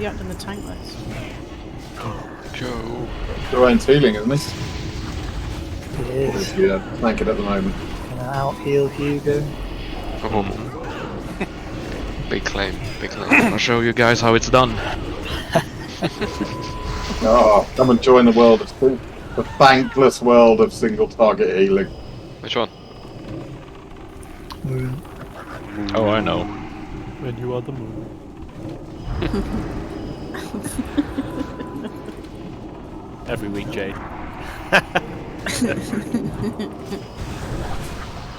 You haven't done the tank list. Joe. Dwayne's healing, isn't he? It is. Yeah, tanking at the moment. Gonna out heal Hugo. Oh. Big claim, big claim. I'll show you guys how it's done. Oh, come and join the world of the thankless world of single target healing. Which one? Moon. Oh, I know. When you are the moon. Every week, Jade.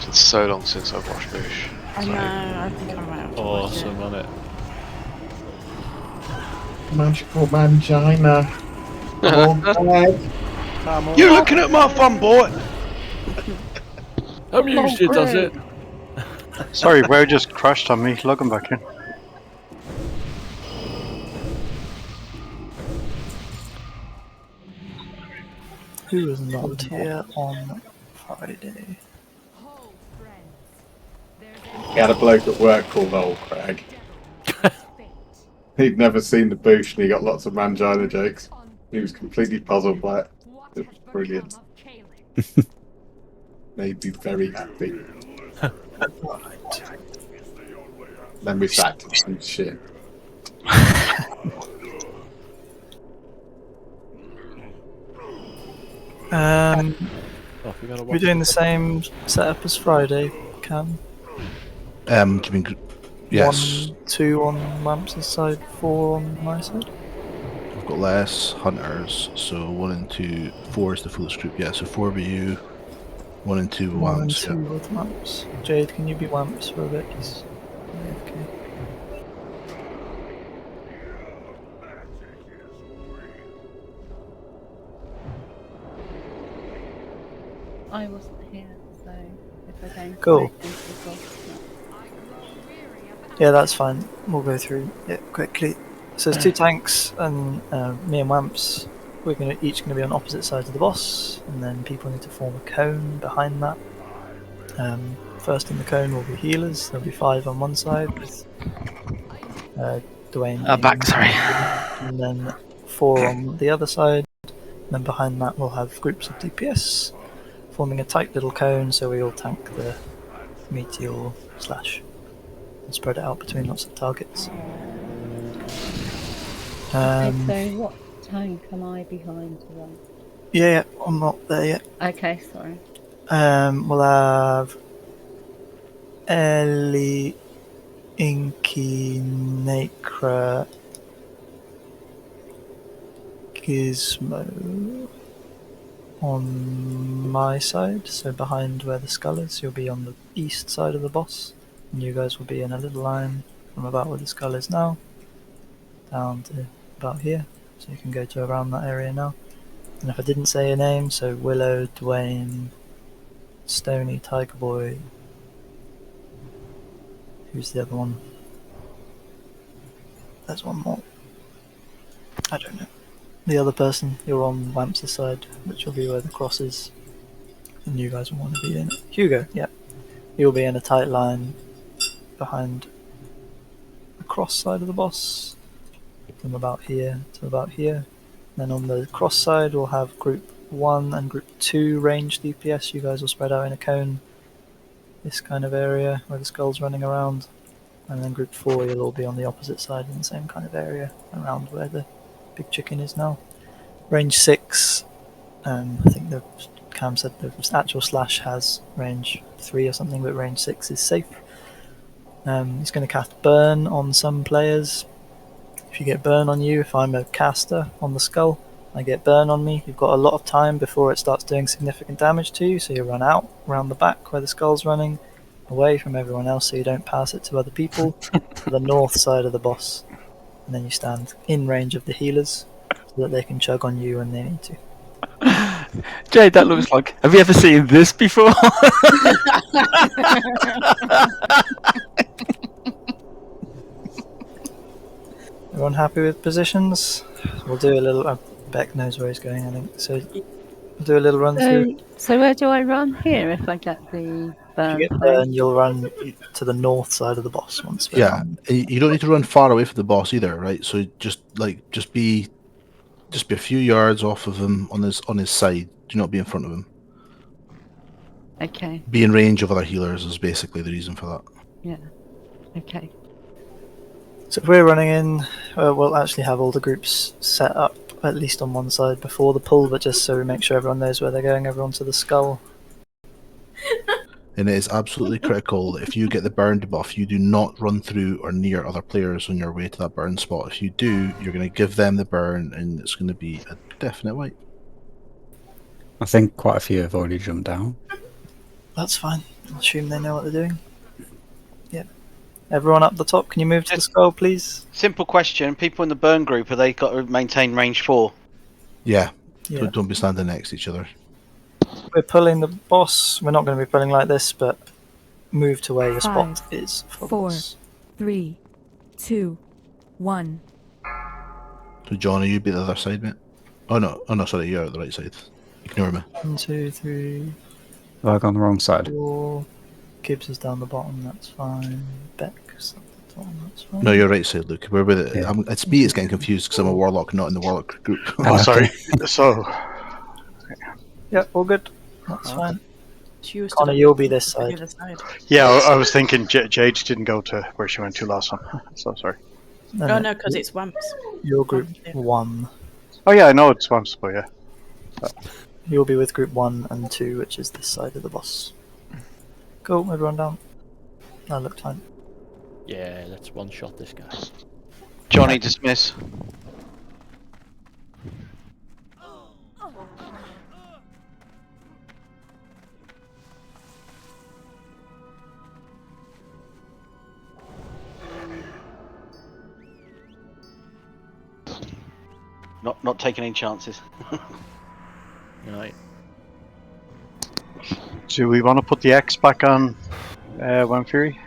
It's so long since I've watched Bush. I know, I think I might have to watch it. Awesome, on it. Magical mangina. Oh, Come on. You're looking at my fun, boy! I'm usually does it. Sorry, Wow just crashed on me. Log him back in. Who was not here on Friday? he had a bloke at work called Old Craig. He'd never seen the Boosh and he got lots of mangina jokes. He was completely puzzled by it. It was brilliant. Made me very happy. Then we sacked him some shit. Oh, we gotta We're watch doing it. the same setup as Friday, Cam. Do you mean... Yes. 1, 2 on Lamps' side, 4 on my side. We've got less hunters, so 1 and 2, 4 is the fullest group. Yeah, so 4 with you, 1 and 2 with 1 and Wamps. 2 with Lamps. Jade, can you be Lamps for a bit? He's AFK. I wasn't here, so if I don't Cool. connect into the box, Yeah, that's fine. We'll go through it quickly. So there's 2 tanks, and me and Wamps, we're each going to be on opposite sides of the boss, and then people need to form a cone behind that. First in the cone will be healers. There'll be 5 on one side with Dwayne. Back, sorry. And then 4 on the other side. And then behind that we'll have groups of DPS forming a tight little cone, so we all tank the meteor slash and spread it out between lots of targets. okay, so what tank am I behind to run? Yeah, I'm not there yet. Okay, sorry. We'll have Ellie, Inky, Nacra, Gizmo on my side, so behind where the skull is. You'll be on the east side of the boss, and you guys will be in a little line from about where the skull is now down to about here, so you can go to around that area now. And if I didn't say your name, so Willow, Dwayne, Stony, Tiger Boy. Who's the other one? There's one more. I don't know. The other person, you're on Wamps' side, which will be where the cross is. And you guys will want to be in it. Hugo, yeah. You'll be in a tight line behind the cross side of the boss. From about here to about here. Then on the cross side we'll have group 1 and group 2 ranged DPS. You guys will spread out in a cone. This kind of area where the skull's running around. And then group 4 you'll all be on the opposite side in the same kind of area around where the big chicken is now. Range 6, I think the Cam said the actual slash has range 3 or something, but range 6 is safe. He's going to cast burn on some players. If you get burn on you, if I'm a caster on the skull, I get burn on me. You've got a lot of time before it starts doing significant damage to you, so you run out around the back where the skull's running, away from everyone else so you don't pass it to other people, to the north side of the boss. And then you stand in range of the healers so that they can chug on you when they need to. Jade, that looks like... Have you ever seen this before? Everyone happy with positions? We'll do a little... Beck knows where he's going, I think. So I'll do a little run through. So where do I run here if I get the If burn you get thing? burn, you'll run to the north side of the boss once we're Yeah, on. you don't need to run far away from the boss either, right? So just be a few yards off of him on his side. Do not be in front of him. Okay. Be in range of other healers is basically the reason for that. Yeah. Okay. So if we're running in, we'll actually have all the groups set up at least on one side before the pull, but just so we make sure everyone knows where they're going, everyone to the skull. And it is absolutely critical that if you get the burn debuff, you do not run through or near other players on your way to that burn spot. If you do, you're going to give them the burn, and it's going to be a definite wipe. I think quite a few have already jumped down. That's fine. I'll assume they know what they're doing. Yep. Everyone up the top, can you move to the skull, please? Simple question. People in the burn group, have they got to maintain range 4? Yeah, Yeah. don't be standing next to each other. We're pulling the boss. We're not going to be pulling like this, but move to where your spot 5, is. For 4, boss. 3, 2, 1. So John, are you be the other side, mate? Oh no, sorry, you're at the right side. Ignore me. 1, 2, 3, Have I gone the wrong side? 4. Gibbs is down the bottom, that's fine. Beck's at the bottom, that's fine. No, you're right side, Luke. We're with it. Yeah. It's me. It's getting confused because I'm a warlock, not in the warlock group. Oh, sorry. So, Yep, all good. That's fine. She was Connor, you'll be this side. yeah, I was thinking Jade didn't go to where she went to last time. So sorry. Oh no, because it's Wamps. Your group 1. Oh yeah, I know it's Swamps, but yeah. You'll be with group 1 and 2, which is this side of the boss. Cool, everyone down. That looked fine. Yeah, let's one-shot this guy. Johnny, dismiss. Not taking any chances. Right. Do we want to put the X back on One Fury?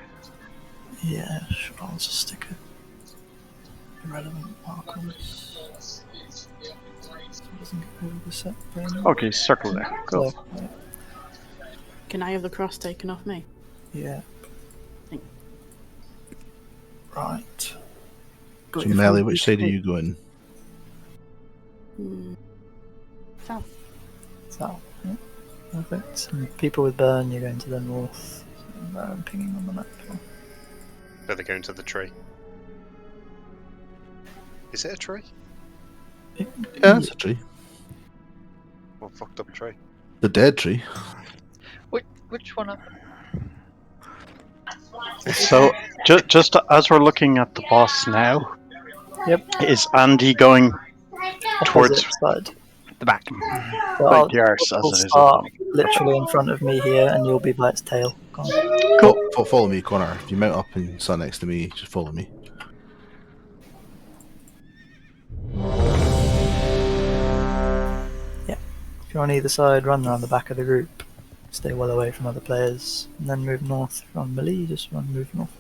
Yeah, sure, I'll just stick a irrelevant mark on this. So it doesn't get over the set frame. Okay, circle there. Cool. So, yeah. Can I have the cross taken off me? Yeah. Thank- Right. So Melly, which side are you going? South. South. Yeah. Perfect. And people with burn, you're going to the north. So, I'm pinging on the map. Are they going to the tree? Is it a tree? Yeah, it's a tree. What fucked up tree? The dead tree. Which one? So, just as we're looking at the boss now, Yep. is Andy going towards Opposite side. The back. So like the arse as we'll it is at the start moment? literally in front of me here, and you'll be by its tail. Go on. Cool. Follow me, Connor. If you mount up and stand next to me, just follow me. If you're on either side, run around the back of the group. Stay well away from other players, and then move north. If you're on melee, just move north.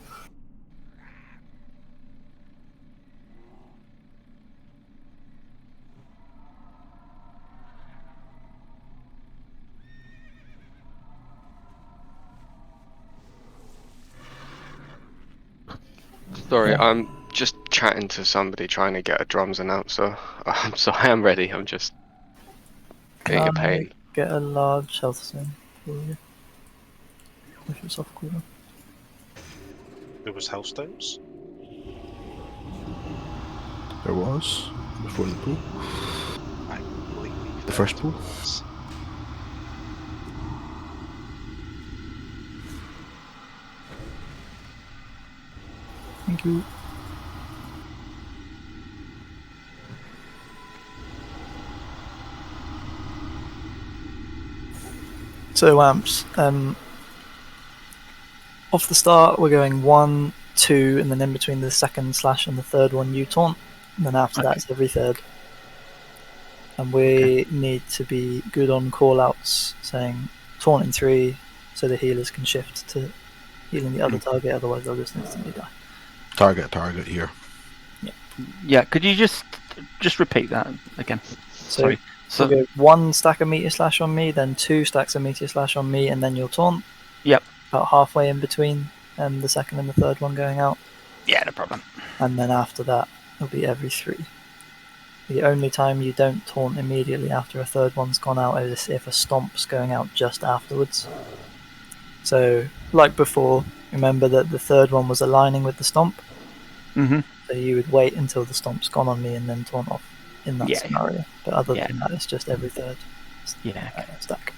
Sorry, Yeah. I'm just chatting to somebody trying to get a drums announcer. I'm sorry, I'm ready. I'm just being a Can I pain. get a large health zone for you? If it's off cooldown. There was Hellstones? There was before the pool. I completely The first failed pool. this. Thank you. So amps, off the start we're going 1, 2, and then in between the second slash and the third one you taunt, and then after that it's every third. And we need to be good on call outs, saying taunt in 3 so the healers can shift to healing the other target, otherwise they'll just instantly die. Target here. Yeah, could you just repeat that again? So Sorry. So go 1 stack of Meteor Slash on me, then 2 stacks of Meteor Slash on me, and then you'll taunt. Yep. About halfway in between the second and the third one going out. Yeah, no problem. And then after that, it'll be every 3. The only time you don't taunt immediately after a third one's gone out is if a stomp's going out just afterwards. So, like before, remember that the third one was aligning with the stomp. Mm-hmm. So you would wait until the stomp's gone on me and then taunt off in that scenario. But other than that, it's just every third stack.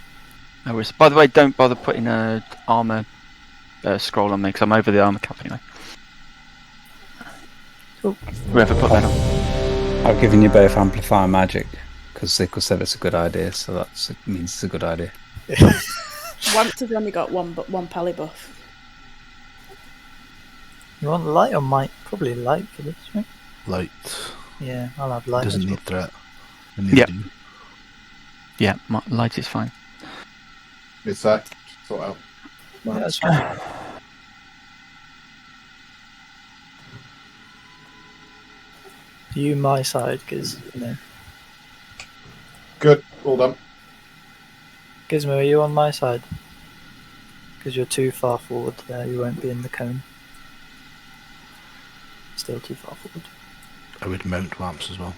No worries. By the way, don't bother putting a armor scroll on me because I'm over the armor cap anyway. Cool. Whoever put that on. I've given you both amplifier magic because Zickle said it's a good idea, so that means it's a good idea. Once has only got one pally buff. You want light or might? Probably light for this, right? Light. Yeah, I'll have light. Doesn't as well. need threat. Yep. Yeah, light is fine. It's that. Sort out. Yeah, that's fine. You my side, because, you know. Good, all done. Gizmo, are you on my side? Because you're too far forward there, you won't be in the cone. Still too far forward. I would mount Wamps as well.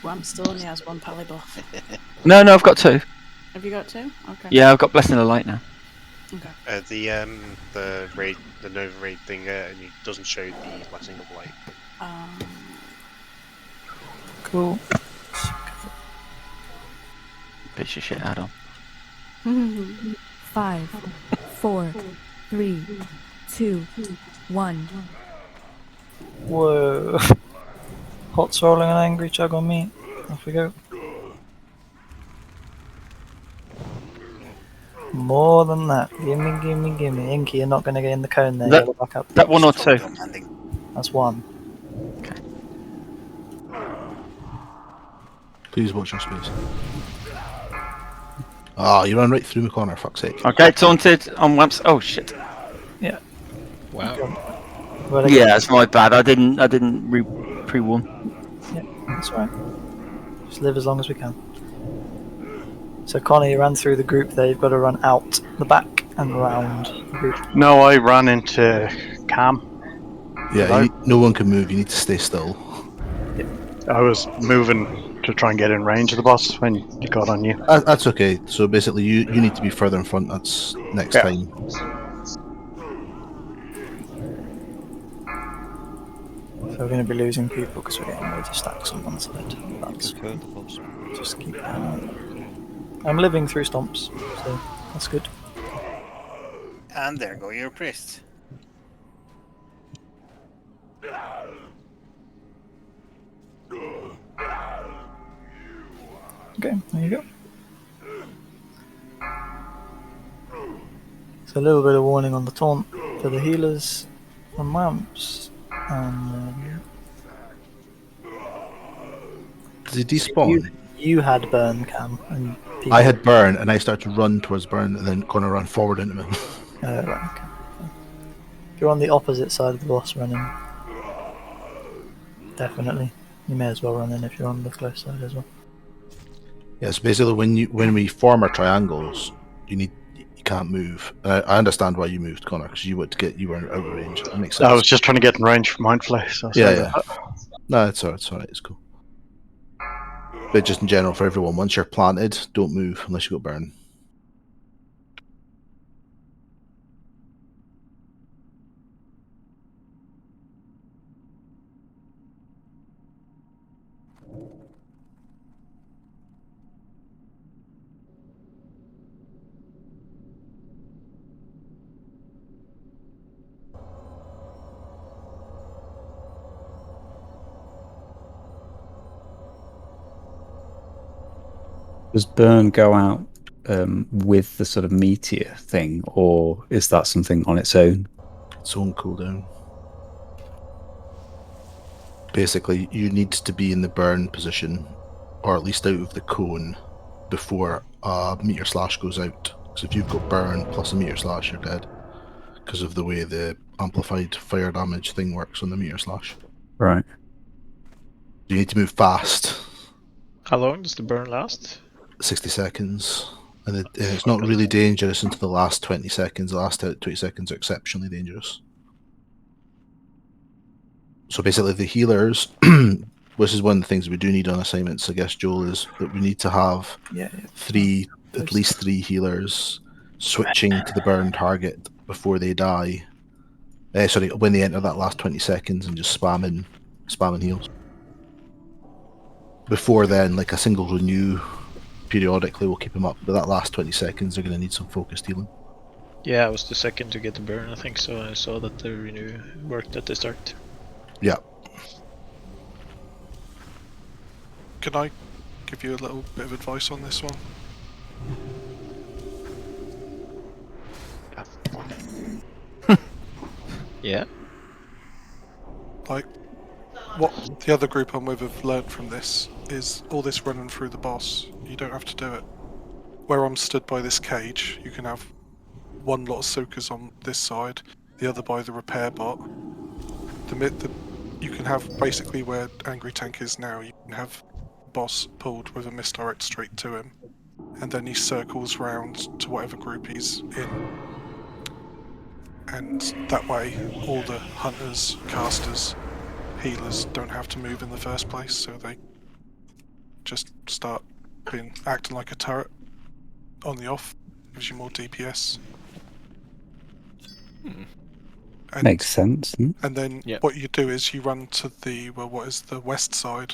Wamp still only has 1 pally buff. No, I've got 2. Have you got 2? Okay. Yeah, I've got Blessing of the Light now. Okay. The raid, the Nova raid thing, and it doesn't show the blessing of light. Cool. Bitch of shit add-on. 5, 4, 3, 2, 1. Whoa. Hot's rolling an angry chug on me. Off we go. More than that. Gimme, gimme, gimme. Inky, you're not going to get in the cone there. You'll back up. That 1 or 2? That's 1. Okay. Please watch your space. Ah, you ran right through my corner, fuck's sake. Okay, taunted on Wamps. Oh shit. Yeah. Wow. Well, Yeah, that's my bad. I didn't pre-warn. Yeah, that's right. Just live as long as we can. So Connor, you ran through the group there. You've got to run out the back and round the group. No, I ran into Cam. Yeah, no one can move. You need to stay still. I was moving to try and get in range of the boss when he got on you. That's okay. So basically, you need to be further in front. That's next time. So we're going to be losing people because we're getting loads of stacks on one side. That's just keep an eye on. I'm living through stomps, so that's good. And there go your priests. Okay, there you go. So a little bit of warning on the taunt for the healers and Wamps. And Does he despawn? you had burn, Cam, and people... I had burn, and I started to run towards burn, and then Connor ran forward into him. Right, okay. If you're on the opposite side of the boss running, definitely. You may as well run in if you're on the close side as well. Yes, basically when we form our triangles, you can't move. I understand why you moved, Connor, because you were out of range. That makes sense. I was just trying to get in range for Mindflay. So yeah. No, it's alright. It's cool. But just in general, for everyone, once you're planted, don't move unless you got burn. Does burn go out with the sort of meteor thing, or is that something on its own? Its own cooldown. Basically, you need to be in the burn position, or at least out of the cone, before a meteor slash goes out. Because if you've got burn plus a meteor slash, you're dead. Because of the way the amplified fire damage thing works on the meteor slash. Right. You need to move fast How long does the burn last? 60 seconds. And it's not really dangerous until the last 20 seconds. The last 20 seconds are exceptionally dangerous. So basically the healers, which is one of the things we do need on assignments, I guess, Joel, is that we need to have at least three healers switching to the burn target before they die. Sorry, when they enter that last 20 seconds and just spamming heals. Before then, like a single renew periodically will keep them up, but that last 20 seconds they're going to need some focused healing. Yeah, I was the second to get the burn, I think, so I saw that the renew worked at the start. Yeah. Can I give you a little bit of advice on this one? Yeah. Like, what the other group I'm with have learnt from this is all this running through the boss, you don't have to do it. Where I'm stood by this cage, you can have one lot of soakers on this side, the other by the repair bot. You can have basically where Angry Tank is now, you can have boss pulled with a misdirect straight to him, and then he circles round to whatever group he's in. And that way, all the hunters, casters, healers don't have to move in the first place, so they just start acting like a turret on the off. Gives you more DPS. And, Makes sense. And then what you do is you run to the what is the west side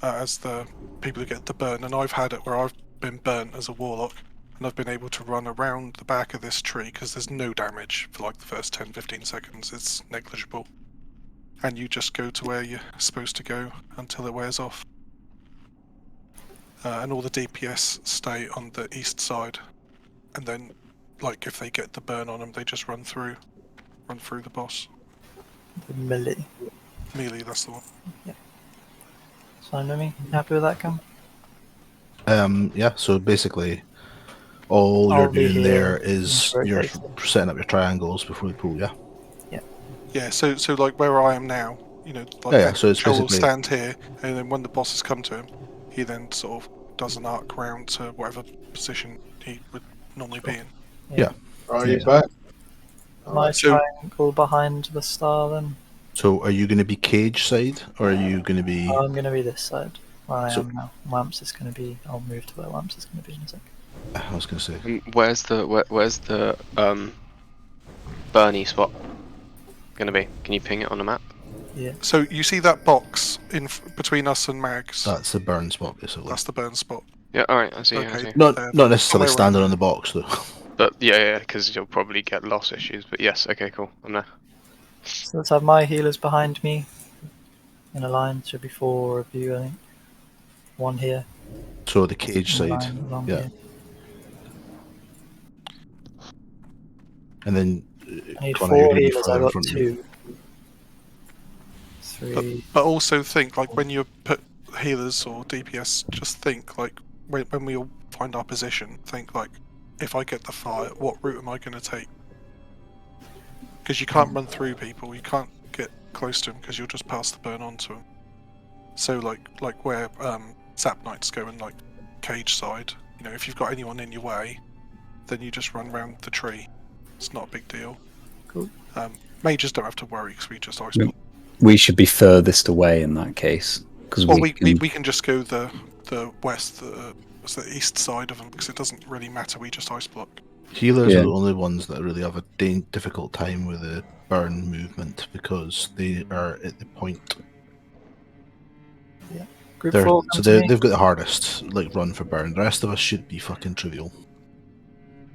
as the people who get the burn. And I've had it where I've been burnt as a warlock, and I've been able to run around the back of this tree because there's no damage for like the first 10-15 seconds. It's negligible, and you just go to where you're supposed to go until it wears off. And all the DPS stay on the east side, and then like if they get the burn on them, they just run through the boss. The melee. Melee, that's the one. Yeah. Fine with me. Happy with that, Cam? Yeah, so basically all I'll you're be doing here there is and you're rotate. setting up your triangles before the pool, yeah? Yeah, so like where I am now, you know, like Yeah, so it's Joel will basically- stand here, and then when the boss has come to him, he then sort of does an arc round to whatever position he would normally be in. Yeah. Are you back? My So- triangle behind the star then? So are you going to be cage side, or are you going to be... I'm going to be this side, where I So- am now. Lamps is going to be... I'll move to where Lamps is going to be in a sec. I was going to say... Where's the Bernie spot gonna be? Can you ping it on the map? Yeah. So you see that box in between us and Mags? That's the burn spot, basically. That's the burn spot. Yeah, alright, I see. I Okay. see. Not From necessarily where standing on the box, though. But yeah, because you'll probably get loss issues. But yes, okay, cool. I'm there. So let's have my healers behind me in a line. Should be 4 of you, I think. 1 here. So the cage in a side, line along yeah. here. And then I need Connor, you're 4 gonna be healers. further I in got front of me. 2. 3. But also think, like, when you put healers or DPS, just think, like, when we all find our position, think, like, if I get the fire, what route am I going to take? Because you can't run through people, you can't get close to them because you'll just pass the burn on to them. So, like where Zap Knights go and, like, cage side, you know, if you've got anyone in your way, then you just run round the tree. It's not a big deal. Cool. Mages don't have to worry because we just ice block. We should be furthest away in that case. Because Well, we can just go the west, the east side of them because it doesn't really matter. We just ice block. Healers Yeah. are the only ones that really have a difficult time with the burn movement because they are at the point. Yeah. Group 4, So come to me. they've got the hardest like run for burn. The rest of us should be fucking trivial.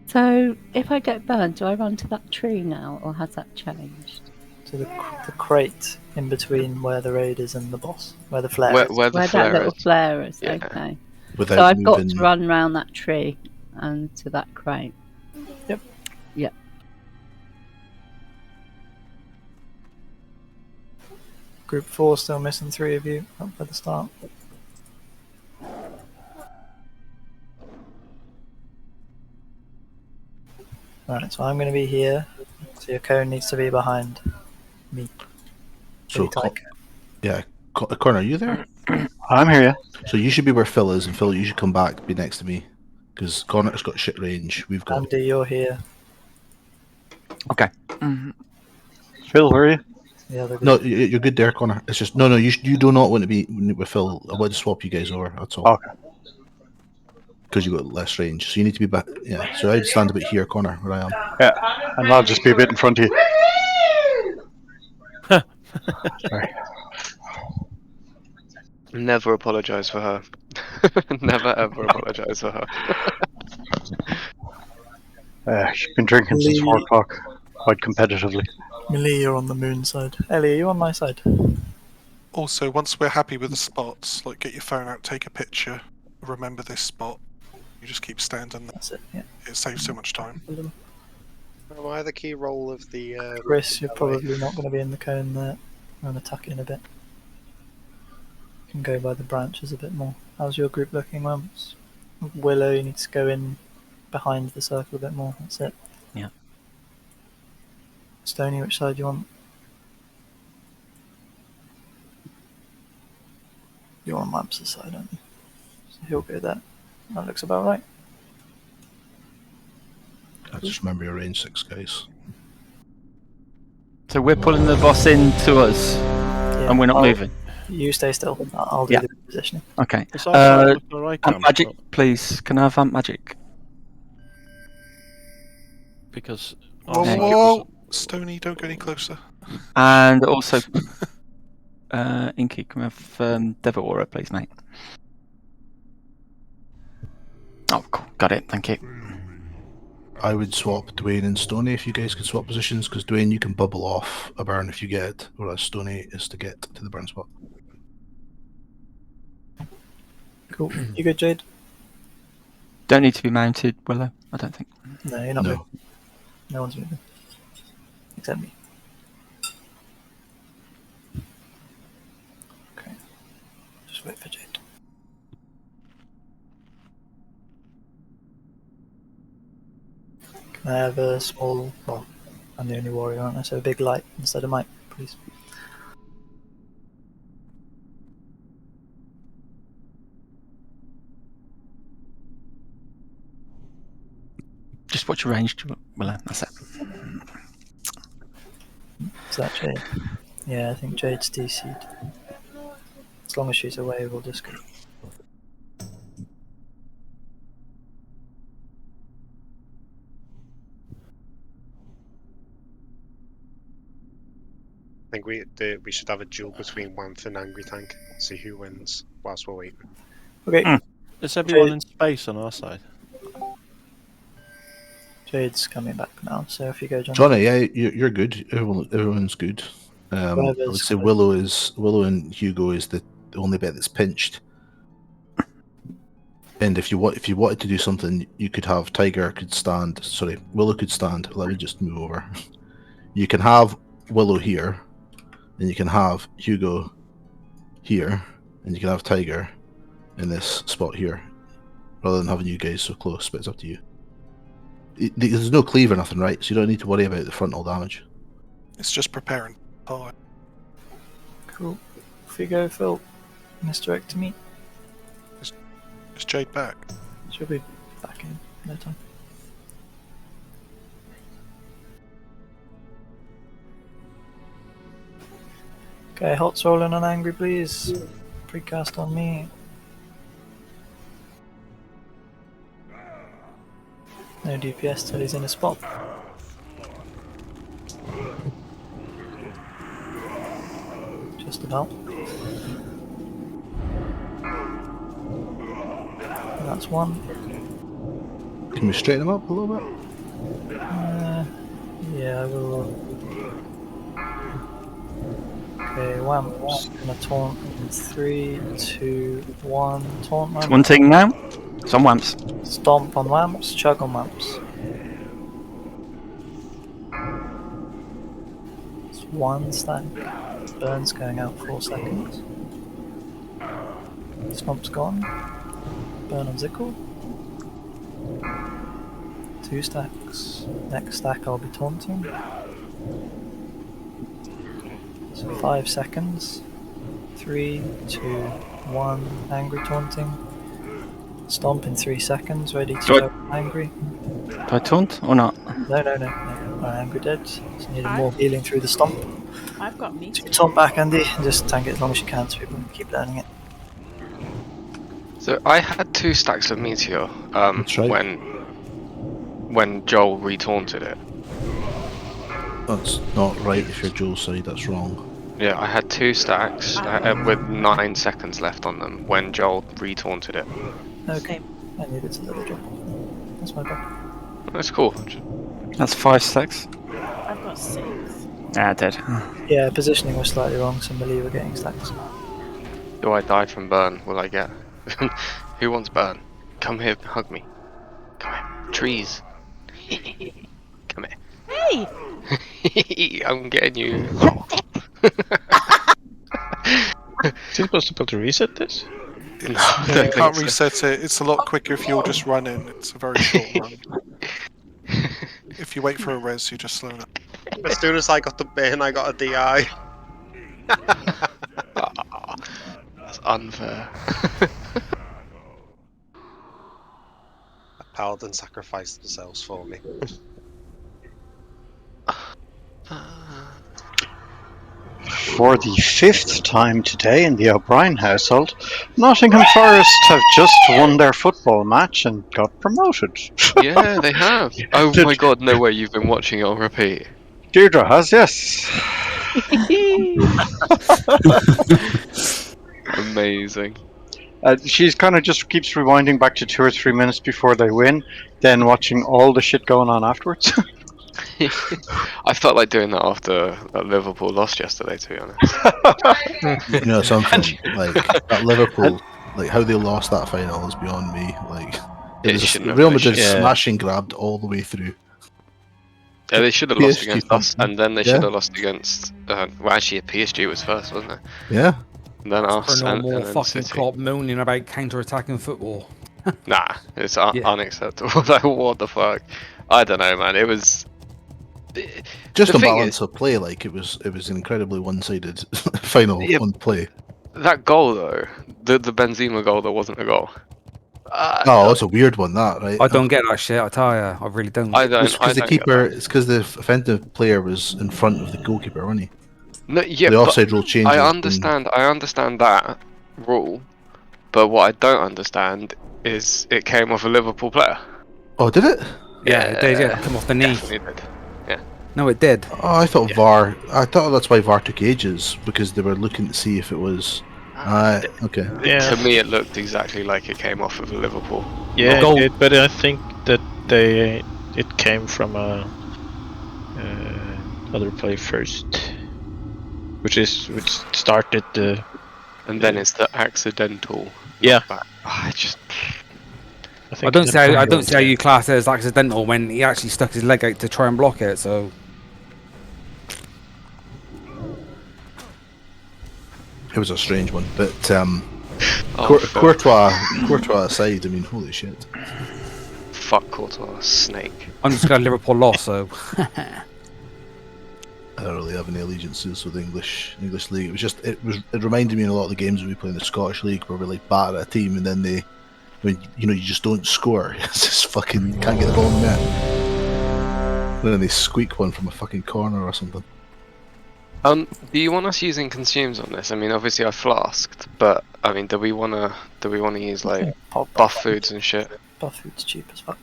So, if I get burned, do I run to that tree now, or has that changed? To the crate in between where the raid is and the boss, where the flare is. Where the Where flare that little is. flare is, Yeah. okay. Without So I've got moving- to run round that tree and to that crate. Yep. Yep. Group 4 still missing 3 of you up at the start. Right, so I'm going to be here. So your cone needs to be behind me. So Pretty tight. yeah, Connor, are you there? I'm here, yeah. So you should be where Phil is, and Phil, you should come back, be next to me, because Connor's got shit range. We've got. Andy, you're here. Okay. Phil, where are you? The other No, group. you're good there, Connor. It's just no. You do not want to be with Phil. I want to swap you guys over. That's all. Okay. Because you got less range, so you need to be back. Yeah. So I'd stand a bit here, Connor, where I am. Yeah, and I'll just be a bit in front of you. Sorry. Never apologise for her. Never ever apologise for her. She's been drinking since 4 o'clock, quite competitively. Millie, you're on the moon side. Ellie, are you on my side? Also, once we're happy with the spots, like get your phone out, take a picture, remember this spot. You just keep standing there. That's it, yeah. It saves so much time. Am I the key role of the... Chris, you're probably not going to be in the cone there. I'm going to tuck in a bit. You can go by the branches a bit more. How's your group looking, Mumps? Willow, you need to go in behind the circle a bit more. That's it. Yeah. Stony, which side do you want? You're on Mumps' side, aren't you? So he'll go there. That looks about right. I just remember your range 6 guys. So we're pulling the boss in to us, Yeah, and we're not moving. You stay still. I'll do Yeah. the positioning. Okay. It's all right, look where I Amp come. magic, please. Can I have amp magic? Because Whoa, Yeah. whoa, whoa! Stony, don't go any closer. And also, Inky, can we have Devil Aura, please, mate? Oh, cool. Got it. Thank you. I would swap Dwayne and Stoney if you guys could swap positions, because Dwayne, you can bubble off a burn if you get it, whereas Stoney is to get to the burn spot. Cool. You good, Jade? Don't need to be mounted, Willow, I don't think. No, you're not No. moving. No one's moving. Except me. Okay. Just wait for Jade. Can I have a small... Well, I'm the only warrior, aren't I? So a big light instead of Mike, please. Just watch your range, Willow, that's it. Is that Jade? Yeah, I think Jade's DC'd. As long as she's away, we'll just go. I think we should have a duel between Wanth and Angry Tank. See who wins whilst we're waiting. Okay. Is everyone in space on our side? Jade's coming back now, so if you go, John. Johnny, yeah, you're good. Everyone's good. I would say Willow and Hugo is the only bit that's pinched. And if you wanted to do something, you could have Tiger could stand. Sorry, Willow could stand. Let me just move over. You can have Willow here, and you can have Hugo here, and you can have Tiger in this spot here, rather than having you guys so close. But it's up to you. There's no cleave or nothing, right? So you don't need to worry about the frontal damage. It's just preparing. Oh, Cool. Off you go, Phil. Misdirect to me. is Jade back? She'll be back in no time. Okay, hot's rolling on Angry, please. Precast on me. No DPS till he's in a spot. Just about. That's one. Can we straighten them up a little bit? Yeah, I will. Okay, Wamp's gonna taunt in 3, 2, 1. Taunt Wamp. Taunting now. Some Wamps. Stomp on Wamps, chug on Wamps. It's 1 stack. Burn's going out 4 seconds. Stomp's gone. Burn on Zickle. 2 stacks. Next stack I'll be taunting. So 5 seconds. 3, 2, 1. Angry taunting. Stomp in 3 seconds. Ready to Do go. Angry. Do I taunt or not? No. Angry dead. Just needed more healing through the stomp. I've got So meteor. you taunt back, Andy, and just tank it as long as you can so people can keep learning it. So I had 2 stacks of meteor That's right. when Joel retaunted it. That's not right if you're Joel's side, that's wrong. Yeah, I had 2 stacks with 9 seconds left on them when Joel retaunted it. Okay. I needed to let it drop off. That's my bad. That's cool. That's 5 stacks. I've got 6. Ah, dead. Yeah, positioning was slightly wrong, so melee were getting stacks. Do I die from burn? Will I get? Who wants burn? Come here, hug me. Come here. Trees. Come here. Hey! I'm getting you. Is he supposed to be able to reset this? No, Yeah, you can't reset it. It's a lot quicker if you're just running. It's a very short run. If you wait for a res, you just slow it. As soon as I got the bin, I got a DI. That's unfair. A paladin sacrificed themselves for me. For the 5th time today in the O'Brien household, Nottingham Forest have just won their football match and got promoted. Yeah, they have. Oh my god, no way, you've been watching it on repeat. Deirdre has, yes. Amazing. She's kind of just keeps rewinding back to 2 or 3 minutes before they win, then watching all the shit going on afterwards. I felt like doing that after Liverpool lost yesterday, to be honest. You know something, like, that Liverpool, like, how they lost that final is beyond me. Like, it was shouldn't have Real been. Madrid Yeah. smash and grabbed all the way through. Yeah, they should have lost PSG against us, and then they yeah. should have lost against. Well, actually, PSG was first, wasn't it? Yeah. And then us, For no and more then fucking City. Klopp moaning about counter-attacking football. Nah, it's unacceptable. Like, what the fuck? I don't know, man. It was. Just the on thing balance is, of play, like, it was an incredibly one-sided final Yeah. on play. that goal though, the Benzema goal that wasn't a goal. Oh, it's a weird one, that, right? I don't get that shit. I tell you, I really don't. It's because the keeper. It's because the offensive player was in front of the goalkeeper, wasn't he? No, yeah, the but offside rule changes. I understand that rule, but what I don't understand is it came off a Liverpool player. Oh, did it? Yeah, it did. Yeah, come off the knee. Definitely did. Yeah. No, it did. Oh, I thought VAR. I thought that's why VAR took ages, because they were looking to see if it was. Okay. To me, it looked exactly like it came off of a Liverpool. Yeah, but I think that it came from a other play first, which started the. And then it's the accidental. Yeah. I don't see how you class it as accidental when he actually stuck his leg out to try and block it. So. It was a strange one, but Courtois aside, I mean, holy shit. Fuck Courtois, snake. I'm just glad Liverpool lost, so. I don't really have any allegiances with the English league. It reminded me of a lot of the games we play in the Scottish league where we like batter at a team and then you just don't score. It's just fucking can't get the ball in the net. And then they squeak one from a fucking corner or something. Do you want us using consumes on this? I mean, obviously I flasked, but I mean, do we wanna use like buff foods and shit? Buff food's cheap as fuck.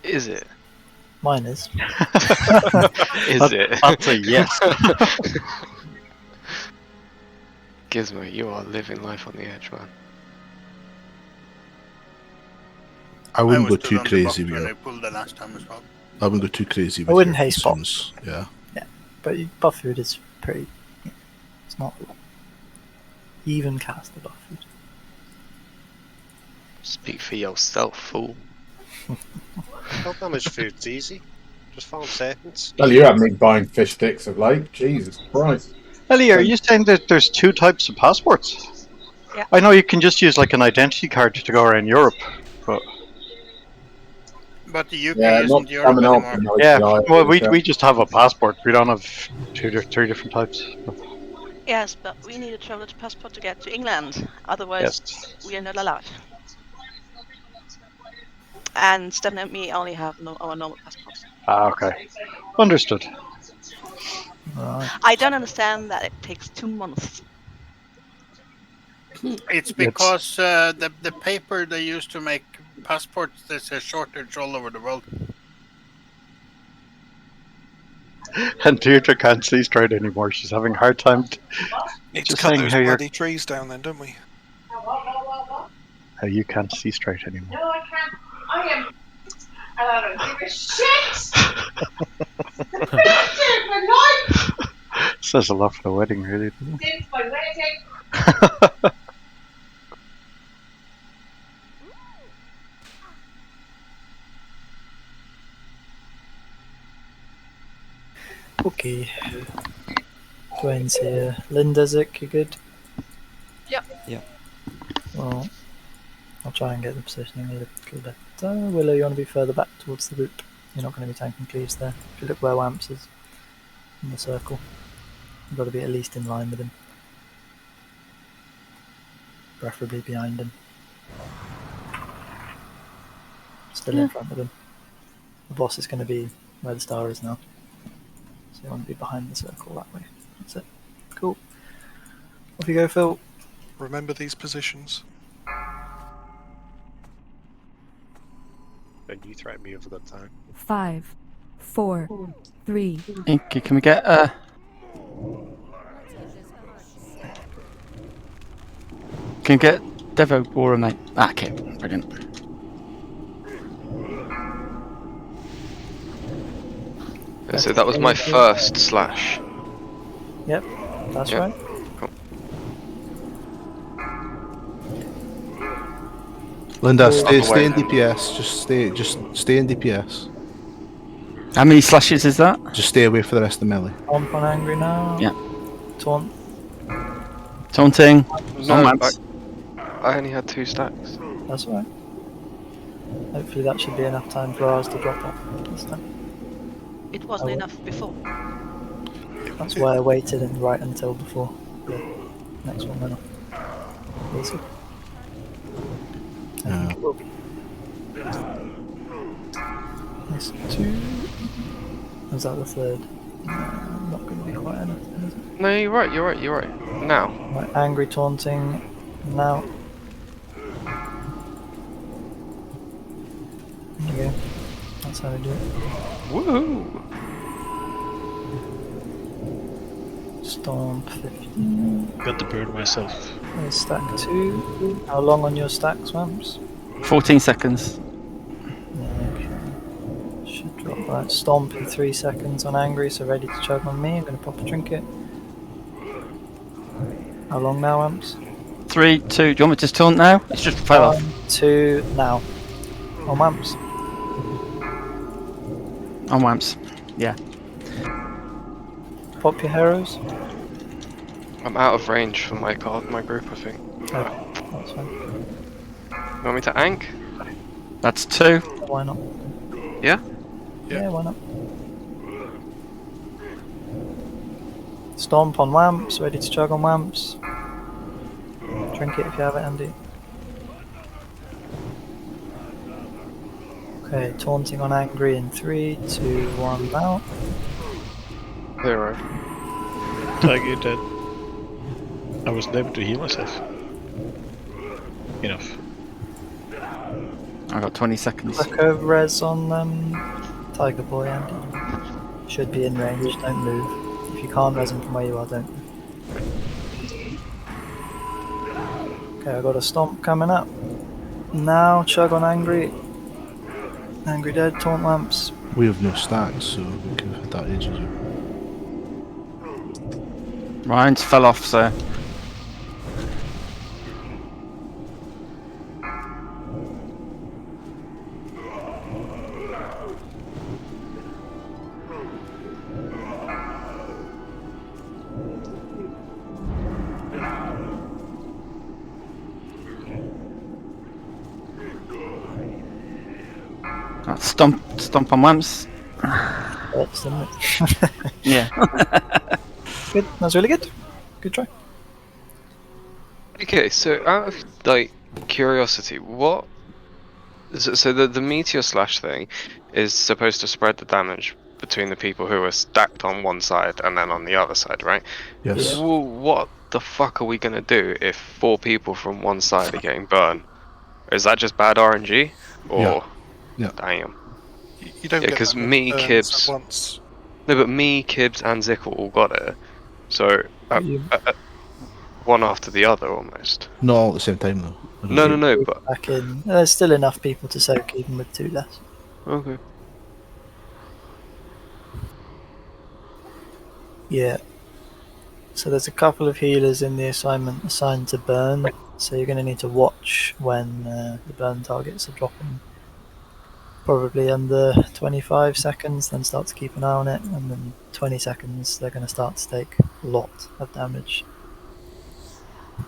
Is it? Mine is. Is it? That's a yes. Gizmo, you are living life on the edge, man. I wouldn't go was too stood on the crazy box with when your. I pulled the last time as well. I wouldn't go too crazy with I wouldn't your haste consumes. Yeah. Yeah, but buff food is pretty. It's not even cast the buff food. Speak for yourself, fool. Not damage food's easy. Just farm serpents. Well, you have me buying fish sticks of late. Jesus Christ. Ellie, are you saying that there's 2 types of passports? Yeah. I know you can just use like an identity card to go around Europe, but the UK Yeah, isn't not Europe coming up. anymore. yeah, well, we just have a passport. We don't have 2 or 3 different types. Yes, but we need a traveler passport to get to England. Otherwise, we are not allowed. And Stefan and me only have our normal passports. Ah, okay. Understood. Right. I don't understand that it takes 2 months. It's because the paper they use to make passports, there's a shortage all over the world. And Deirdre can't see straight anymore. She's having a hard time. Need to Just cut saying those how bloody trees down then, don't we? how you can't see straight anymore. No, I can't. I am. And I don't give a shit. The picture, my life. Says a lot for the wedding, really. Doesn't it? Since my wedding. Okay. Dwayne's here. Linda, Zik, you good? Yep. Yep. Well, I'll try and get the positioning a little better. Willow, you want to be further back towards the loop. You're not going to be tanking Cleaves there. If you look where Wamps is, in the circle, you've got to be at least in line with him. Preferably behind him. Still in front of him. The boss is going to be where the star is now. So you want to be behind the circle that way. That's it. Cool. Off you go, Phil. Remember these positions. And you threatened me over that time. 5, 4, 3. Inky, can we get Can you get Devo Aura, mate? Ah, okay, brilliant. So that was my first slash. Yep, that's Yep. right. Cool. Linda, stay Other in way. DPS. Just stay in DPS. How many slashes is that? Just stay away for the rest of the melee. Omp on angry now. Yeah. Taunt. Taunting. No, On Wamps. I only had 2 stacks. That's right. Hopefully that should be enough time for ours to drop off this time. It wasn't enough before. That's why I waited and right until before the next one went off. We'll see. I think it will be. That's 2. Was that the 3rd? Not going to be quite enough, is it? No, you're right. Now. Right, angry taunting. Now. There you go. That's how we do it. Woohoo! Stomp 15. Got the bird myself. There's stack 2. How long on your stacks, Wamps? 14 seconds. Okay. Should drop that. Stomp in 3 seconds on angry, so ready to chug on me. I'm going to pop a trinket. How long now, Wamps? 3, 2. Do you want me to taunt now? It's just fell off. 1, 2, now. On Wamps. On Wamps. Yeah. Pop your heroes. I'm out of range for my group, I think. Okay, that's fine. You want me to ank? That's 2. Why not? Yeah? Yeah, why not? Stomp on Wamps, ready to chug on Wamps. Trinket if you have it, Andy. Okay, taunting on angry in 3, 2, 1, now. 0. Tiger dead. I wasn't able to heal myself. Enough. I got 20 seconds. Look over res on Tiger Boy, Andy. Should be in range, don't move. If you can't res him from where you are, don't move. Okay, I've got a stomp coming up. Now, chug on angry. Angry dead, taunt lamps. We have no stacks, so we could have had that ages ago. Ryan's fell off, so. Stomp on Wamps. Excellent. Yeah. Good, that's really good. Good try. Okay, so out of curiosity, what? So the meteor slash thing is supposed to spread the damage between the people who are stacked on one side and then on the other side, right? Yes. What the fuck are we gonna do if 4 people from one side are getting burned? Is that just bad RNG? Or Yeah. damn. You don't Yeah, get because that many me, burns at Kibbs. once. No, but me, Kibbs, and Zickle all got it. So You- one after the other almost. Not all at the same time though. I don't No, think. no, but Back in. There's still enough people to soak even with 2 less. okay. Yeah. So there's a couple of healers in the assignment assigned to burn. So you're going to need to watch when the burn targets are dropping. Probably under 25 seconds, then start to keep an eye on it, and then 20 seconds they're going to start to take a lot of damage.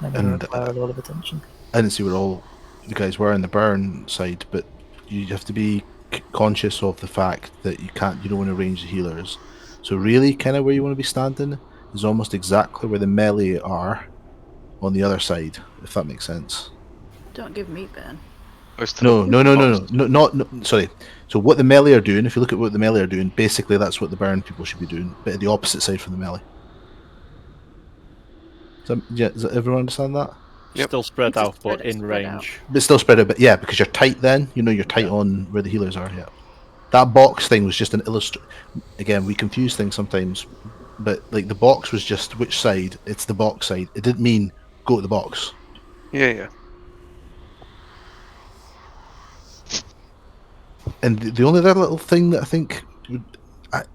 They're going to And require a lot of attention. I didn't see where all the guys were on the burn side, but you have to be conscious of the fact that you don't want to range the healers. So really, kind of where you want to be standing is almost exactly where the melee are on the other side, if that makes sense. Don't give me burn. No, sorry. So what the melee are doing, if you look at what the melee are doing, basically that's what the burn people should be doing, but the opposite side from the melee. Does everyone understand that? Yep. Still spread out, but in range. But still spread out, but yeah, because you're tight then, you're tight on where the healers are, yeah. That box thing was just an again, we confuse things sometimes, but like the box was just which side, it's the box side. It didn't mean go to the box. Yeah. And the only other little thing that I think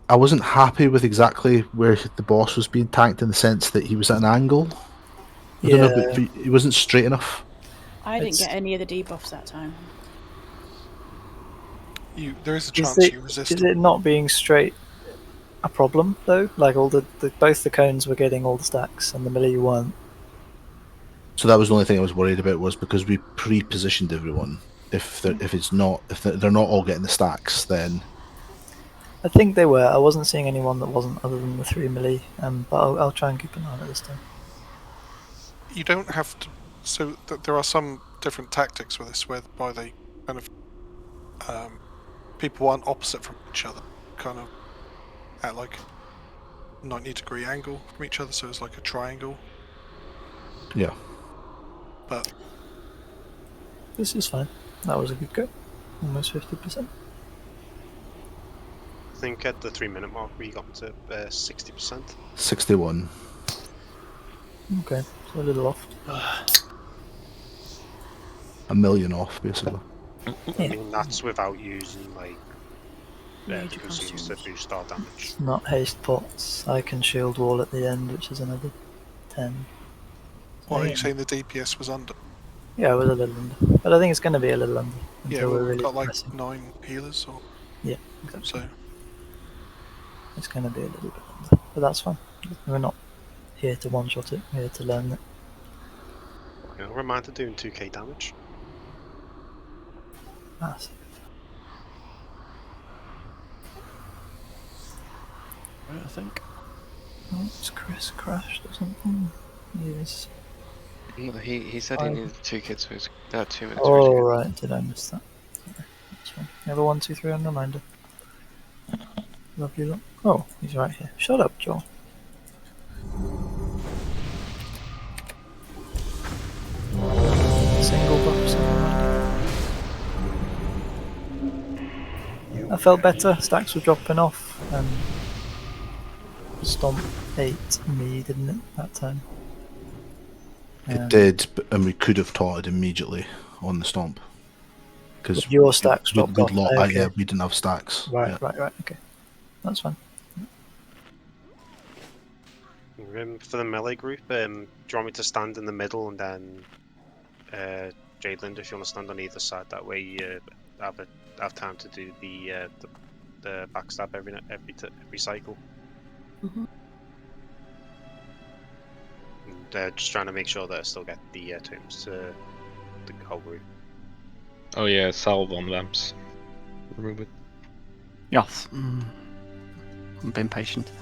I wasn't happy with exactly where the boss was being tanked in the sense that he was at an angle. I don't know, but he wasn't straight enough. I didn't get any of the debuffs that time. There is a chance you resist Is it not being straight a problem though? Like both the cones were getting all the stacks and the melee weren't. So that was the only thing I was worried about, was because we pre-positioned everyone. If they're not all getting the stacks, then I think they were. I wasn't seeing anyone that wasn't, other than the 3 melee. But I'll try and keep an eye on it this time. You don't have to. So there are some different tactics with this, whereby they kind of people aren't opposite from each other, kind of at like 90-degree angle from each other, so it's like a triangle. Yeah. But this is fine. That was a good go. Almost 50%. I think at the 3-minute mark we got to 60%. 61. Okay, so a little off. A million off, basically. I mean, that's without using the consumes to boost our damage. Not haste pots. I can shield wall at the end, which is another 10. What are you saying the DPS was under? Yeah, it was a little under. But I think it's going to be a little under. Yeah, until we've we're really got like pressing. 9 healers, or Yeah, exactly. so it's going to be a little bit under. But that's fine. We're not here to one-shot it. We're here to learn it. Yeah, reminder doing 2k damage. Massive. I think. Oh, it's Chris crashed or something. Yes. He said he needed 2 kids for his 2 minutes. Oh, right. Did I miss that? Okay, that's fine. You have a 1, 2, 3 on reminder. Lovely look. Oh, he's right here. Shut up, Joel. Single box on reminder. I felt better. Stacks were dropping off. Stomp 8 me, didn't it, that time? It did, and we could have taught it immediately on the stomp. Because your stacks dropped off. Okay. Yeah, we didn't have stacks. Right, yeah. right. Okay. That's fine. For the melee group, do you want me to stand in the middle and then Jadeland, if you want to stand on either side, that way you have time to do the backstab every cycle. Mm-hmm. And just trying to make sure that I still get the tombs to the whole group. Oh yeah, salve on lamps. Remove it. Yes. I'm being patient.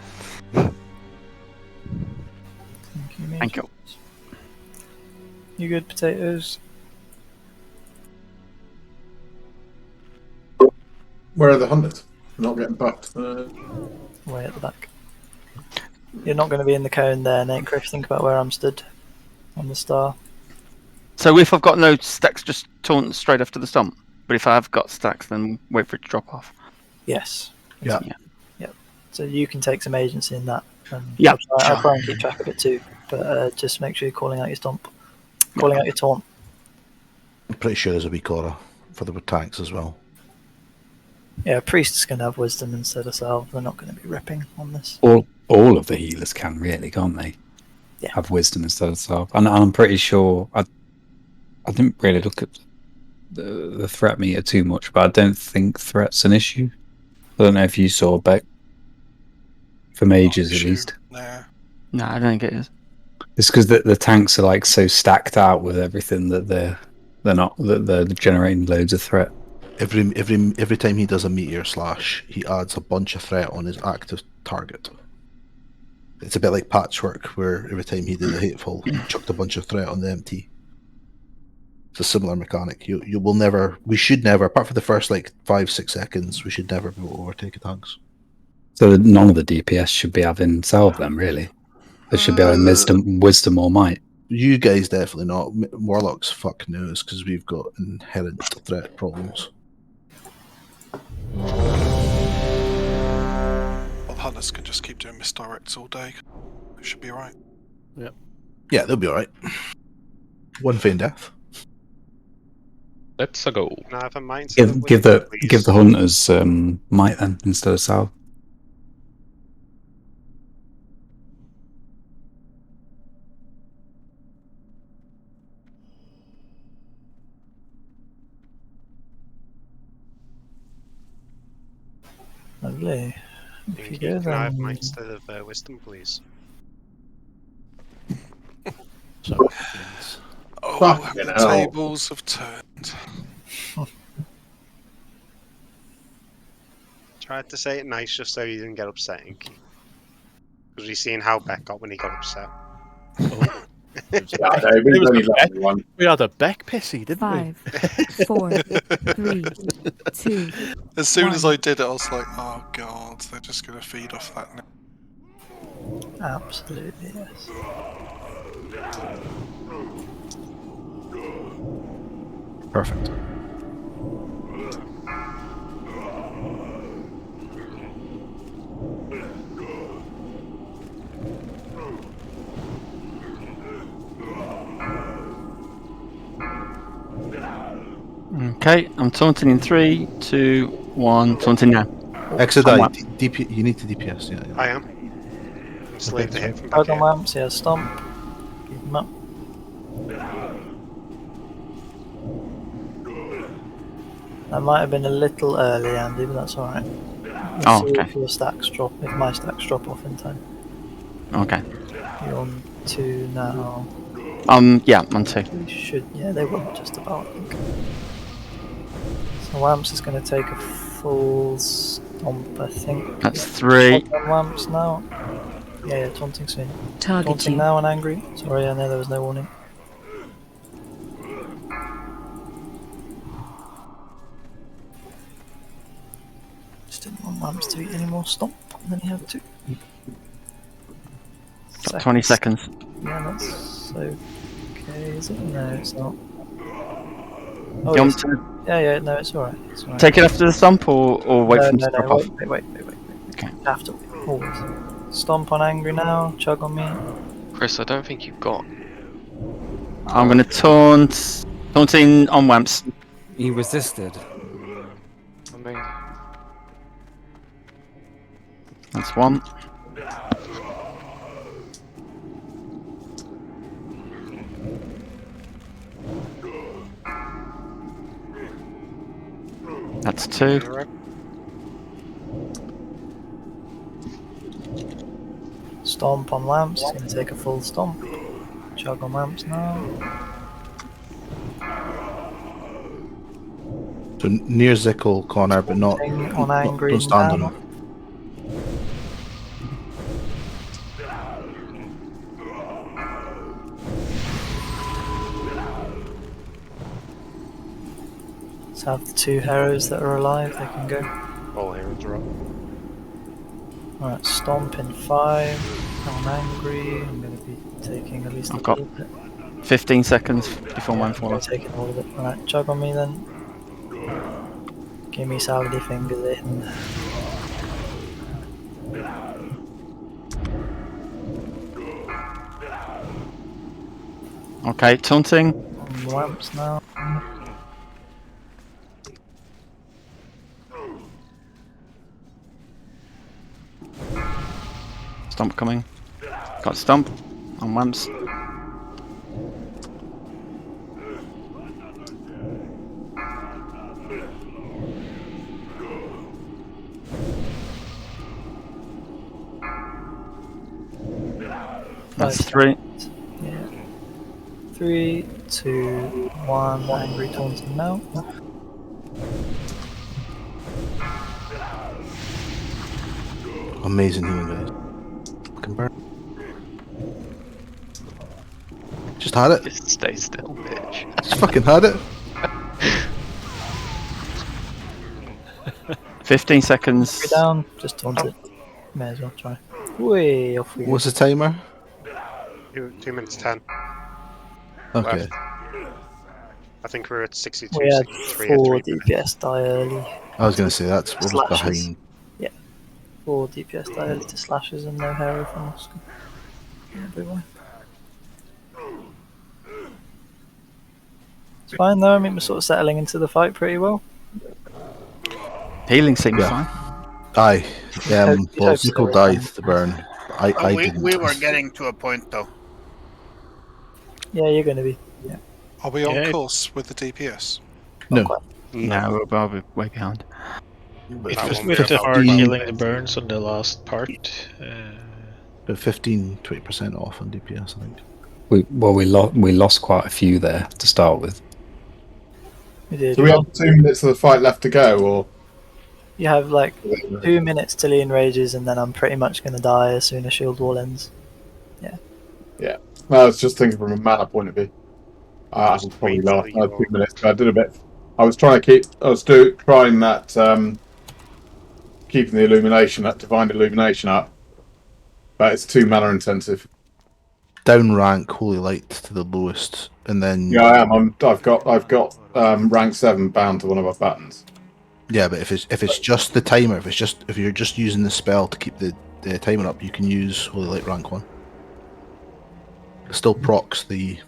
Thank Thank you. You good, potatoes? Where are the hunters? Not getting buffed. Way at the back. You're not going to be in the cone there, Nate. Chris, think about where I'm stood on the star. So if I've got no stacks, just taunt straight after the stomp. But if I have got stacks, then wait for it to drop off. Yes. Yeah. Yep. So you can take some agency in that. Yeah, I'll try and keep track of it too. But just make sure you're calling out your stomp. Calling out your taunt. I'm pretty sure there's a weak aura for the tanks as well. Yeah, priest's going to have wisdom instead of salve. They're not going to be ripping on this. All of the healers can really, can't they? Yeah. Have wisdom instead of salve. And I'm pretty sure I didn't really look at the threat meter too much, but I don't think threat's an issue. I don't know if you saw Beck. For mages, at least. Nah. No, I don't think it is. It's because the tanks are like so stacked out with everything that they're generating loads of threat. Every time he does a meteor slash, he adds a bunch of threat on his active target. It's a bit like Patchwork, where every time he did a hateful, he chucked a bunch of threat on the MT. It's a similar mechanic. You will never, we should never, apart from the first like 5-6 seconds, we should never be able to overtake a tanks. So none of the DPS should be having salve then, really. They should be having wisdom or might. You guys definitely not. Warlocks fuck knows, because we've got inherent threat problems. Well, hunters can just keep doing misdirects all day. It should be alright. Yep. Yeah, they'll be alright. One feign death. Let's go. Now, if I might Give the hunters might then instead of salve. Lovely. If you Can go, I have then... might instead of wisdom, please? Oh, Fucking the hell. tables have turned. Tried to say it nice just so he didn't get upset, Inky. Because we've seen how Beck got when he got upset. We had a Beck pissy, didn't 5, 4, 3, 2. As soon 1. as I did it, I was like, oh god, they're just going to feed off that now. Absolutely, yes. Perfect. Okay, I'm taunting in 3, 2, 1. Taunting now. Exodite, DP, you need to DPS, yeah. I am. Just leave the hit from back Hold here. on, Lamps, yeah, stomp. Keep him up. That might have been a little early, Andy, but that's alright. Oh, see okay. if your stacks drop, if my stacks drop off in time. Okay. You're on 2 now. Yeah, I'm on 2. We should, yeah, they will just about, I think. So Lamps is going to take a full stomp, I think. That's 3. On Lamps now. Yeah, taunting soon. Targeting. Taunting now and angry. Sorry, I know there was no warning. Just didn't want Lamps to eat any more stomp than he had to. Got 20 seconds. Yeah, that's okay, is it? No, it's not. Do you want to Yeah, no, it's alright. take it after the stomp or wait for him to drop off? Wait. Okay. After, always. Stomp on angry now, chug on me. Chris, I don't think you've got. I'm going to taunting on Wamps. He resisted. I mean, That's 1. That's 2. Stomp on Lamps, he's going to take a full stomp. Chug on Lamps now. So near Zickle, Connor, but not. On angry Don't stand now. on him. So have the 2 heroes that are alive, they can go. All heroes are up. Alright, stomp in 5. I'm angry. I'm going to be taking at least a I've got little bit. 15 seconds before mine fall I'm off. taking all of it. Alright, chug on me then. Give me salady fingers in. Okay, taunting. Lamps now. Stomp coming. Got stomp on Wamps. That's 3. Yeah. 3, 2, 1. Angry taunting now. Amazing healing, guys. Fucking burn. Just had it. Just stay still, bitch. Just fucking had it. 15 seconds. Angry down. Just taunt it. May as well try. Way off we go. What's the timer? 2 minutes 10. Okay. Left. I think we're at 62, We had 63 4 at 3 minutes. DPS die early. I was going to say that's what was Slashes. behind. Yeah. 4 DPS die early to slashes and no hero from Oscar. Yeah, big one. It's fine though, I mean we're sort of settling into the fight pretty well. Healing seems fine. Aye. Well, hope Zico so. died to burn. I didn't. We were getting to a point though. Yeah, you're going to be. Yeah. Are we on Yeah. course with the DPS? No. No, we're way behind. It That was one with bit the about hard 15. healing the burns on the last part. About 15-20% off on DPS, I think. We lost quite a few there to start with. We did. So we have 2 minutes of the fight left to go, or You have like 2 minutes till he enrages and then I'm pretty much going to die as soon as shield wall ends. Yeah. yeah. No, I was just thinking from a mana point of view. I was probably last 2 minutes. But I did a bit. I was trying to keep. I was trying that. Keeping the illumination, that divine illumination up, but it's too mana intensive. Down rank Holy Light to the lowest, and then Yeah, I am. I've got rank 7 bound to one of our buttons. yeah. But if it's just the timer, if you're just using the spell to keep the timer up, you can use Holy Light rank 1. It still procs the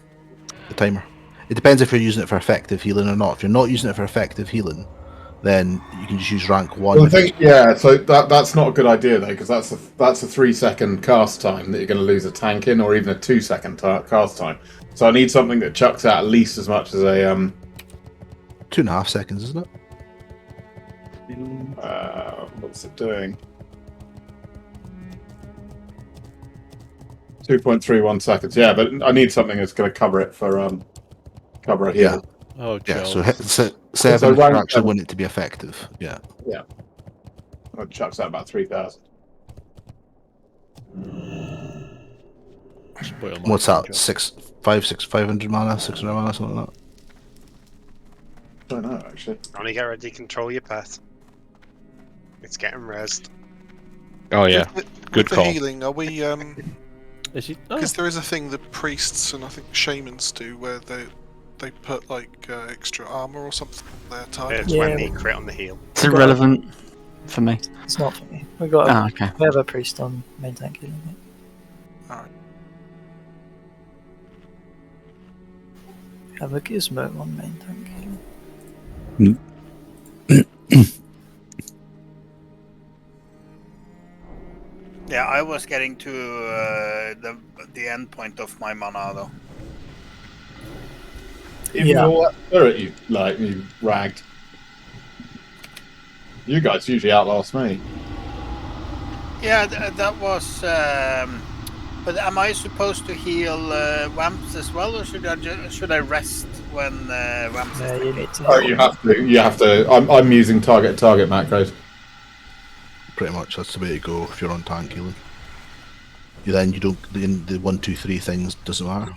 timer. It depends if you're using it for effective healing or not. If you're not using it for effective healing, then you can just use rank 1. Well, so that's not a good idea though, because that's a 3-second cast time that you're going to lose a tank in, or even a 2-second cast time. So I need something that chucks out at least as much as a 2.5 seconds, isn't it? What's it doing? 2.31 seconds. Yeah, but I need something that's going to cover it for cover a heal. Yeah. Oh, yeah. Joe. So 7 So if you rank actually 7. want it to be effective. Yeah. Yeah. That chucks out about 3,000. What's that? 500 mana, 600 mana, something like that. I don't know actually. Only get ready, control your path. It's getting rezzed. Oh yeah, With good the call. healing, are we? Is he? Because there is a thing that priests and I think shamans do, where they put like extra armor or something on their target. It's when they crit on the heal. It's irrelevant for me. It's not for me. We got. Okay. We have a priest on main tank healing. Yeah. Alright. Have a gizmo on main tank healing. Yeah, I was getting to the end point of my mana though. Even all that spirit you ragged. You guys usually outlast me. Yeah, that was. But am I supposed to heal Wamps as well, or should I rest when Wamps? Yeah, you need to. Oh, you have to. You have to. I'm using target macros. Pretty much, that's the way to go if you're on tank healing. Then you don't. The 1, 2, 3 things doesn't matter.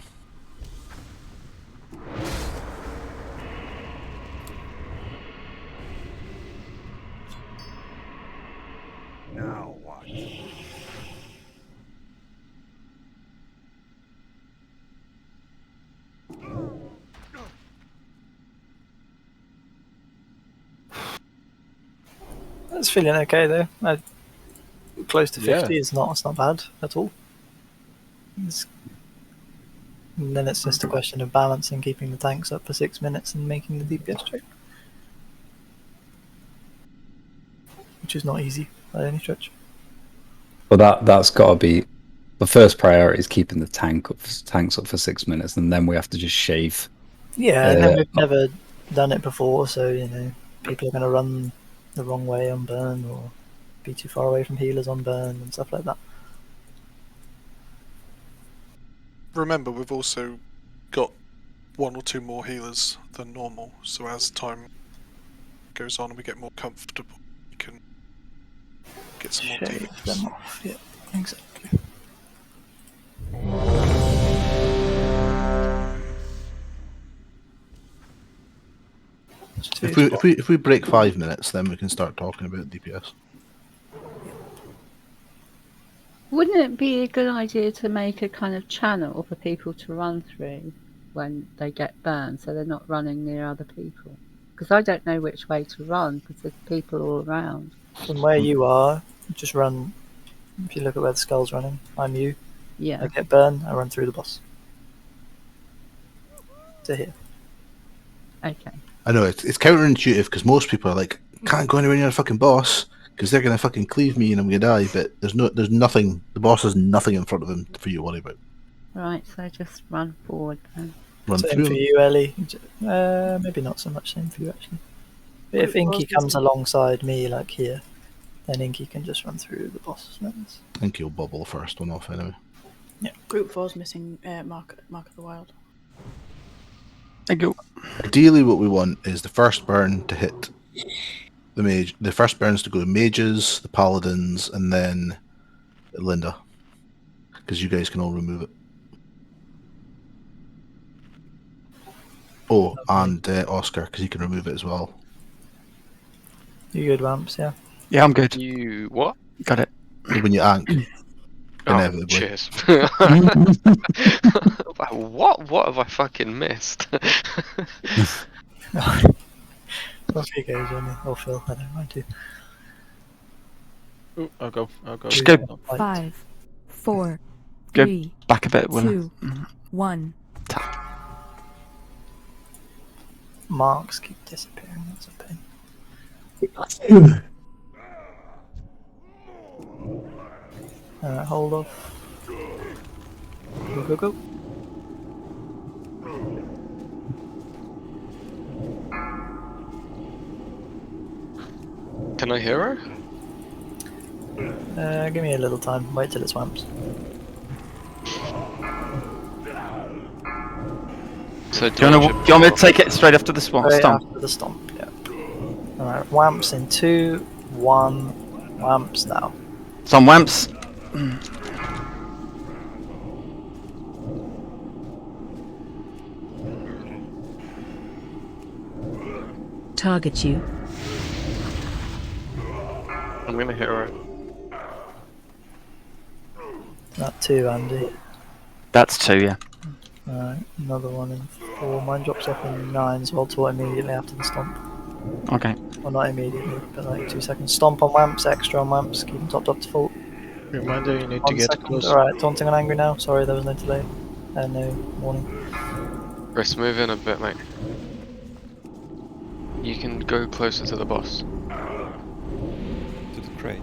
It's feeling okay though. Close to 50 Yeah. is not. It's not bad at all. And then it's just a question of balancing, keeping the tanks up for 6 minutes, and making the DPS check, which is not easy by any stretch. But that's got to be the first priority is keeping the tanks up for 6 minutes, and then we have to just shave. Yeah, and then we've never done it before, so people are going to run the wrong way on burn or be too far away from healers on burn and stuff like that. Remember, we've also got 1 or 2 more healers than normal, so as time goes on and we get more comfortable, we can get some more Shave DPS. them off, yeah, exactly. If we break 5 minutes, then we can start talking about DPS. Wouldn't it be a good idea to make a kind of channel for people to run through when they get burned, so they're not running near other people? Because I don't know which way to run because there's people all around. From where you are, just run. If you look at where the skull's running, I'm you. Yeah. I get burned, I run through the boss. To here. Okay. I know it's counterintuitive because most people are like, can't go anywhere near the fucking boss because they're gonna fucking cleave me and I'm gonna die. But there's nothing. The boss has nothing in front of him for you to worry about. Right, so just run forward then. Run Same through for him. you, Ellie. Maybe not so much same for you actually. But if Inky comes alongside me, like here, then Inky can just run through the boss's lanes. I think he'll bubble first one off anyway. Yeah. Group 4's missing Mark of the Wild. Thank you. Ideally, what we want is the first burn to hit the mage. The first burns to go to mages, the paladins, and then Linda, because you guys can all remove it. Oh, and Oscar, because he can remove it as well. You good, Wamps? Yeah. Yeah, I'm good. You what? Got it. When you ank, Oh, inevitably. cheers. What have I fucking missed? Off you go, Johnny. Or Phil, I don't mind too. Ooh, I'll go. Just go. 5, 4, Go 3, back a bit, will 2, 1. Marks keep disappearing, that's a pain. Alright, hold off. Go. Can I hear her? Give me a little time. Wait till it swamps. So Do you want me to take it straight after the stomp? After the stomp, yeah. Alright, Wamps in 2, 1. Wamps now. Some Wamps. Target you. I'm gonna hit her. That 2, Andy. That's 2, yeah. Alright, another one in 4. Mine drops off in 9, so I'll talk immediately after the stomp. Okay. Well, not immediately, but like 2 seconds. Stomp on Wamps, extra on Wamps, keep them topped up to full. Reminder, you need 1 to get second. close. Alright, taunting and angry now. Sorry, there was no delay. No warning. Chris, move in a bit, mate. You can go closer to the boss. To the crate.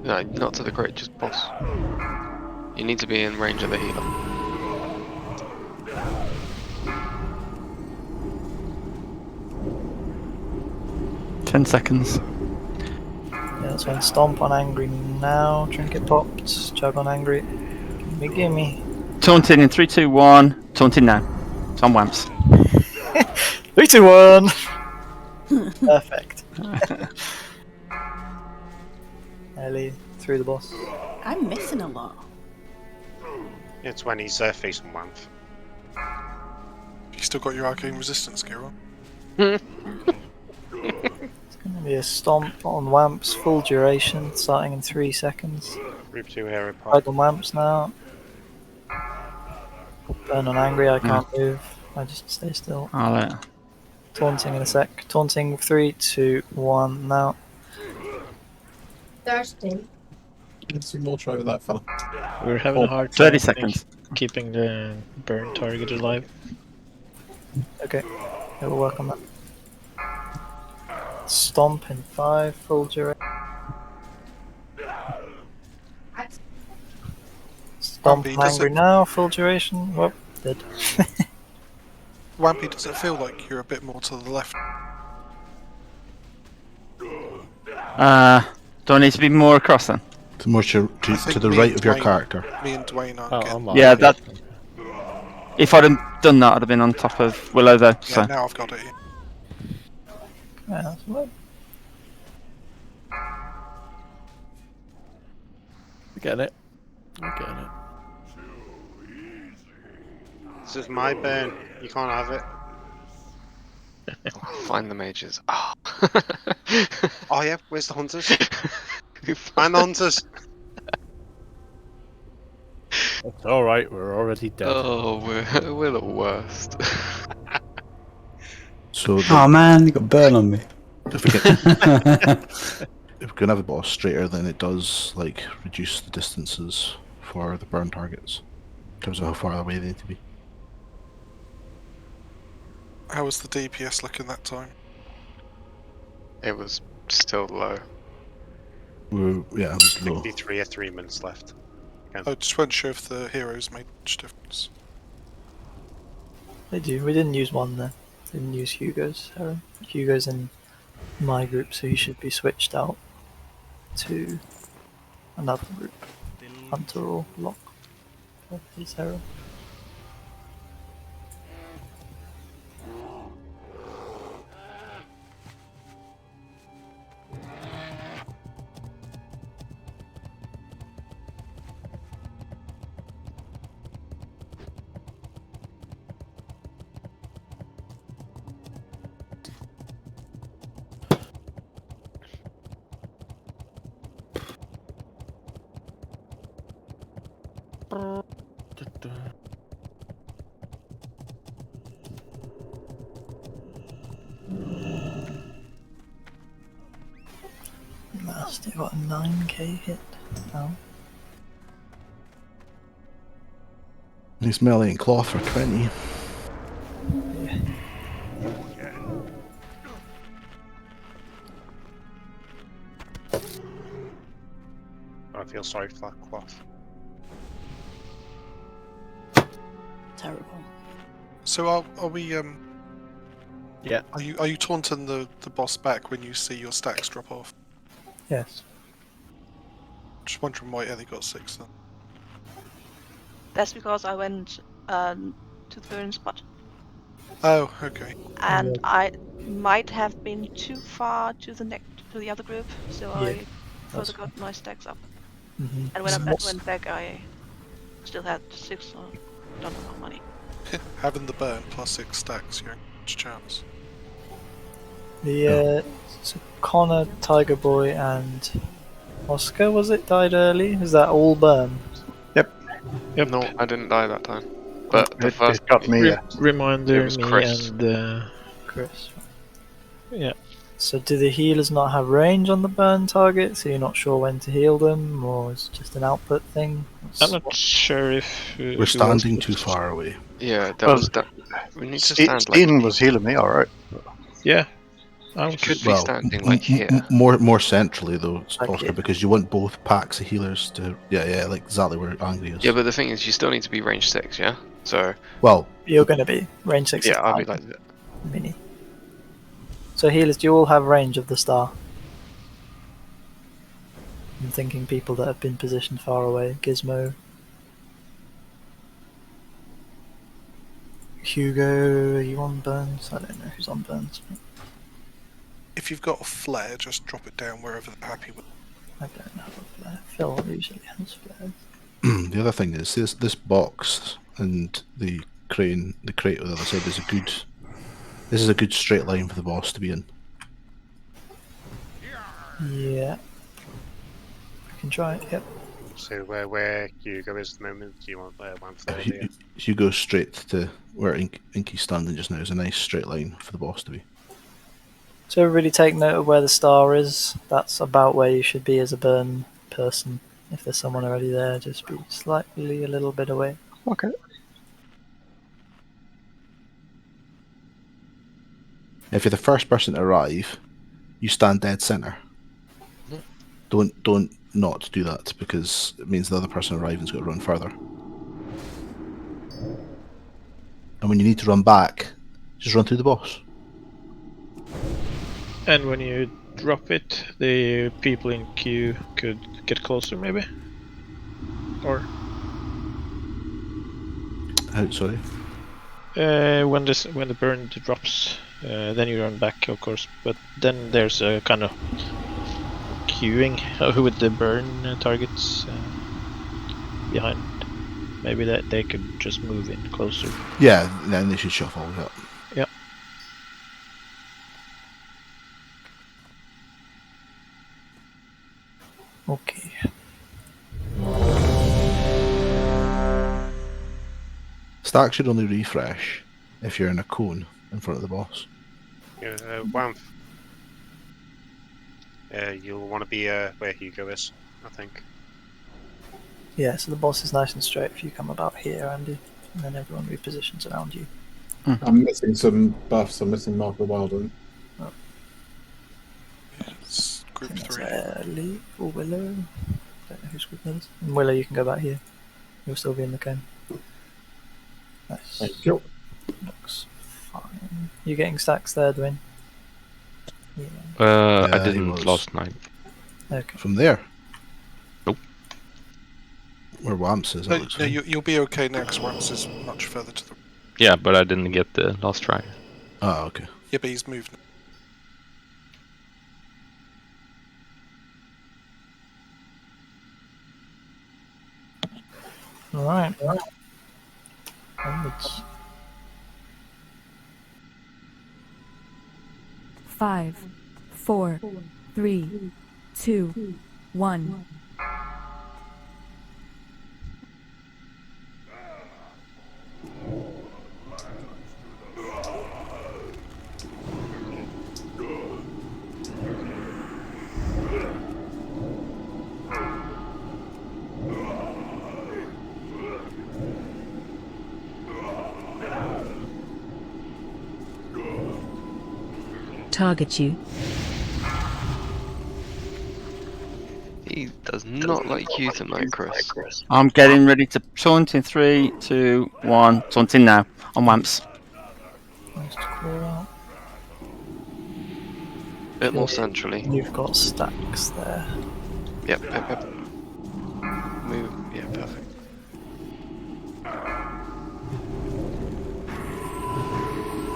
No, not to the crate, just boss. You need to be in range of the healer. Ten seconds. Yeah, that's one. Stomp on angry now. Trinket popped. Chug on angry. Gimme. Taunting in 3, 2, 1. Taunting now. Some Wamps. 3, 2, 1. Perfect. Ellie through the boss. I'm missing a lot. It's when he's facing Wamp. You still got your arcane resistance gear on? It's going to be a stomp on Wamps, full duration, starting in 3 seconds. Group 2 hero pop. Right on Wamps now. Burn on angry, I can't move. I just stay still. I'll Taunting in a sec. Taunting 3, 2, 1 now. thirsty. Get some more try with that fella. We're having a hard 30 time, I think, seconds. keeping the burn target alive. Okay, I will work on that. Stomp in 5, full duration. Stomp Wampy, angry now, full duration. Whoop, dead. Wampy, does it feel like you're a bit more to the left? Do I need to be more across then? More to the right of your character. Me and Dwayne aren't getting. Yeah, that. If I'd have done that, I'd have been on top of Willow though. Yeah, So. now I've got it. Yeah, that's right. We're getting it. We're getting it. This is my burn. You can't have it. Find the mages. Oh. Oh yeah, where's the hunters? Find the hunters. It's alright, we're already dead. Oh, we're the worst. So Oh man, you got burn on me. if we can have a boss straighter, then it does like reduce the distances for the burn targets in terms of how far away they need to be. How was the DPS looking that time? It was still low. Yeah, it was low. 53 at 3 minutes left. I just wasn't sure if the heroes made much difference. They do. We didn't use one there. Didn't use Hugo's. Hugo's in my group, so he should be switched out to another group. Hunter or Lock for his hero. Last, they got a 9k hit now. He's melee and cloth for 20. Yeah. I feel sorry for that cloth. Terrible. So are we Yeah. Are you taunting the boss back when you see your stacks drop off? Yes. Just wondering why Ellie got 6 then. That's because I went to the burn spot. Oh, okay. And I might have been too far to the other group, so I further got my stacks up. And when I went back, I still had 6 or don't know how many. Having the burn plus 6 stacks, you're in much chance. The so Connor, Tiger Boy, and Oscar, was it, died early? Is that all burn? Yep. No, I didn't die that time. But the first got me. Reminder it was me Chris. and Chris. yeah. So do the healers not have range on the burn target, so you're not sure when to heal them, or it's just an output thing? I'm not sure if We're standing too far away. Yeah, that was that. We need to stand like. Steven was healing me, alright. Yeah. You could be standing like here. More centrally though, Oscar, Okay. because you want both packs of healers to. Yeah, like exactly where Angry is. Yeah, but the thing is, you still need to be range 6, yeah? So. Well. You're going to be range 6. Yeah, I'll be like that. Mini. So healers, do you all have range of the star? I'm thinking people that have been positioned far away. Gizmo. Hugo, are you on burns? I don't know who's on burns. If you've got a flare, just drop it down wherever they're happy with. I don't have a flare. Phil usually has flares. The other thing is this box and the crate on the other side is a good. This is a good straight line for the boss to be in. Yeah. I can try it, yep. So where Hugo is at the moment, do you want one for the You go straight to where Inky's standing just now is a nice straight line for the boss to be. So everybody take note of where the star is. That's about where you should be as a burn person. If there's someone already there, just be slightly a little bit away. Okay. If you're the first person to arrive, you stand dead center. Don't not do that, because it means the other person arriving's got to run further. And when you need to run back, just run through the boss. And when you drop it, the people in queue could get closer, maybe? Or? How, sorry? When the burn drops, then you run back, of course. But then there's a kind of queuing with the burn targets behind. Maybe that they could just move in closer. Yeah, then they should shuffle. Yeah. Yeah. Okay. Stack should only refresh if you're in a cone in front of the boss. Wamp. You'll want to be where Hugo is, I think. Yeah, so the boss is nice and straight if you come about here, Andy, and then everyone repositions around you. I'm missing some buffs. I'm missing Mark the Wilder. Oh. It's group 3. Lee or Willow. Don't know whose group that is. And Willow, you can go back here. You'll still be in the cone. Nice. Thank you. Looks fine. You getting stacks there, Dwayne? Yeah. I he didn't was. last night. Okay. From there? Nope. Where Wamps is, No, that looks no, fine. you'll be okay now because Wamps is much further to the. Yeah, but I didn't get the last try. Oh, okay. Yeah, but he's moved. Alright. Onwards. 5, 4, 3, 2, 1. Target you. He does not like you tonight, Chris. I'm getting ready to taunt in 3, 2, 1. Taunting now on Wamps. Nice to clear out. Bit more centrally. You've got stacks there. Yep. Move. Yeah, perfect.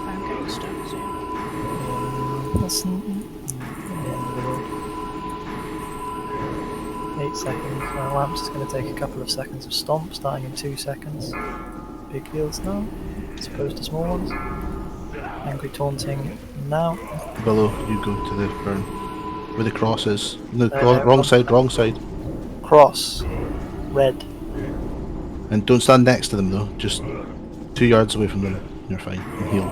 I'm getting stacks, yeah. That's in the end of the road. 8 seconds. Lamps is going to take a couple of seconds of stomp, starting in 2 seconds. Big fields now, as opposed to small ones. Angry taunting now. Below, you go to the burn. Where the cross is. No, There. wrong side, wrong side. Cross. Red. And don't stand next to them though, just 2 yards away from them. You're fine. And heal.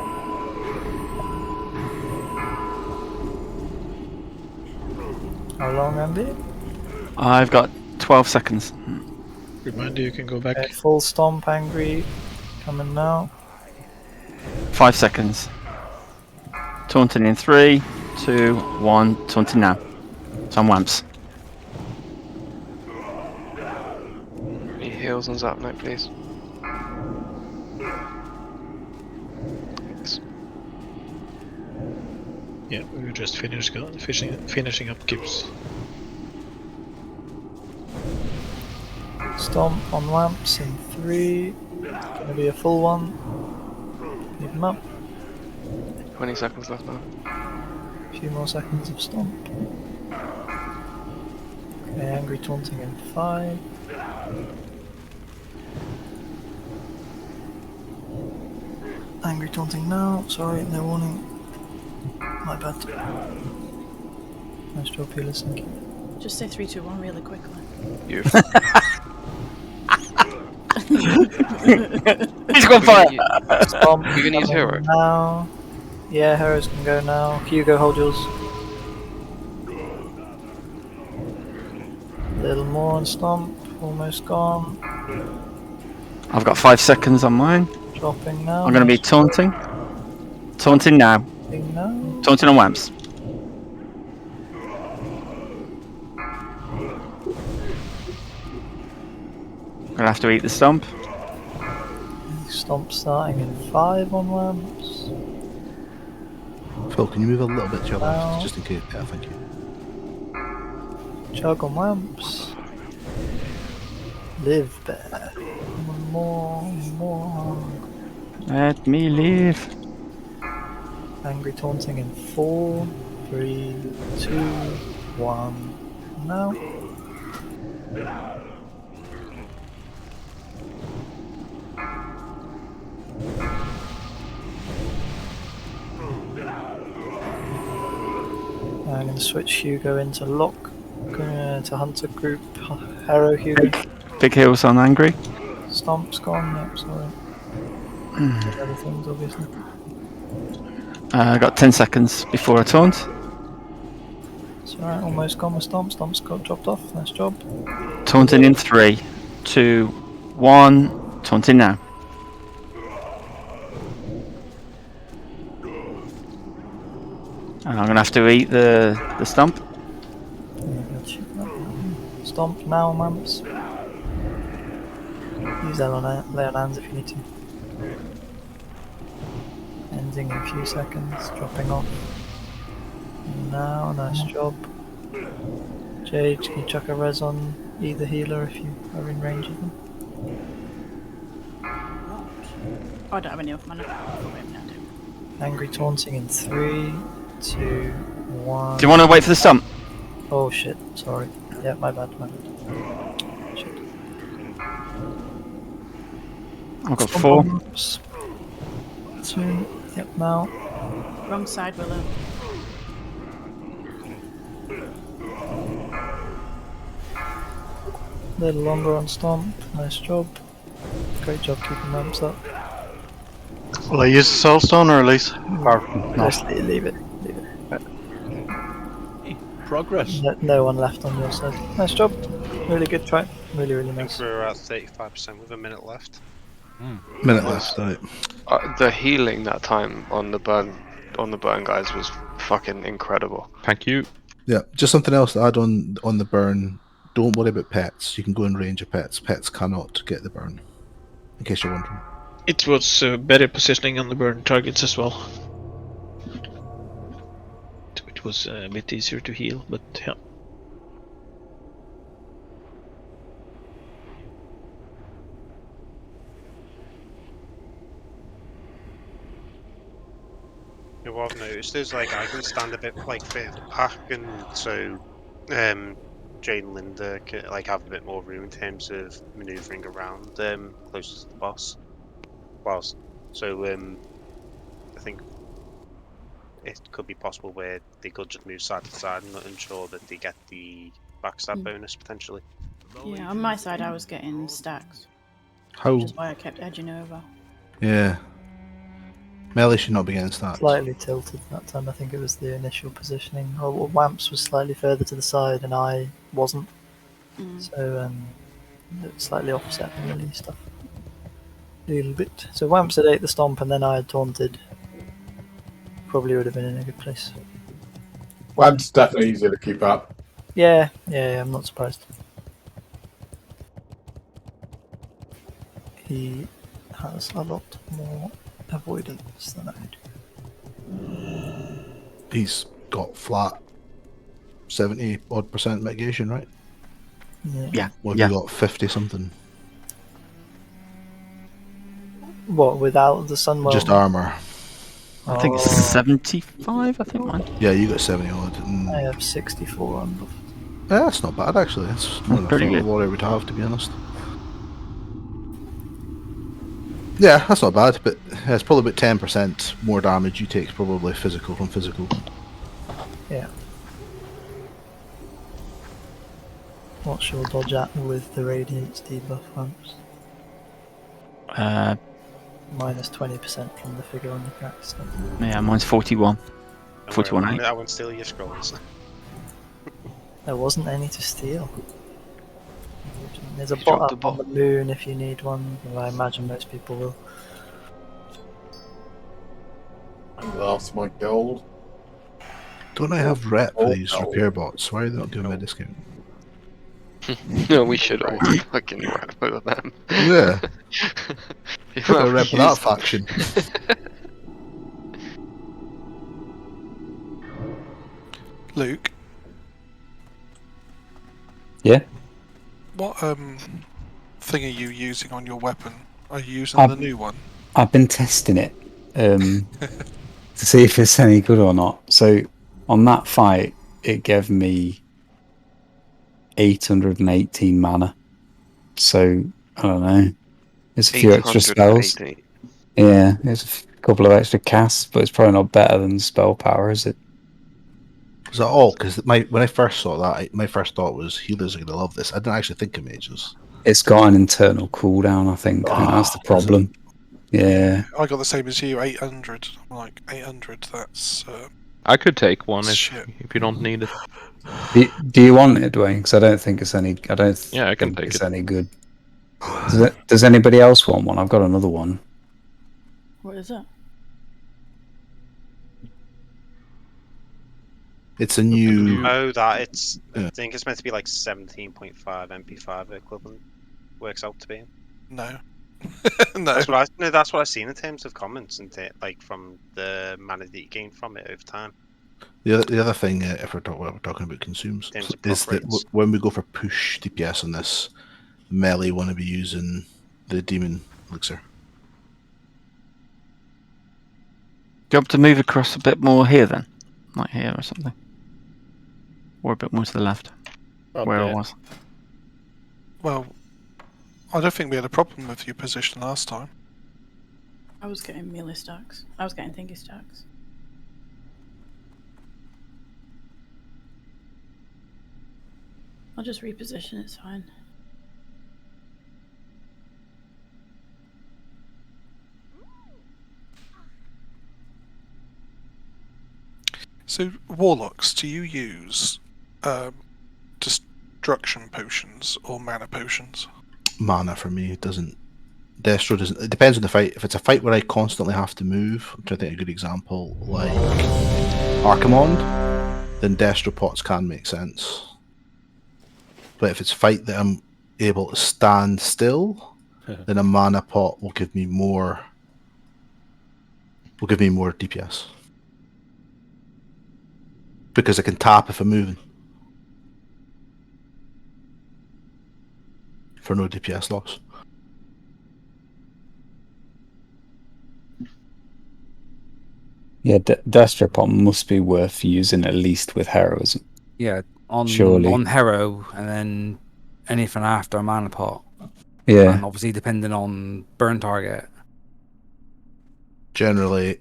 How long, Andy? I've got 12 seconds. Remind you can go back. Okay, full stomp, angry. Coming now. 5 seconds. Taunting in 3, 2, 1. Taunting now. It's on Wamps. Any heals on Zap Knight, please? Thanks. Yeah, we were just finishing up Gibbs. Stomp on lamps in 3. Gonna be a full one. Leave them up. 20 seconds left now. A few more seconds of stomp. Okay, angry taunting in 5. Angry taunting now. Sorry, no warning. My bad. Nice job, Peeler, thank you. Just say 3, 2, 1 really quickly. Beautiful. He's gone fire! Stomp You're gonna use hero? now. Yeah, Heroes can go now. Hugo, hold yours. Little more on Stomp. Almost gone. I've got 5 seconds on mine. Dropping now. I'm going to be taunting. Taunting now. No. Taunting on Wamps. I'm going to have to eat the stomp. Stomp starting in 5 on Wamps. Phil, can you move a little bit to your Now. left, just in case? Yeah, thank you. Chug on Wamps. Live bear. More. Let me live. Angry taunting in 4, 3, 2, 1. Now. I'm going to switch Hugo into Lock. To Hunter group. Harrow Hugo. Big heals on Angry. Stomp's gone. Yep, sorry. Other things, obviously. I got 10 seconds before I taunt. It's alright, almost gone with Stomp. Stomp's got dropped off. Nice job. Taunting in 3, 2, 1. Taunting now. And I'm going to have to eat the stomp. Stomp now, Mumps. Use lay on hands if you need to. Ending in a few seconds, dropping off. Now, nice job. Jade, can you chuck a res on either healer if you are in range of them? I don't have any off mana. Angry taunting in 3, 2, 1. Do you want to wait for the stomp? Oh shit, sorry. Yeah, my bad. Shit. I've got 4. 2, yep, now. Wrong side, Willow. A little longer on Stomp, nice job. Great job keeping Ramps up. Will I use the Soulstone or at least? Just leave it. Progress. No one left on your side. Nice job. Really good try. Really I think nice. we're at 35% with a minute left. Minute left, right. The healing that time on the burn guys was fucking incredible. Thank you. Yeah, just something else to add on the burn. Don't worry about pets. You can go in range of pets. Pets cannot get the burn. In case you're wondering. It was better positioning on the burn targets as well. It was a bit easier to heal, but yeah. What I've noticed is like I can stand a bit like further back, and so Jade and Linda can like have a bit more room in terms of manoeuvring around closer to the boss. Whilst I think it could be possible where they could just move side to side and ensure that they get the backstab bonus potentially. Yeah, on my side I was getting stacks. How? Which is why I kept edging over. Yeah. Melee should not be getting stats. Slightly tilted that time. I think it was the initial positioning. Wamps was slightly further to the side and I wasn't. So it slightly offset the melee stuff. A little bit. So Wamps had ate the stomp and then I had taunted. Probably would have been in a good place. Wamps definitely easier to keep up. Yeah, I'm not surprised. He has a lot more avoidance than I do. He's got flat 70-odd% mitigation, right? Yeah. What have you got? 50 something? What, without the sunwell? Just armor. I think it's 75, I think mine. Yeah, you got 70 odd. I have 64 on buff. Yeah, that's not bad actually. That's more than I pretty thought a good. warrior would have, to be honest. Yeah, that's not bad, but it's probably about 10% more damage you take, probably physical from physical. Yeah. What's your dodge at with the Radiance debuff Wamps? minus 20% from the figure on the crack stuff. Yeah, mine's 41. Don't 41 worry, 8. I won't steal your scrolls. There wasn't any to steal. There's a You bot dropped the up on bot. the moon if you need one. Well, I imagine most people will. That's my gold. Don't I have rep for these repair bots? Why are they not doing my discount? No, we should all fucking rap over them. Yeah. You Put a have rep for that used- faction. Luke, Yeah. what thing are you using on your weapon? Are you using the new one? I've been testing it to see if it's any good or not. So on that fight, it gave me 818 mana. So I don't know. It's a few extra spells. 880. Yeah, it's a couple of extra casts, but it's probably not better than spell power, is it? Was that all? Because when I first saw that, my first thought was healers are going to love this. I didn't actually think of mages. It's got an internal cooldown, I think. I think that's the problem. Yeah. I got the same as you, 800. I'm like, 800, that's... I could take one shit. if you don't need it. Do you want it, Dwayne? Because I don't think it's any. I don't Yeah, I can think take it's it. any good. Does anybody else want one? I've got another one. What is it? It's a new... Oh, that it's. Yeah. I think it's meant to be like 17.5 MP5 equivalent. Works out to be. No. No. That's what I've seen in terms of comments and like from the mana that you gain from it over time. The other thing, if we're talking about consumes, Terms of is proc that rates. when we go for push DPS on this, melee want to be using the demon elixir. Do you want to move across a bit more here then? Like here or something? Or a bit more to the left? Up where there. I was. Well, I don't think we had a problem with your position last time. I was getting melee stacks. I was getting thingy stacks. I'll just reposition, it's fine. So, warlocks, do you use destruction potions or mana potions? Mana for me, it doesn't. Destro doesn't. It depends on the fight. If it's a fight where I constantly have to move, I'm trying to think of a good example, like Archimond, then Destro pots can make sense. But if it's a fight that I'm able to stand still, then a mana pot will give me more. Will give me more DPS because I can tap if I'm moving for no DPS loss. Yeah, Destropon must be worth using at least with heroism. Yeah, on Surely. hero, and then anything after a mana pot. Yeah. And obviously depending on burn target. Generally,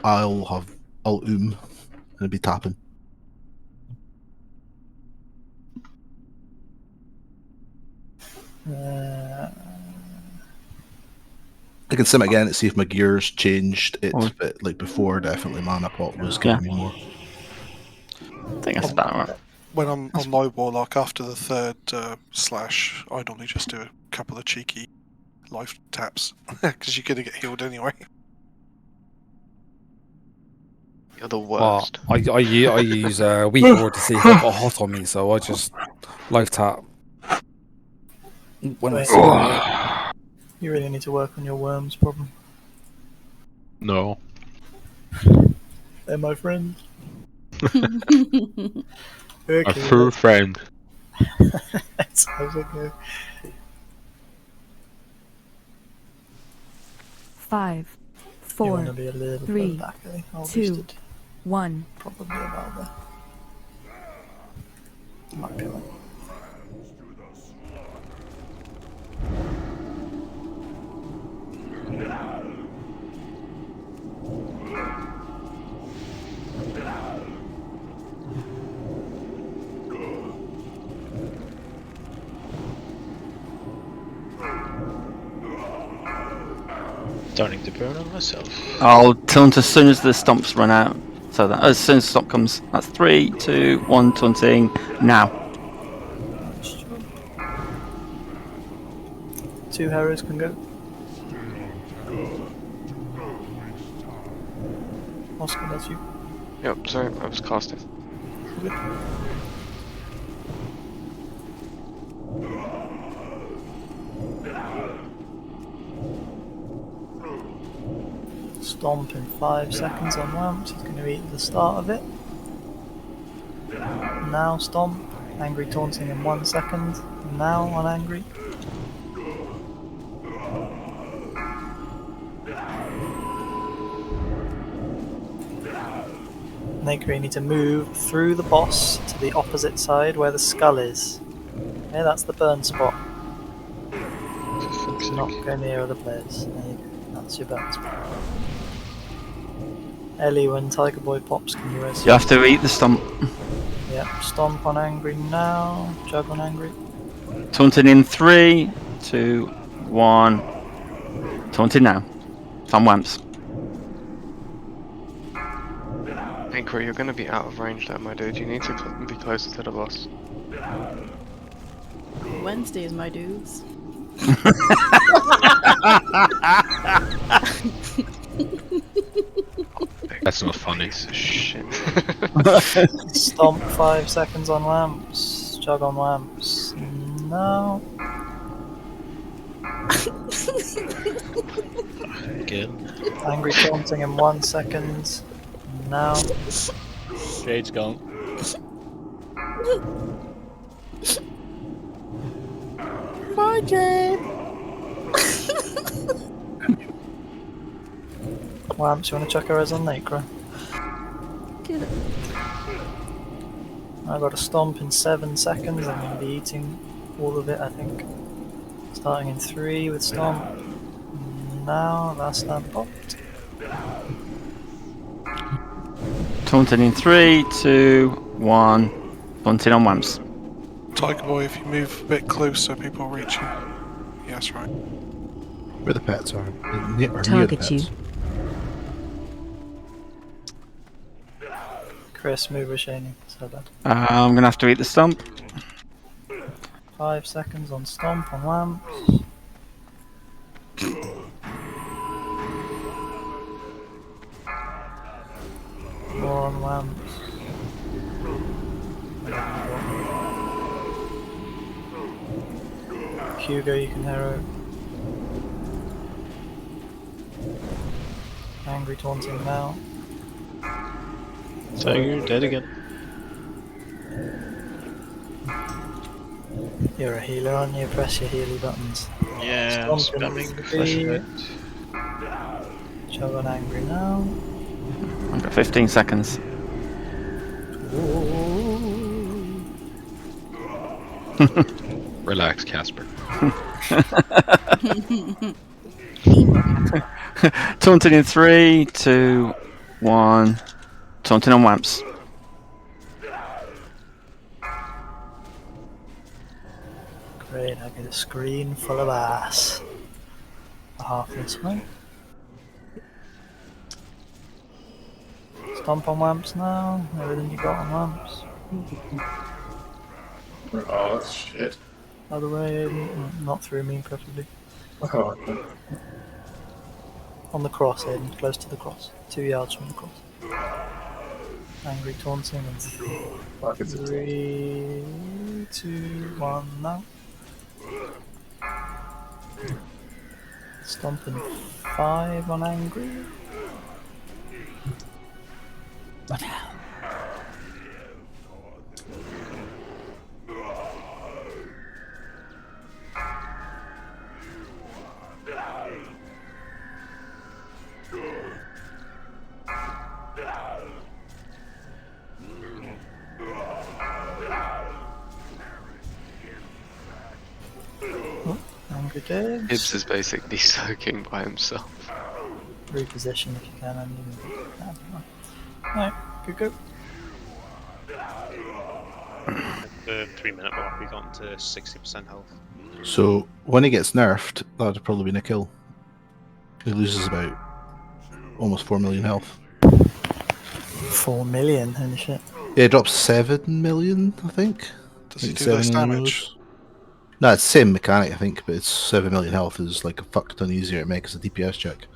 I'll and be tapping. I can sim again to see if my gears changed. It's but like before, definitely mana pot was giving me more. I think that's about right. When I'm on my warlock after the third slash, I normally just do a couple of cheeky life taps because you're gonna get healed anyway. You're the Well, worst. I use a weak ward to see if I got hot on me, so I just life tap when I see it. You really need to work on your worms problem. No. They're my friend. A true friend. That's how it goes. 5, You 4, wanna be a little 3, further back, I think. I'll 2, boost it. 1. Probably about there. Might be right. Starting to burn on myself. I'll taunt as soon as the stomps run out. So that as soon as the stomp comes, that's 3, 2, 1, taunting now. Nice job. 2 arrows can go. Oscar, that's you. Yep, sorry, I was casting. Good. Stomp in 5 seconds on Lamps. He's going to eat the start of it. Now Stomp. Angry taunting in 1 second. Now on Angry. Naker, you need to move through the boss to the opposite side where the skull is. Okay, that's the burn spot. Do not go near other players. There you go. That's your burn spot. Ellie, when Tiger Boy pops, can you res? You have to eat the stomp. Yep, Stomp on Angry now. Jug on Angry. Taunting in 3, 2, 1. Taunting now. Some wamps. Anchor, you're going to be out of range there, my dude. You need to be closer to the boss. Wednesdays, my dudes. That's not funny. Shit. Stomp 5 seconds on Lamps. Jug on Lamps. No. Good. Angry taunting in 1 second. Now. Jade's gone. Bye, Jade. Lamps, you want to chuck a res on Necro? Get it. I got a Stomp in 7 seconds. I'm going to be eating all of it, I think. Starting in 3 with Stomp. Now, last lamp popped. Taunting in 3, 2, 1. Taunting on wamps. Tiger Boy, if you move a bit closer, people will reach you. Yes, right. Where the pets are. Near the Target pets. you. Chris, move with Shani. So bad. I'm going to have to eat the stomp. 5 seconds on Stomp on Lamps. More on Lamps. Hugo, you can hero. Angry taunting now. Tiger, dead again. You're a healer, aren't you? Press your healy buttons. Yeah, Stomp in spamming 3. flashlight. Chug on Angry now. I've got 15 seconds. Relax, Casper. Taunting in 3, 2, 1. Taunting on wamps. Great, I get a screen full of ass. Half this way. Stomp on Lamps now. Everything you got on Lamps. Oh, that's shit. Other way, not through me, preferably. Oh, okay. On the cross, Aiden, close to the cross. 2 yards from the cross. Angry taunting and 3, 2, 1, now. Stomping 5 on Angry. What hell? Angry Dibs. Hibbs is basically soaking by himself. Reposition if you can, and you can. Alright, good go. The 3-minute mark, we got to 60% health. So when he gets nerfed, that would have probably been a kill. He loses about almost 4 million health. 4 million, holy shit. Yeah, it drops 7 million, I think. Does he do less damage? No, it's the same mechanic, I think, but it's 7 million health is like a fuck ton easier to make as a DPS check.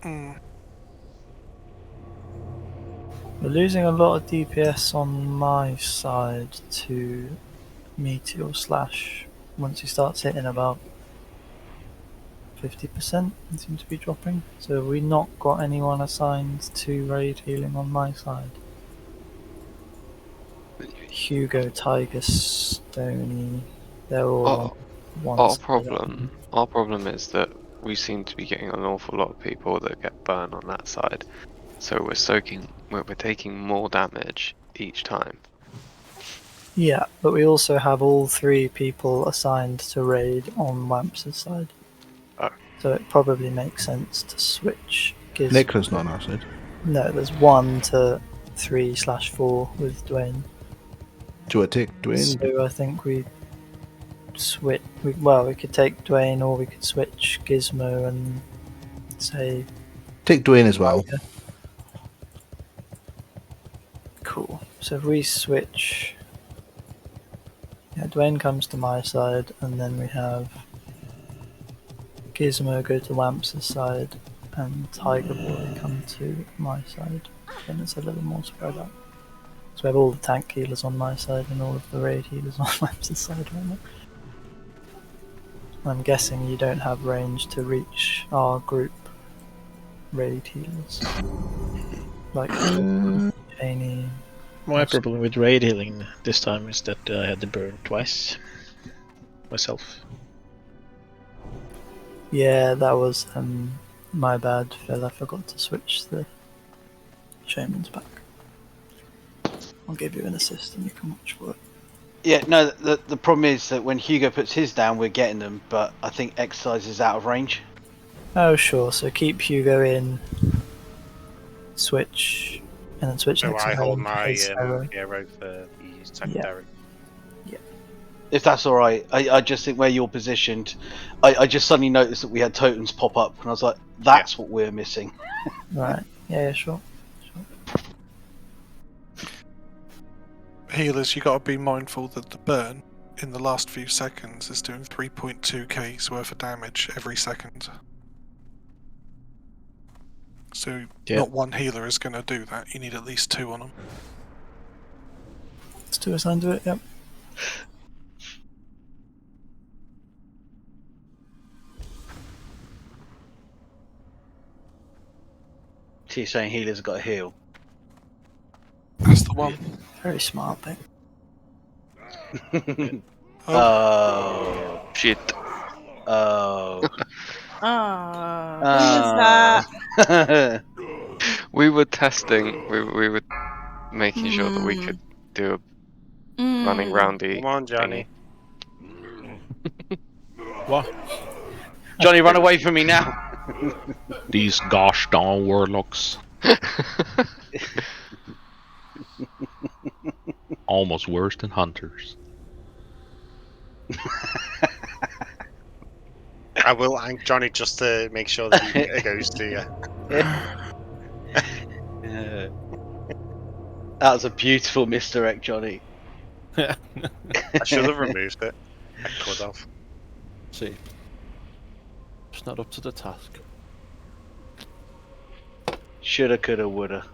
Mm. We're losing a lot of DPS on my side to Meteor Slash. Once he starts hitting about 50%, it seems to be dropping. So have we not got anyone assigned to raid healing on my side? Hugo, Tiger, Stony, they're all on one Our side. problem is that we seem to be getting an awful lot of people that get burned on that side. So we're taking more damage each time. Yeah, but we also have all 3 people assigned to raid on Wamps' side. Oh. So it probably makes sense to switch. Necro's not on our side. No, there's 1 to 3/4 with Dwayne. Do I take Dwayne? So I think we switch. We could take Dwayne, or we could switch Gizmo and say. Take Dwayne as well. Tiger. Cool. So if we switch. Yeah, Dwayne comes to my side, and then we have Gizmo go to Wamps' side, and Tiger Boy come to my side. Then it's a little more spread out. So we have all the tank healers on my side and all of the raid healers on Wamps' side right now. I'm guessing you don't have range to reach our group raid healers. Like Janie. My problem with raid healing this time is that I had to burn twice myself. Yeah, that was my bad, Phil. I forgot to switch the Shaman's back. I'll give you an assist and you can watch for it. Yeah, no, the problem is that when Hugo puts his down, we're getting them, but I think Exercise is out of range. Oh, sure. So keep Hugo in, switch, and then switch So next I to hold him my his arrow. hero for the secondary. Yeah. If that's alright, I just think where you're positioned, I just suddenly noticed that we had totems pop up, and I was like, that's what we're missing. Right. Yeah, sure. Healers, you got to be mindful that the burn in the last few seconds is doing 3.2k's worth of damage every second. So not one healer is going to do that. You need at least 2 on them. Let's do assigned to it. Yep. So you're saying healers have got to heal? That's the one. Very smart, mate. Oh. Shit. Oh. Who was that? We were testing. We were making sure that we could do a running roundy. Come on, Johnny. What? Johnny, run away from me now. These gosh darn warlocks. Almost worse than hunters. I will hang Johnny just to make sure that he goes to you. That was a beautiful misdirect, Johnny. I should have removed it. I could have. See. It's not up to the task. Shoulda, coulda, woulda.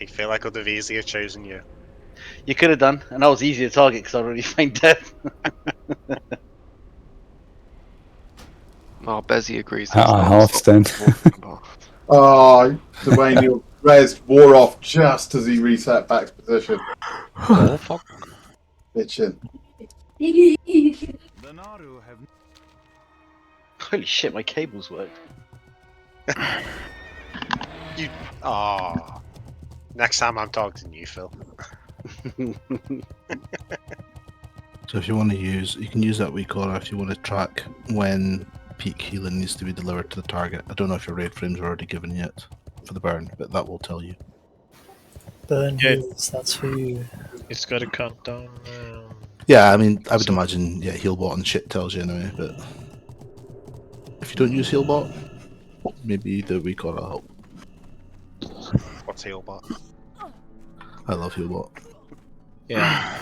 I feel I could have easier chosen you. You could have done, and I was easier to target because I already feigned death. Oh, Bezzy agrees. Half then. Oh, Dwayne, your res wore off just as he reset back to position. Oh, fuck. Bitchin'. Holy shit, my cables worked. You. Ah. Next time I'm talking to you, Phil. So if you want to use, you can use that weak aura if you want to track when peak healing needs to be delivered to the target. I don't know if your raid frames are already given yet for the burn, but that will tell you. Burn heals, that's for you. It's got a countdown. Yeah, I mean, I would imagine, Healbot and shit tells you anyway, but if you don't use Healbot, Maybe the weak or a help. What's Healbot? I love Healbot. Yeah.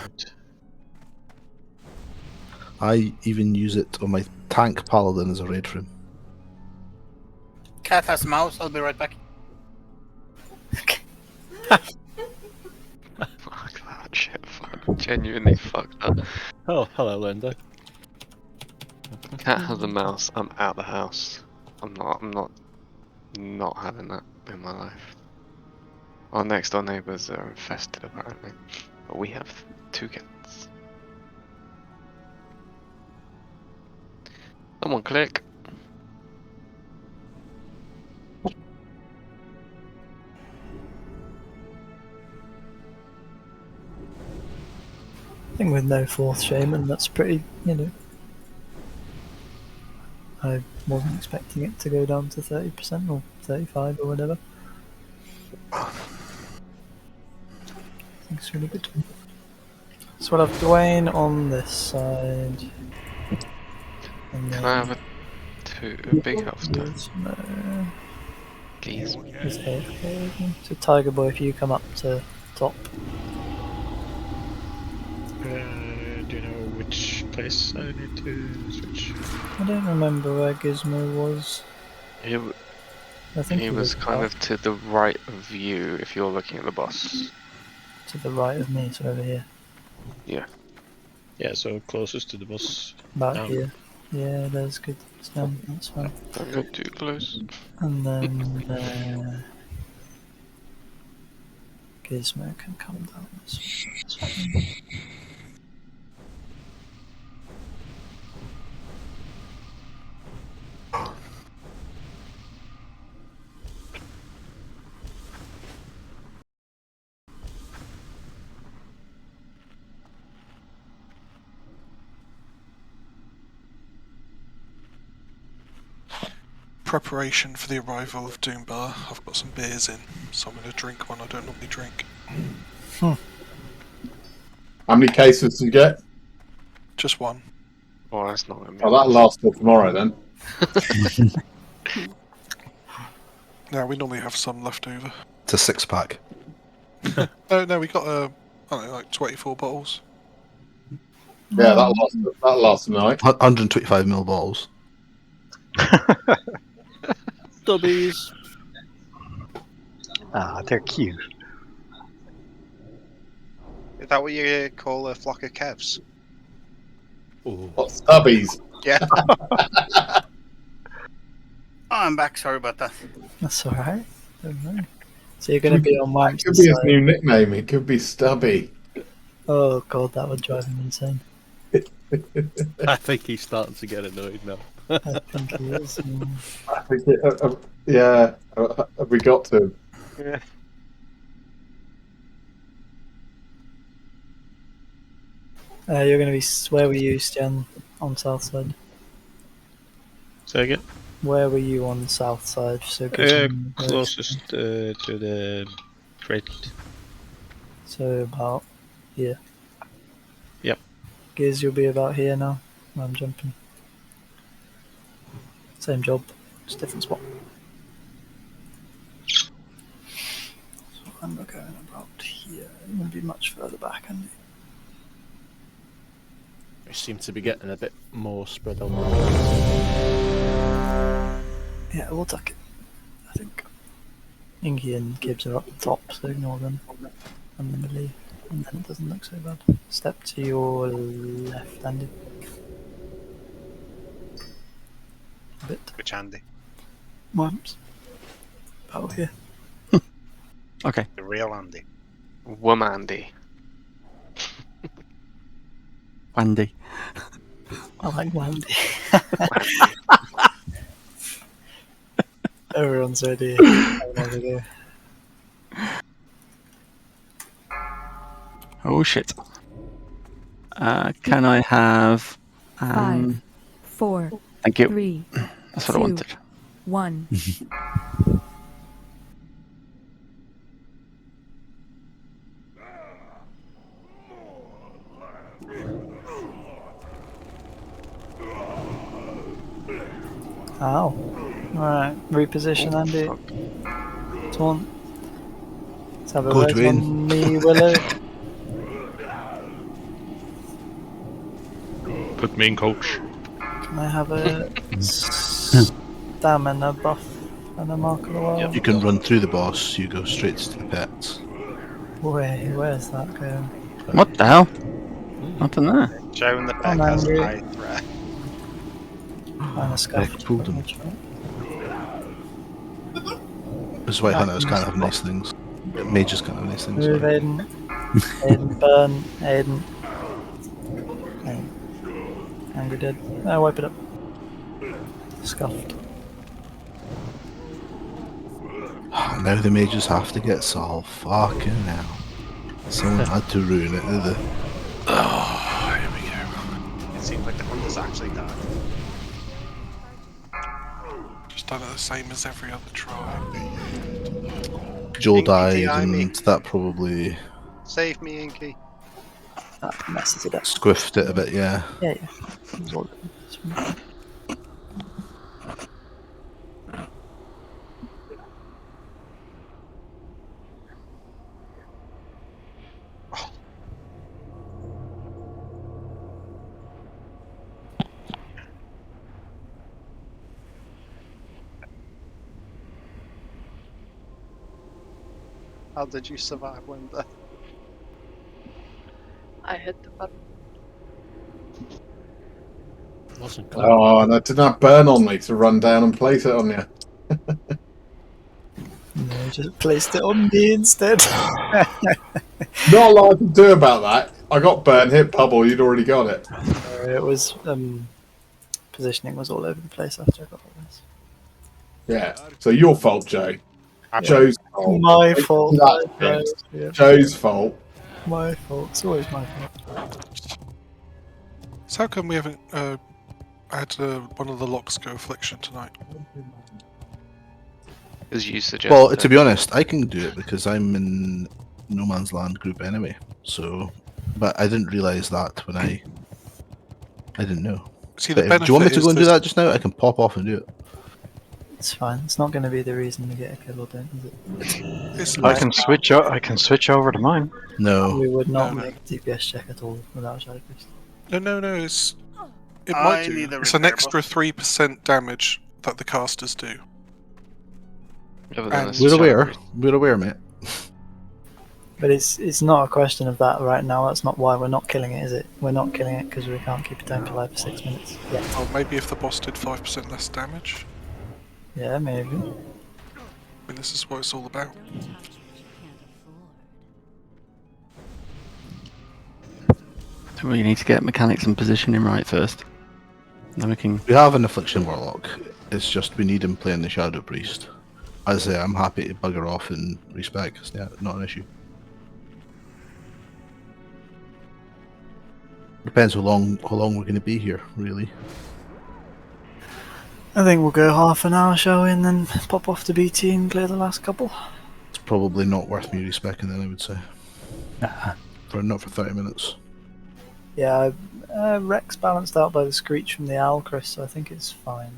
I even use it on my tank paladin as a raid for him. Cat has a mouse. I'll be right back. Fuck that shit. Fuck. Genuinely fucked up. Oh, hello, Linda. Cat has a mouse. I'm out the house. I'm not having that in my life. Our next door neighbours are infested apparently, but we have 2 cats. Someone click. I think with no 4th shaman, that's pretty, I wasn't expecting it to go down to 30% or 35 or whatever. I think it's really good. So we'll have Dwayne on this side. And Can I have a big health turn? Please. He's AFK, isn't he? So Tiger Boy, if you come up to top. Do you know which place I need to switch? I don't remember where Gizmo was. He was kind of to the right of you if you're looking at the boss. To the right of me, so over here. Yeah. Yeah, so closest to the boss. About down. here. Yeah, that's good. That's fine. Don't go too close. And then Gizmo can come down this way. Preparation for the arrival of Doombar. I've got some beers in, so I'm going to drink one I don't normally drink. How many cases did you get? Just one. Oh, that's not going to be. Oh, that'll last till tomorrow then. Yeah, we normally have some left over. It's a 6-pack. No, we got I don't know, like 24 bottles. Yeah, that'll last a night. 125ml bottles. Stubbies. Ah, they're cute. Is that what you call a flock of calves? What, stubbies? Yeah. Oh, I'm back. Sorry about that. That's alright. Don't worry. So you're going to be on It Wamps' could be his side. new nickname. It could be Stubby. Oh god, that would drive him insane. I think he's starting to get annoyed now. I think he is. I think yeah, have we got to? Yeah. You're going to be. Where were you, Stian? On south side? Say again? Where were you on south side? So Gizmo- Closest to the crate. So about here. Yep. Giz, you'll be about here now. I'm jumping. Same job, just different spot. So I'm going about here. I'm going to be much further back, Andy. We seem to be getting a bit more spread out. Yeah, we'll tuck it. I think. Inky and Gibbs are up the top, so ignore them. And then Millie, and then it doesn't look so bad. Step to your left, Andy. A bit. Which Andy? Wamps. About here. Okay. The real Andy. Womandy. Wandy. I like Wandy. Everyone's ready. Oh shit. Can I have 5, 4, thank you. 3, That's what 2, I wanted. 1. Ow. Alright, reposition Oh, Andy. fuck. Taunt. Let's have a Go, res Dwayne. on me, Willow. Put me in, coach. Can I have a stamina buff and a mark of the world? You can run through the boss, you go straight to the pits. Where's that going? What the hell? Nothing there. Joe and the I'm Beck has angry. high threat. And a scuffed. pulled him. This White Hunters can't have nice things. Mages can't have nice things. Move, Sorry. Aiden. Aiden, burn. Aiden. Angry dead. No, wipe it up. Scuffed. Now the mages have to get solved. Fucking hell. Someone had to ruin it, did they? Oh, here we go. It seems like the hunters actually died. Just done it the same as every other try. Joel Inky died, TI me. and that probably Save me, Inky. That messes it up. squiffed it a bit, yeah. Yeah. It was all good. How did you survive, Linda? I hit the button. Wasn't Oh, and that did not burn on me to run down and place it on you. No, just placed it on me instead. Not a lot I can do about that. I got burn, hit bubble, you'd already got it. It was positioning was all over the place after I got all this. Yeah. So your fault, Joe. Joe's fault. My fault. That Right, is. yeah. Joe's fault. My fault. It's always my fault. So how come we haven't had one of the locks go affliction tonight? As you suggest. Well, to be honest, I can do it because I'm in No Man's Land group anyway. So, but I didn't realise that when I didn't know. See, But the do you want me benefit to go is and do there's- that just now? I can pop off and do it. It's fine. It's not going to be the reason we get a kill or don't, is it? I can switch. I can switch over to mine. No. We would not No. make a DPS check at all without Shadow Priest. No. It I might need do. a It's an repair extra 3% damage that the casters do. Yeah, but then And- it's We're Shadow aware. Priest. We're aware, mate. But it's not a question of that right now. That's not why we're not killing it, is it? We're not killing it because we can't keep a tank alive for 6 minutes. Yeah. Well, maybe if the boss did 5% less damage. Yeah, maybe. I mean, this is what it's all about. So we need to get mechanics and positioning right first. Then we can. We have an Affliction Warlock. It's just we need him playing the Shadow Priest. As I say, I'm happy to bugger off and respec. Yeah, not an issue. Depends how long we're going to be here, really. I think we'll go half an hour, shall we, and then pop off to BT and clear the last couple. It's probably not worth me respecing then, I would say. Not for 30 minutes. Yeah, Rex balanced out by the screech from the owl, Chris, so I think it's fine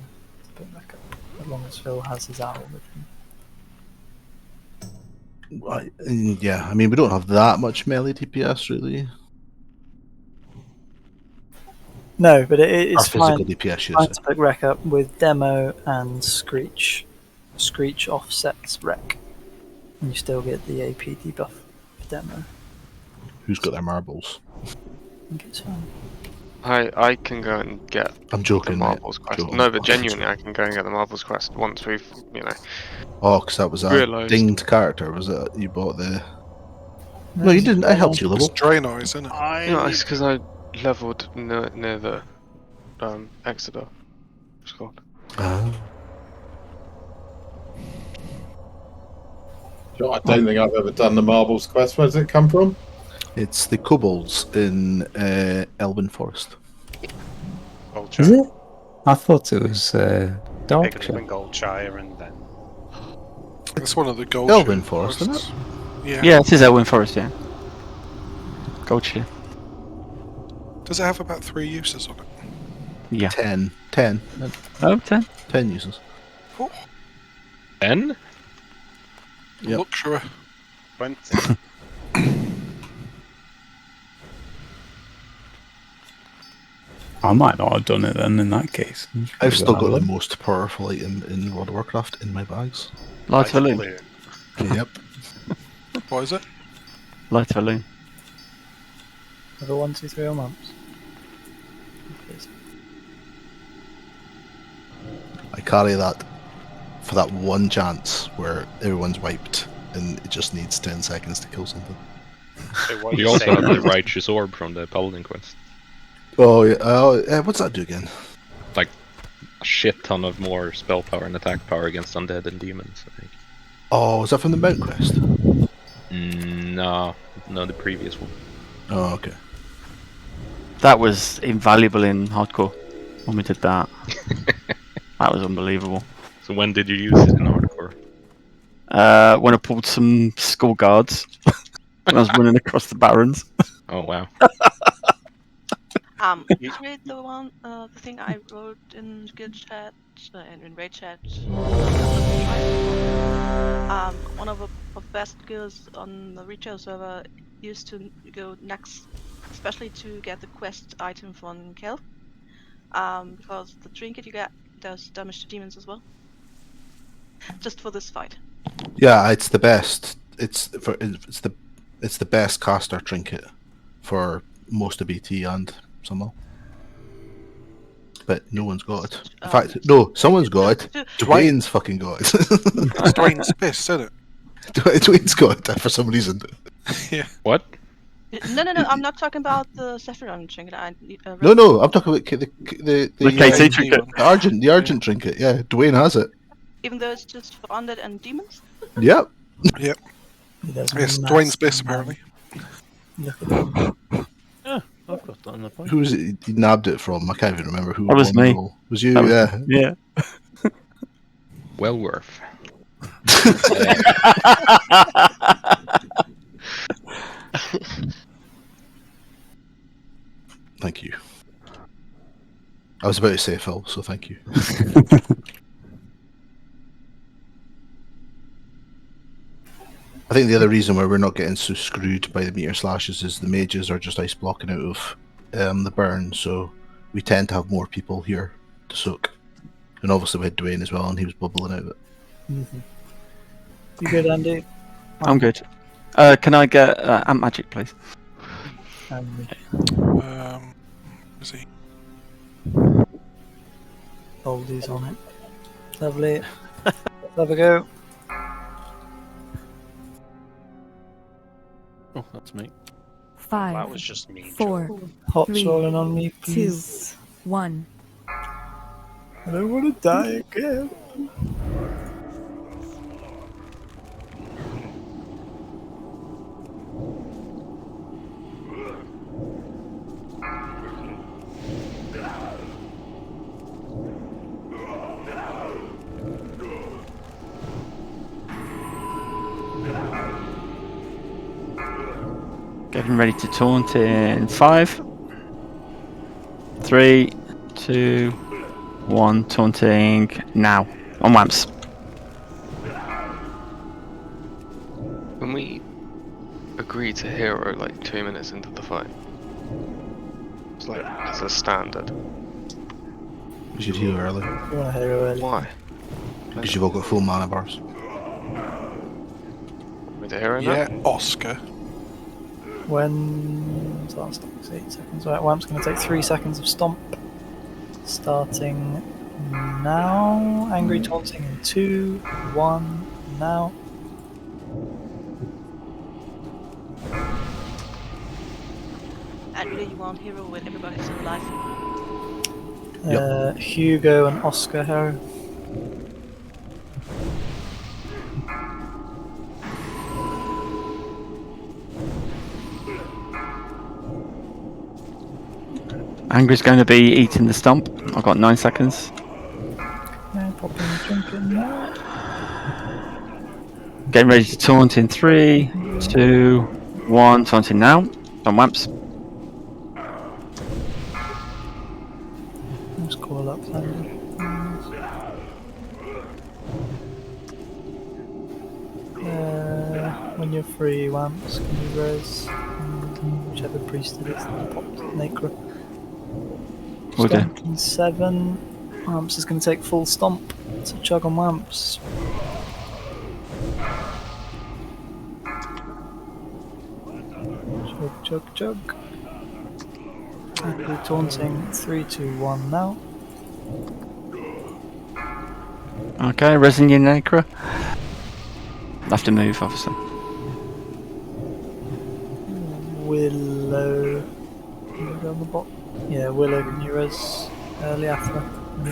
to put back up, as long as Phil has his owl with him. Yeah, I mean, we don't have that much melee DPS, really. No, but it's Our physical fine. DPS, should I Fine say. to pick Rec up with Demo and Screech. Screech offsets Rec. And you still get the AP debuff for Demo. Who's got their marbles? I think it's fine. I can go and get I'm joking, the mate. marbles quest. Joking. No, but genuinely, I can go and get the marbles quest once we've, Oh, because that was a Realised. dinged character, was it? You bought the... No, you didn't. I helped you It's level. Draenei, isn't it? it's because I leveled near the Exeter. It's called. I don't think I've ever done the marbles quest. Where does it come from? It's the kobolds in Elven Forest. Is it? I thought it was Bigger Derbyshire. than Goldshire and then. It's one of the gold. Elven Forest, isn't it? Yeah. Yeah, it is Elwyn Forest, yeah. Goldshire. Does it have about 3 uses on it? Yeah. 10. Oh, 10. 10 uses. 10? Yep. Look, sure. 20. I might not have done it then in that case. I've still got the most powerful item in World of Warcraft in my bags. Light balloon. Yep. What is it? Light balloon. Level 1, 2, 3 on maps. I carry that for that one chance where everyone's wiped and it just needs 10 seconds to kill something. So what We you also saying? have the Righteous Orb from the Paladin quest. Oh, yeah. What's that do again? Like a shit ton of more spell power and attack power against undead and demons, I think. Oh, is that from the Mount quest? No, the previous one. Oh, okay. That was invaluable in hardcore when we did that. That was unbelievable. So when did you use it in hardcore? When I pulled some skull guards when I was running across the barrens. Oh wow. Just read the thing I wrote in guild chat and in raid chat. One of the best skills on the retail server used to go next, especially to get the quest item from Kel. Because the trinket you get does damage to demons as well. Just for this fight. Yeah, it's the best. It's the best caster trinket for most of BT and Summel. But no one's got it. In fact, no, someone's got it. Dwayne's fucking got it. It's Dwayne's pissed, isn't it? Dwayne's got it for some reason. Yeah. What? No, I'm not talking about the Sephiron trinket. No, I'm talking about the KC trinket. The Argent trinket. Yeah, Dwayne has it. Even though it's just for undead and demons? Yep. Yep. Yes, Dwayne's best apparently. Yeah, I've got that on the point. Who was it he nabbed it from? I can't even remember who. That was won the me. role. Was you? That was Yeah. me. Yeah. Well worth. Thank you. I was about to say Phil, so thank you. I think the other reason why we're not getting so screwed by the meter slashes is the mages are just ice blocking out of the burn, so we tend to have more people here to soak. And obviously we had Dwayne as well, and he was bubbling out of it. Mm-hmm. You good, Andy? I'm good. Can I get Amp Magic, please? Is he? Oldies on it. Lovely. Let's have a go. Oh, that's me. 5, That was just me. 4, Hops 3, rolling on me, 2, please. 1. I don't want to die again. Getting ready to taunt in 5, 3, 2, 1. Taunting now. On Wamps. When we agree to hero like 2 minutes into the fight, it's like it's a standard. You should heal early. You want to hero early? Why? Because you've all got full mana bars. With the hero now? Yeah, Oscar. When that stops 8 seconds. Right, Wamp's going to take 3 seconds of stomp. Starting now. Angry taunting in 2, 1, now. And really you want hero when everybody's still alive. Hugo and Oscar hero. Angry's going to be eating the stump. I've got 9 seconds. Yeah, popping the drink in now. Getting ready to taunt in 3, 2, 1. Taunting now. On Wamps. Let's call up Thunder. when you're free, Wamps, can you res whichever priest it is that popped Necro? Will do. Stomp in 7. Wamps is going to take full stomp. It's a chug on Wamps. Chug, chug, chug. Angry taunting. 3, 2, 1 now. Okay, resing your Necro. Have to move, obviously. Willow. Can you go on the bot? Yeah, Willow, can you res Liathra?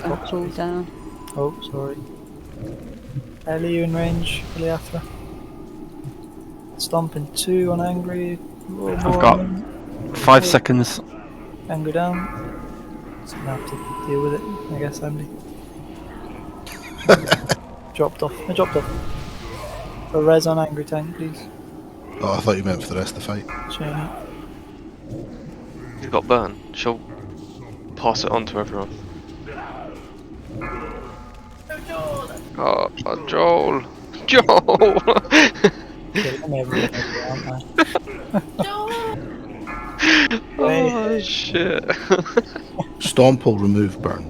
I'll cool down. Oh, sorry. Ellie, you in range for Liathra? Stomp in 2 on Angry. I've got 5 seconds. Angry down. So I have to deal with it, I guess, Andy. Dropped off. I dropped off. A res on Angry Tank, please. Oh, I thought you meant for the rest of the fight. Shane. He's got burn. She'll pass it on to everyone. Oh, Joel! Joel! Oh shit! Stomp will remove burn.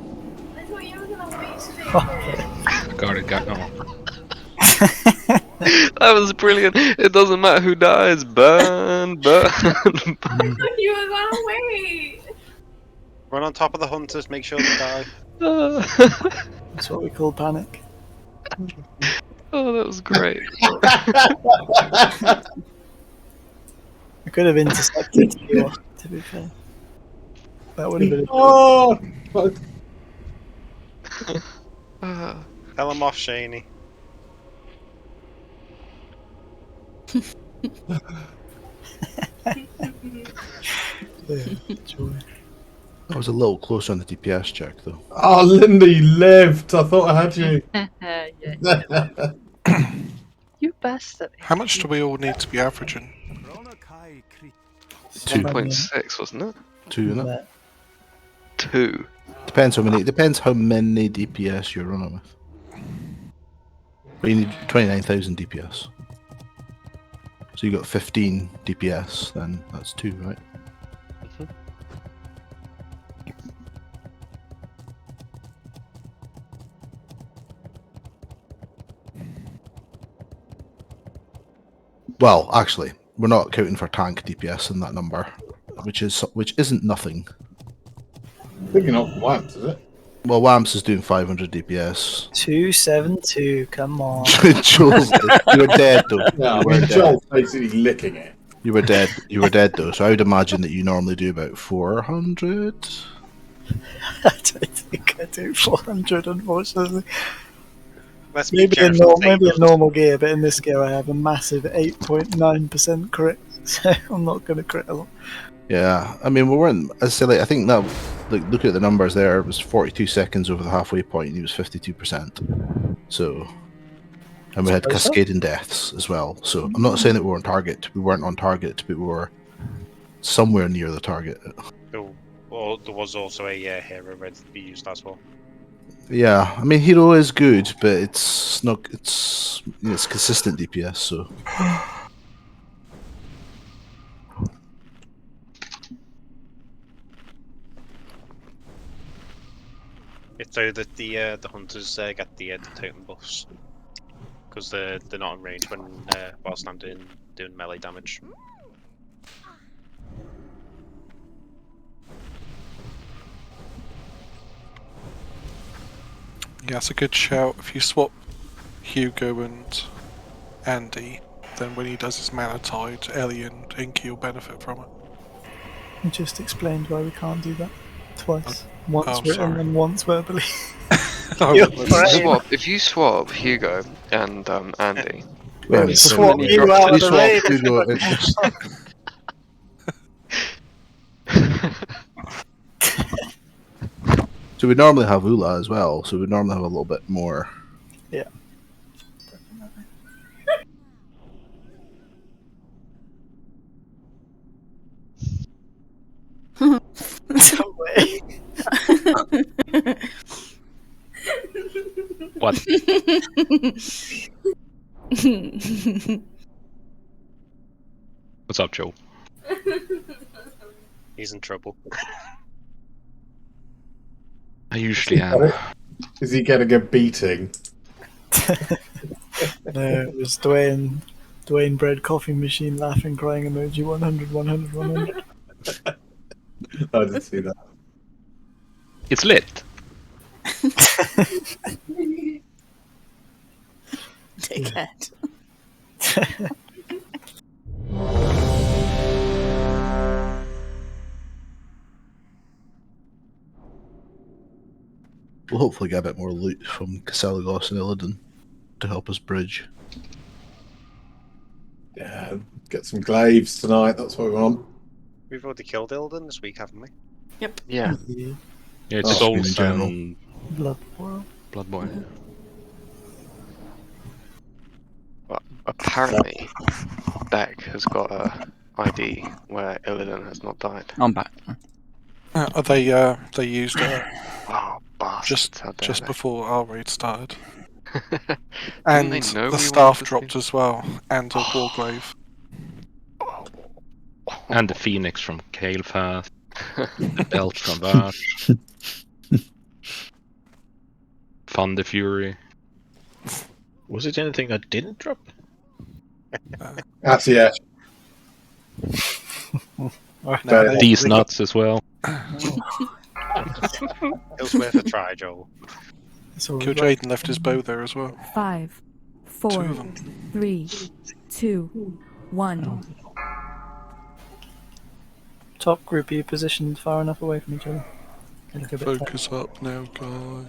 Got it, got no. That was brilliant. It doesn't matter who dies. Burn, burn, burn. You was on wait. Run on top of the hunters, make sure they die. That's what we call panic. Oh, that was great. I could have intercepted you, to be fair. That would have been. Oh! Tell him off, Shaney. I was a little closer on the DPS check, though. Oh, Linda, you lived. I thought I had you. You bastard. How much do we all need to be averaging? 2.6, wasn't it? 2, isn't it? 2. Depends how many. Depends how many DPS you're running with. But you need 29,000 DPS. So you got 15 DPS, then that's 2, right? Well, actually, we're not counting for tank DPS in that number, which isn't nothing. I think you're not Wamps, is it? Well, Wamps is doing 500 DPS. 272, come on. Jules, you were dead though. Yeah, you were dead. Joel's basically licking it. You were dead. You were dead though. So I would imagine that you normally do about 400. I don't think I do 400, unfortunately. Let's be Maybe careful. maybe in normal gear, but in this gear I have a massive 8.9% crit, so I'm not going to crit a lot. Yeah, I mean, we weren't. As I say, like, I think that, like, looking at the numbers there, it was 42 seconds over the halfway point, and he was 52%. So, and we had cascading deaths as well. So, I'm not saying that we were on target. We weren't on target, but we were somewhere near the target. Well, there was also a hero ready to be used as well. Yeah, I mean, hero is good, but it's not. It's consistent DPS. So. It's so that the hunters get the totem buffs because they're not in range when whilst I'm doing melee damage. Yeah, that's a good shout. If you swap Hugo and Andy, then when he does his mana tide, Ellie and Inky will benefit from it. You just explained why we can't do that twice. Oh, Once written sorry. and once verbally. If you swap Hugo and Andy, Swap you out of the So we normally have Ula as well, so we normally have a little bit more. Yeah. No way. What? What's up, Joe? He's in trouble. I usually am. Is he getting a beating? No, it was Dwayne bread coffee machine laughing crying emoji 100 100 100. I didn't see that. It's lit. Dickhead. We'll hopefully get a bit more loot from Caselagos and Illidan to help us bridge. Yeah, get some glaives tonight. That's what we want. We've already killed Illidan this week, haven't we? Yep. Yeah. Yeah, it's Oh, Souls in general. and Bloodborne. Well, apparently, Beck has got a ID where Illidan has not died. I'm back. They used it Oh, bastards! How dare just they. before our raid started. Didn't And they know the we staff wanted to dropped see- as well, and a warglaive. And the Phoenix from Kalefath. The belt from Vash. Thunder Fury. Was it anything I didn't drop? That's yes. These nuts as well. It was worth a try, Joel. Jaden left his bow there as well. 5, 4, 3, 2, 1. Top group, are you positioned far enough away from each other? You look a bit Focus up now, guy.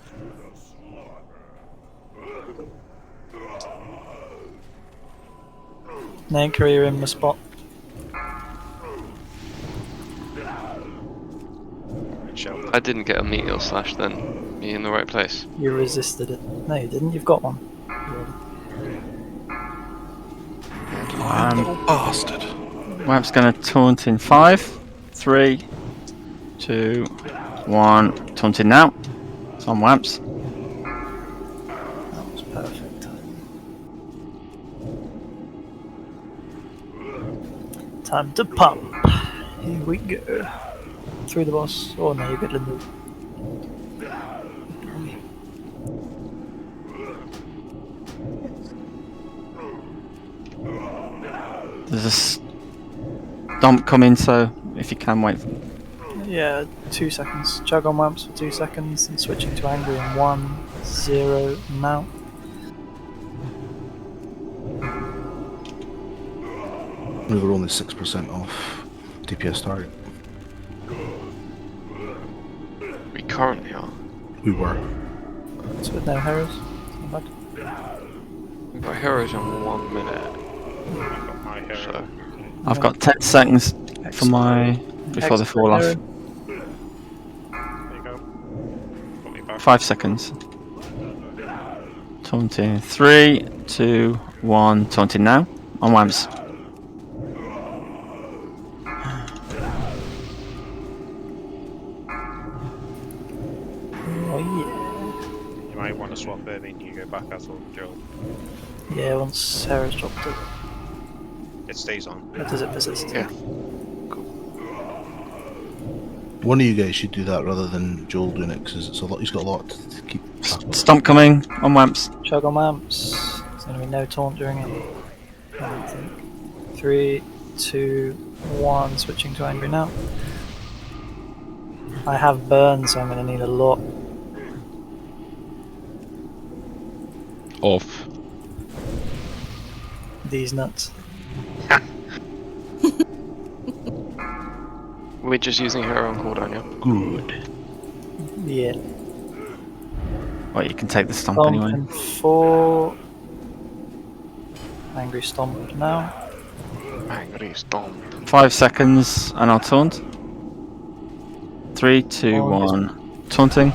Nanker, you're in the spot. I didn't get a meteor slash then. Are you in the right place? You resisted it. No, you didn't. You've got one. Little bastard. Wamp's going to taunt in 5, 3, 2, 1. Taunting now. It's on Wamps. That was perfect time to pump. Here we go. Through the boss. Oh no, you're good, Linda. There's a stomp coming, so if you can wait. Yeah, 2 seconds. Chug on Wamps for 2 seconds and switching to angry in 1, 0, now. We were only 6% off DPS target. We currently are. We were. It's with no heroes. Not bad. We've got heroes in 1 minute. So. I've got 10 seconds for my before they fall off. There you go. Got me back. 5 seconds. Taunting. 3, 2, 1. Taunting now. On Wamps. Oh yeah. You might want to swap Irving and you go back as well, Joel. Yeah, once heroes dropped it. It stays on. Or does it persist? Yeah. One of you guys should do that rather than Joel doing it because it's a lot. He's got a lot to keep. Stomp coming on Wamps. Chug on Wamps. There's going to be no taunt during it. I don't think. 3, 2, 1. Switching to angry now. I have burn, so I'm going to need a lot. Off. These nuts. We're just using hero on cooldown, yeah? Good. Yeah. Well, you can take the stomp Stomp anyway. in 4. Angry stomp now. Angry stomp. 5 seconds, and I'll taunt. 3, 2, 1. Taunting.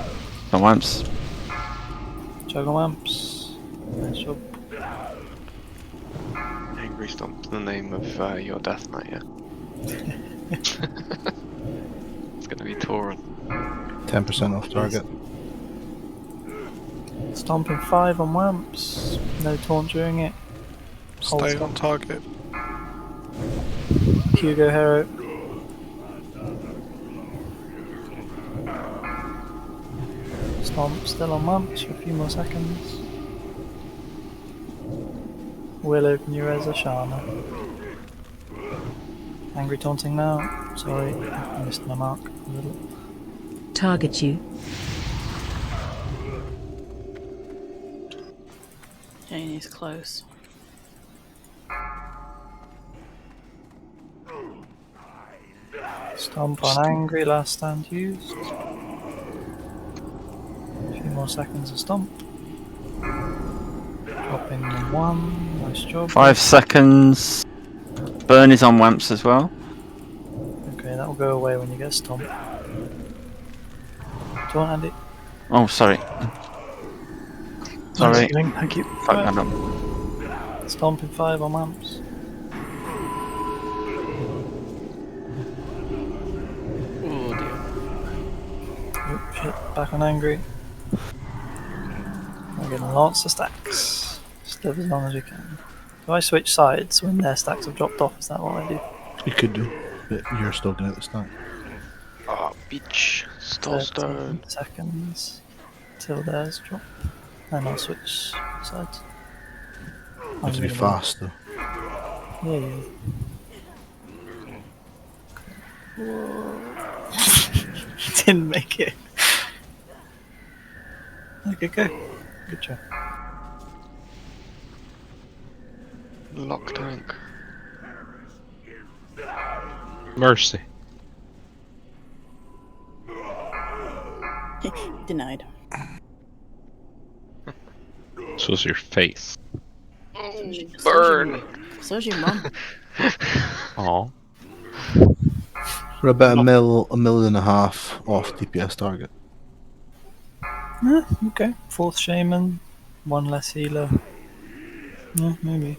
On Wamps. Chug on Wamps. Nice job. Angry stomp, the name of your death knight, yeah? It's gonna be Tauren. 10% off target. Stomping 5 on Wamps. No taunt during it. Hold Stay stop. on target. Hugo Hero. Stomp still on Mumps for a few more seconds. Will open your Reza Shana. Angry taunting now. Sorry, I missed my mark a little. Target you. Janie's close. Stomp on Angry, last stand used. A few more seconds of Stomp. Dropping in 1, nice job. 5 seconds. Burn is on Wamps as well. Okay, that will go away when you get Stomp. Taunt Andy. Oh, sorry. Sorry. Thank you. Fuck that up. Stomp in 5 on Wamps. Oh dear. Oop, shit, back on Angry. We're getting lots of stacks. Just live as long as we can. Do I switch sides when their stacks have dropped off? Is that what I do? You could do, but you're still going to the stack. Oh, bitch. Still 13 seconds till theirs drop. And I'll switch sides. You have to be fast though. Yeah. Didn't make it. Okay, go. Good job. Lock tank. Mercy. Denied. So's your face. Burn! So's your mum. Aw. We're about a mil and a half off DPS target. Okay. 4th Shaman, 1 less healer. Yeah, maybe.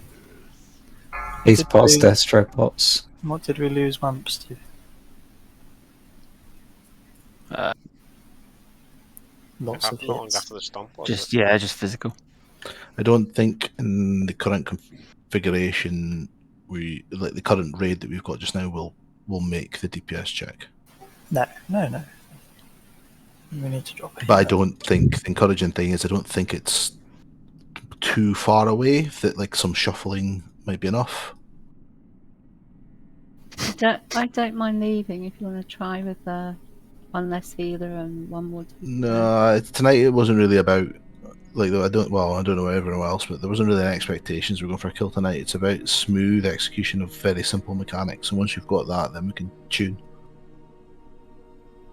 He's Did bots, we- Destro bots. What did we lose Wamps to? Lots of Not long hits. after the stomp, was Just it? yeah, just physical. I don't think in the current configuration the current raid that we've got just now will make the DPS check. No. We need to drop it. But I don't think the encouraging thing is I don't think it's too far away that like some shuffling might be enough. I don't mind leaving if you want to try with 1 less healer and 1 more. No, tonight it wasn't really about like I don't know everyone else, but there wasn't really any expectations we're going for a kill tonight. It's about smooth execution of very simple mechanics, and once you've got that, then we can tune.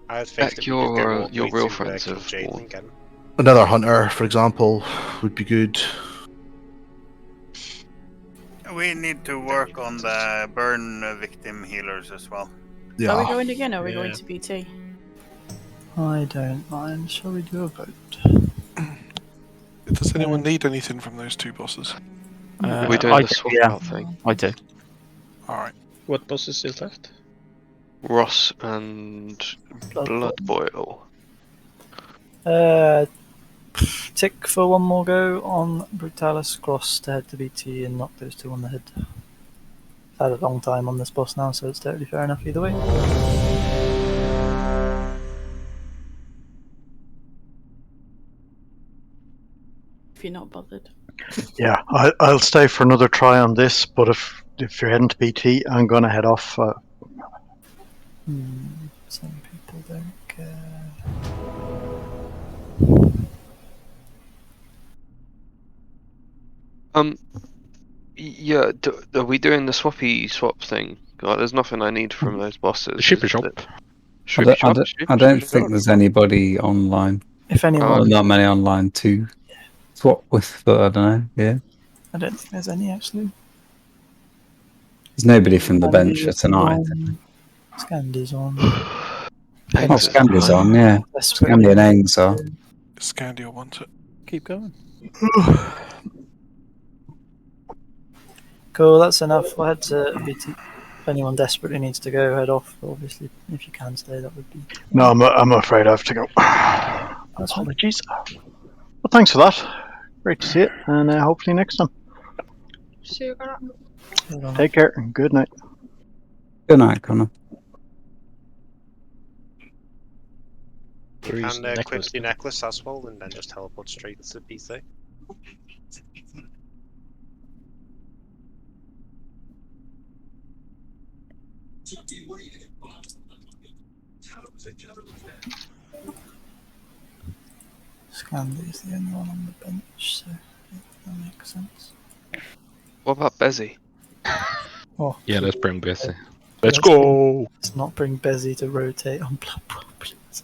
I had faith that we could get all the your way real to, friends kill have Jaden won. again. Another hunter, for example, would be good. We need to work on the burn victim healers as well. Are we going again or are we going to BT? I don't mind. Shall we do a vote? Does anyone need anything from those 2 bosses? We doing the swap out thing? I do. Alright. What bosses is left? Ross and Blood Boil. Tick for 1 more go on Brutallus, Cross to head to BT and knock those 2 on the head. I've had a long time on this boss now, so it's totally fair enough either way. If you're not bothered. Yeah, I'll stay for another try on this, but if you're heading to BT, I'm going to head off. Some people don't care. Yeah, are we doing the swap thing? God, there's nothing I need from those bosses. The shipper shop. I don't think there's anybody online. If anyone, Well, not many online to swap with, but I don't know. Yeah, I don't think there's any actually. there's nobody from the bench for tonight. Scandy's on. Oh, Scandy's on, yeah. Scandy and Aang's are. Scandy will want it. Keep going. Cool, that's enough. We'll head to BT. If anyone desperately needs to go, head off. Obviously, if you can stay, that would be. No, I'm afraid I have to go. Apologies. Well, thanks for that. Great to see it, and hopefully next time. Sugar. Take care and good night. Good night, Connor. You can equip the necklace as well, and then just teleport straight to PC. Scandi is the only one on the bench, so that makes sense. What about Bezzy? Oh, Yeah, let's bring Bessie. let's go! Let's not bring Bezzy to rotate on Blood Bowl, please.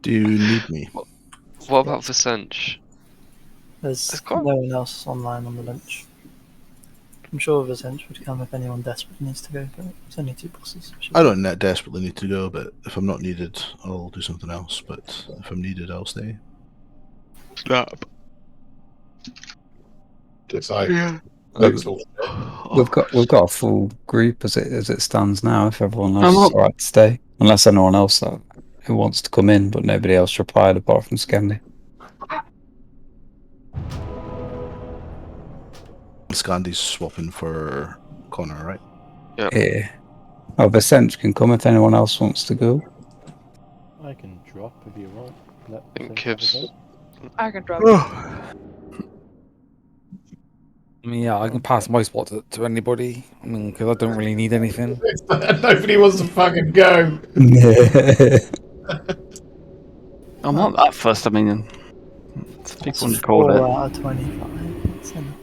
Do you need me? What about Vicench? There's no one else online on the bench. I'm sure Vicench would come if anyone desperately needs to go, but it's only 2 bosses. I don't desperately need to go, but if I'm not needed, I'll do something else. But if I'm needed, I'll stay. Snap. Yeah. We've got a full group as it stands now. If everyone else I'm is not- alright to stay, unless anyone else who wants to come in, but nobody else replied apart from Scandi. Scandi's swapping for Connor, right? Yeah. Oh, Vicench can come if anyone else wants to go. I can drop if you want. Let I think Vincent have a Kibs. go. I can drop. I mean, yeah, I can pass my spot to anybody. I mean, because I don't really need anything. Nobody wants to fucking go. I'm not that fussed. I mean, people It's call 4 it. out of 25. It's enough.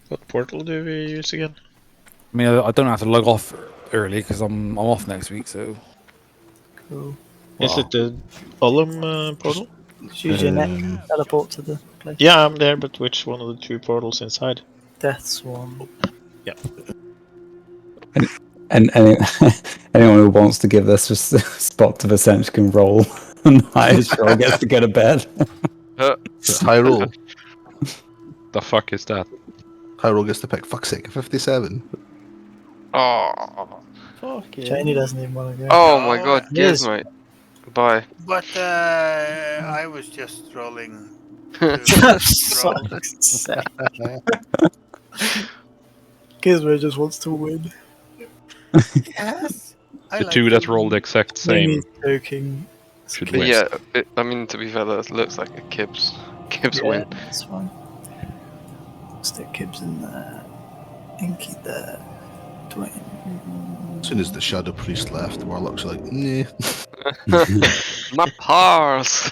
What portal do we use again? I mean, I don't have to log off early because I'm off next week, so. Cool. Is it the Ollum portal? Just use your neck, teleport to the place. Yeah, I'm there, but which one of the 2 portals inside? Death's one. Yeah. And anyone who wants to give this just spot to Vicench can roll, and highest roll gets to go to bed. High roll. The fuck is that? High roll gets to pick. Fuck's sake, 57. Oh. Fuck yeah. Cheney doesn't even want to go. Oh my god, Yes. Gizmo. Goodbye. But I was just rolling. Gizmo just wants to win. Yes. The 2 that rolled the exact same Mimi's joking. should But win. yeah, I mean, to be fair, that looks like a Kibs win. That's fine. Stick Kibbs in there. Inky there. Dwayne. As soon as the Shadow Priest left, Warlock's like, nah. My pars.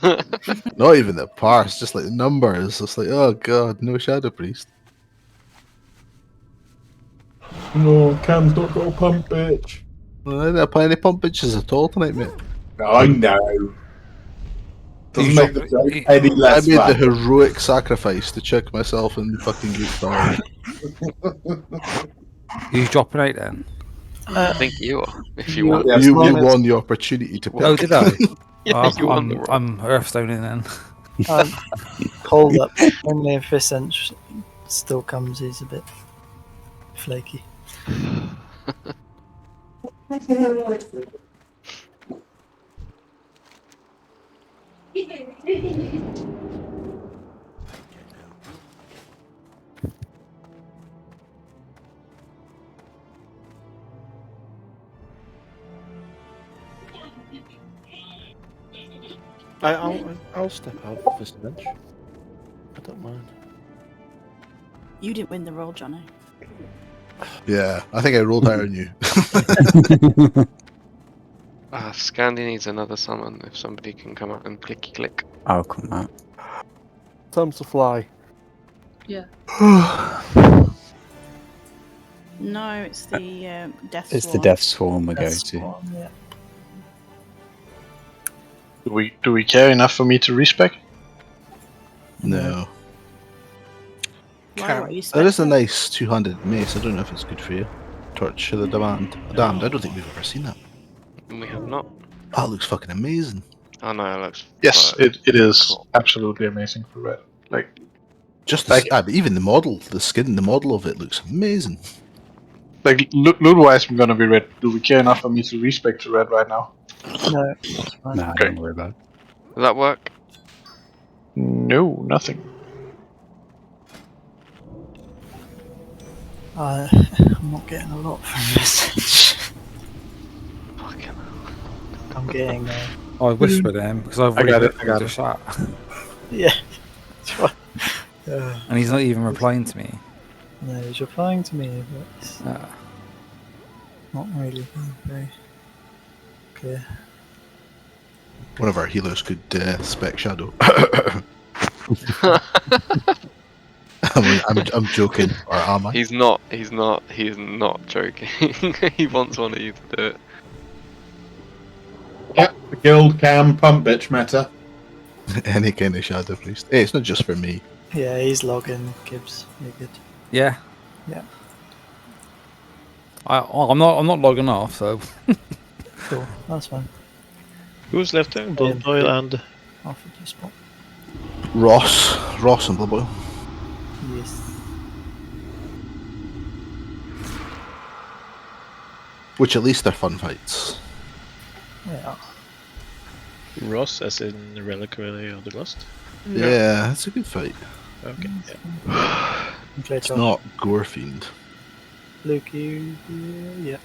Not even the parse, just like the numbers. It's like, oh god, no Shadow Priest. No, Cam's not got a pump, bitch. I didn't play any pump bitches at all tonight, mate. I know. Doesn't make the joke any less I made the fun. heroic sacrifice to check myself in the fucking group fire. You dropping out then? I think you are. If you You, want. you won the opportunity to pick. Oh, did I? Yeah, you won the role. I'm Hearthstoning then. Hold up. Only if Vicench still comes, he's a bit flaky. I'll step out of this bench. I don't mind. You didn't win the roll, Johnny. Yeah, I think I rolled higher than you. Scandi needs another summon if somebody can come out and clicky click. I'll come out. Time to fly. Yeah. No, it's the death. It's the Death Swarm we go to. Yeah. Do we care enough for me to respec? No. Why, what, you That is a nice two-handed mace. I don't know if it's good for you. Torch of the Damned. Damned, I don't think we've ever seen that. We have not. That looks fucking amazing. Oh no, it looks. Yes, it is absolutely amazing for red. Like, Just the, but even the model, the skin, the model of it looks amazing. like loot-wise, I'm gonna be red. Do we care enough for me to respec to red right now? No. Nah, don't worry about it. Does that work? No, nothing. I'm not getting a lot from message. Fucking hell. I'm getting. I whispered at him because I've I already got it, heard I got the it. shot. Yeah. And he's not even replying to me. No, he's replying to me, but it's not really very clear. One of our healers could spec shadow. I'm joking, or am I? He's not joking. He wants one of you to do it. Yep, the guild can pump bitch meta. Any kind of shadow priest. Hey, it's not just for me. Yeah, he's logging, Gibbs. You're good. Yeah. Yeah. I'm not logging off, so. Cool, that's fine. Who's left there? Blood Boil and Off at the spot. Ross and Blood Boil. Yes. Which at least they're fun fights. Yeah. Ross, as in Reliquary of the Lost. Yeah, it's a good fight. Okay. It's not Gore Fiend. Luke, you. Yeah.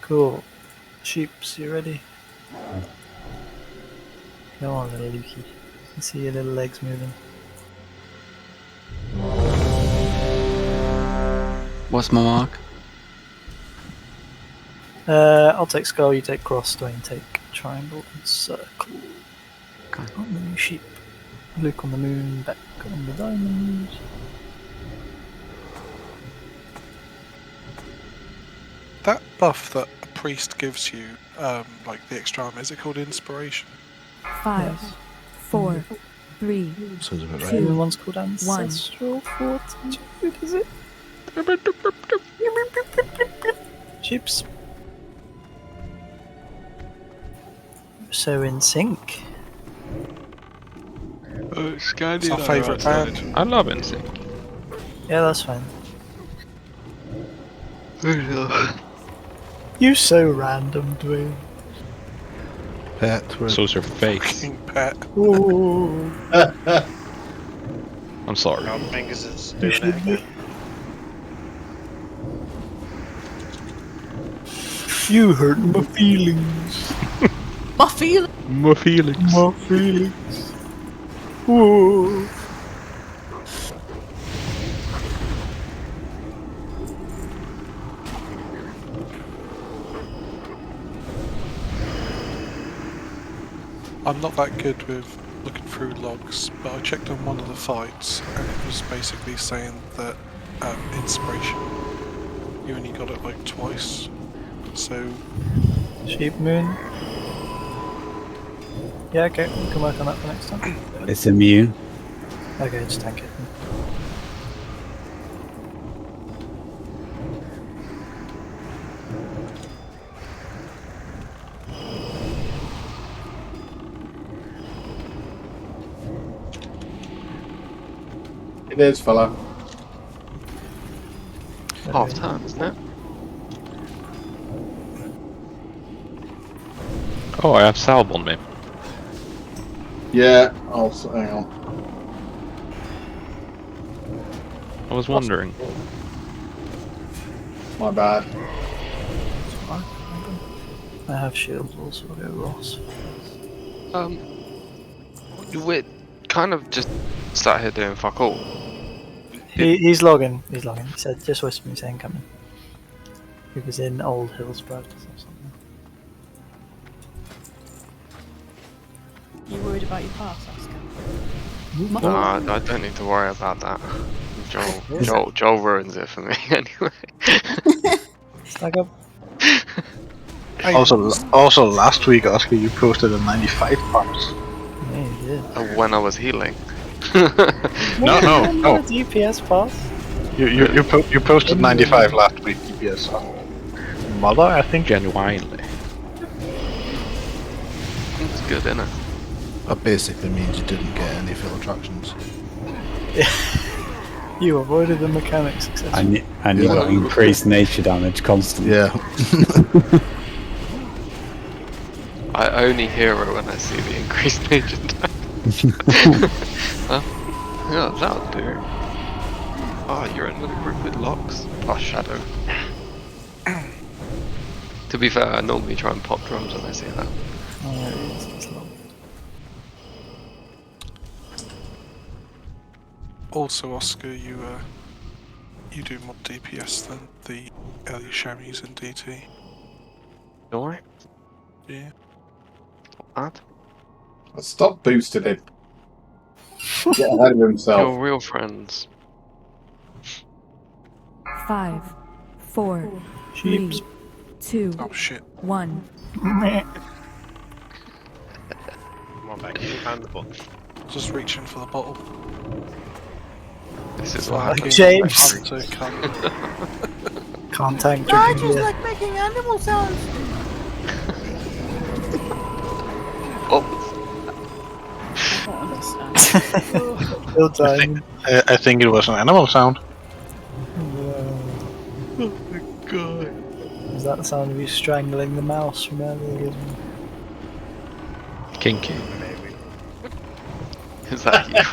Cool. Sheeps, you ready? Come on, little Lukey. I see your little legs moving. What's my mark? I'll take skull, you take cross, Dwayne take triangle and circle. Okay. On the new sheep. Luke on the moon, back on the diamond. That buff that a priest gives you, like the extra armor, is it called inspiration? 5, 4, 3, Sounds about right. 2, The one's called 1. Ancestral Fortitude, is it? Sheeps. So in sync. It's our favourite band. I love NSYNC. Yeah, that's fine. You so random, Dwayne. Pet. So's your face. Pet. Ooh. I'm sorry. Our fingers is doing it again. You hurt my feelings. My feelings. My feelings. My feelings. Ooh. I'm not that good with looking through logs, but I checked on one of the fights and it was basically saying that inspiration, you only got it like twice. So. Sheep moon. Yeah, okay, we can work on that for next time. It's immune. Okay, just tank it. It is, fella. Half time, isn't it? Oh, I have salve on me. Yeah, hang on. I was wondering. My bad. I have shields also, I'll go Ross. We kind of just sat here doing fuck all. He's logging. He said, just whisper me saying coming. He was in Old Hills practice or something. You worried about your pass, Oscar? No, I don't need to worry about that. Joel ruins it for me anyway. Stack up. Also, last week, Oscar, you posted a 95 pass. Yeah, you did. When I was healing. No. DPS pass. You posted 95 last week, DPS. Mother, I think. Genuinely. It's good, isn't it? That basically means you didn't get any field attractions. You avoided the mechanic successfully. And you got increased nature damage constantly. Yeah. I only hear it when I see the increased nature damage. Well, yeah, that'll do. Oh, you're in another group with locks. Oh, Shadow. To be fair, I normally try and pop drums when I see that. Oh, there it is. It's locked. Also, Oscar, you do more DPS than the early Shamies in DT. Alright. Yeah. What? Stop boosting him. Get ahead of himself. You're real friends. 5, 4, 3, 2, 1. Come on, back. You found the button. Just reaching for the bottle. This is what happens. James! Can't tank I drinking just beer. like making animal sounds. Still time. I think it was an animal sound. Oh my god. Is that the sound of you strangling the mouse from earlier? Kinky. Is that you?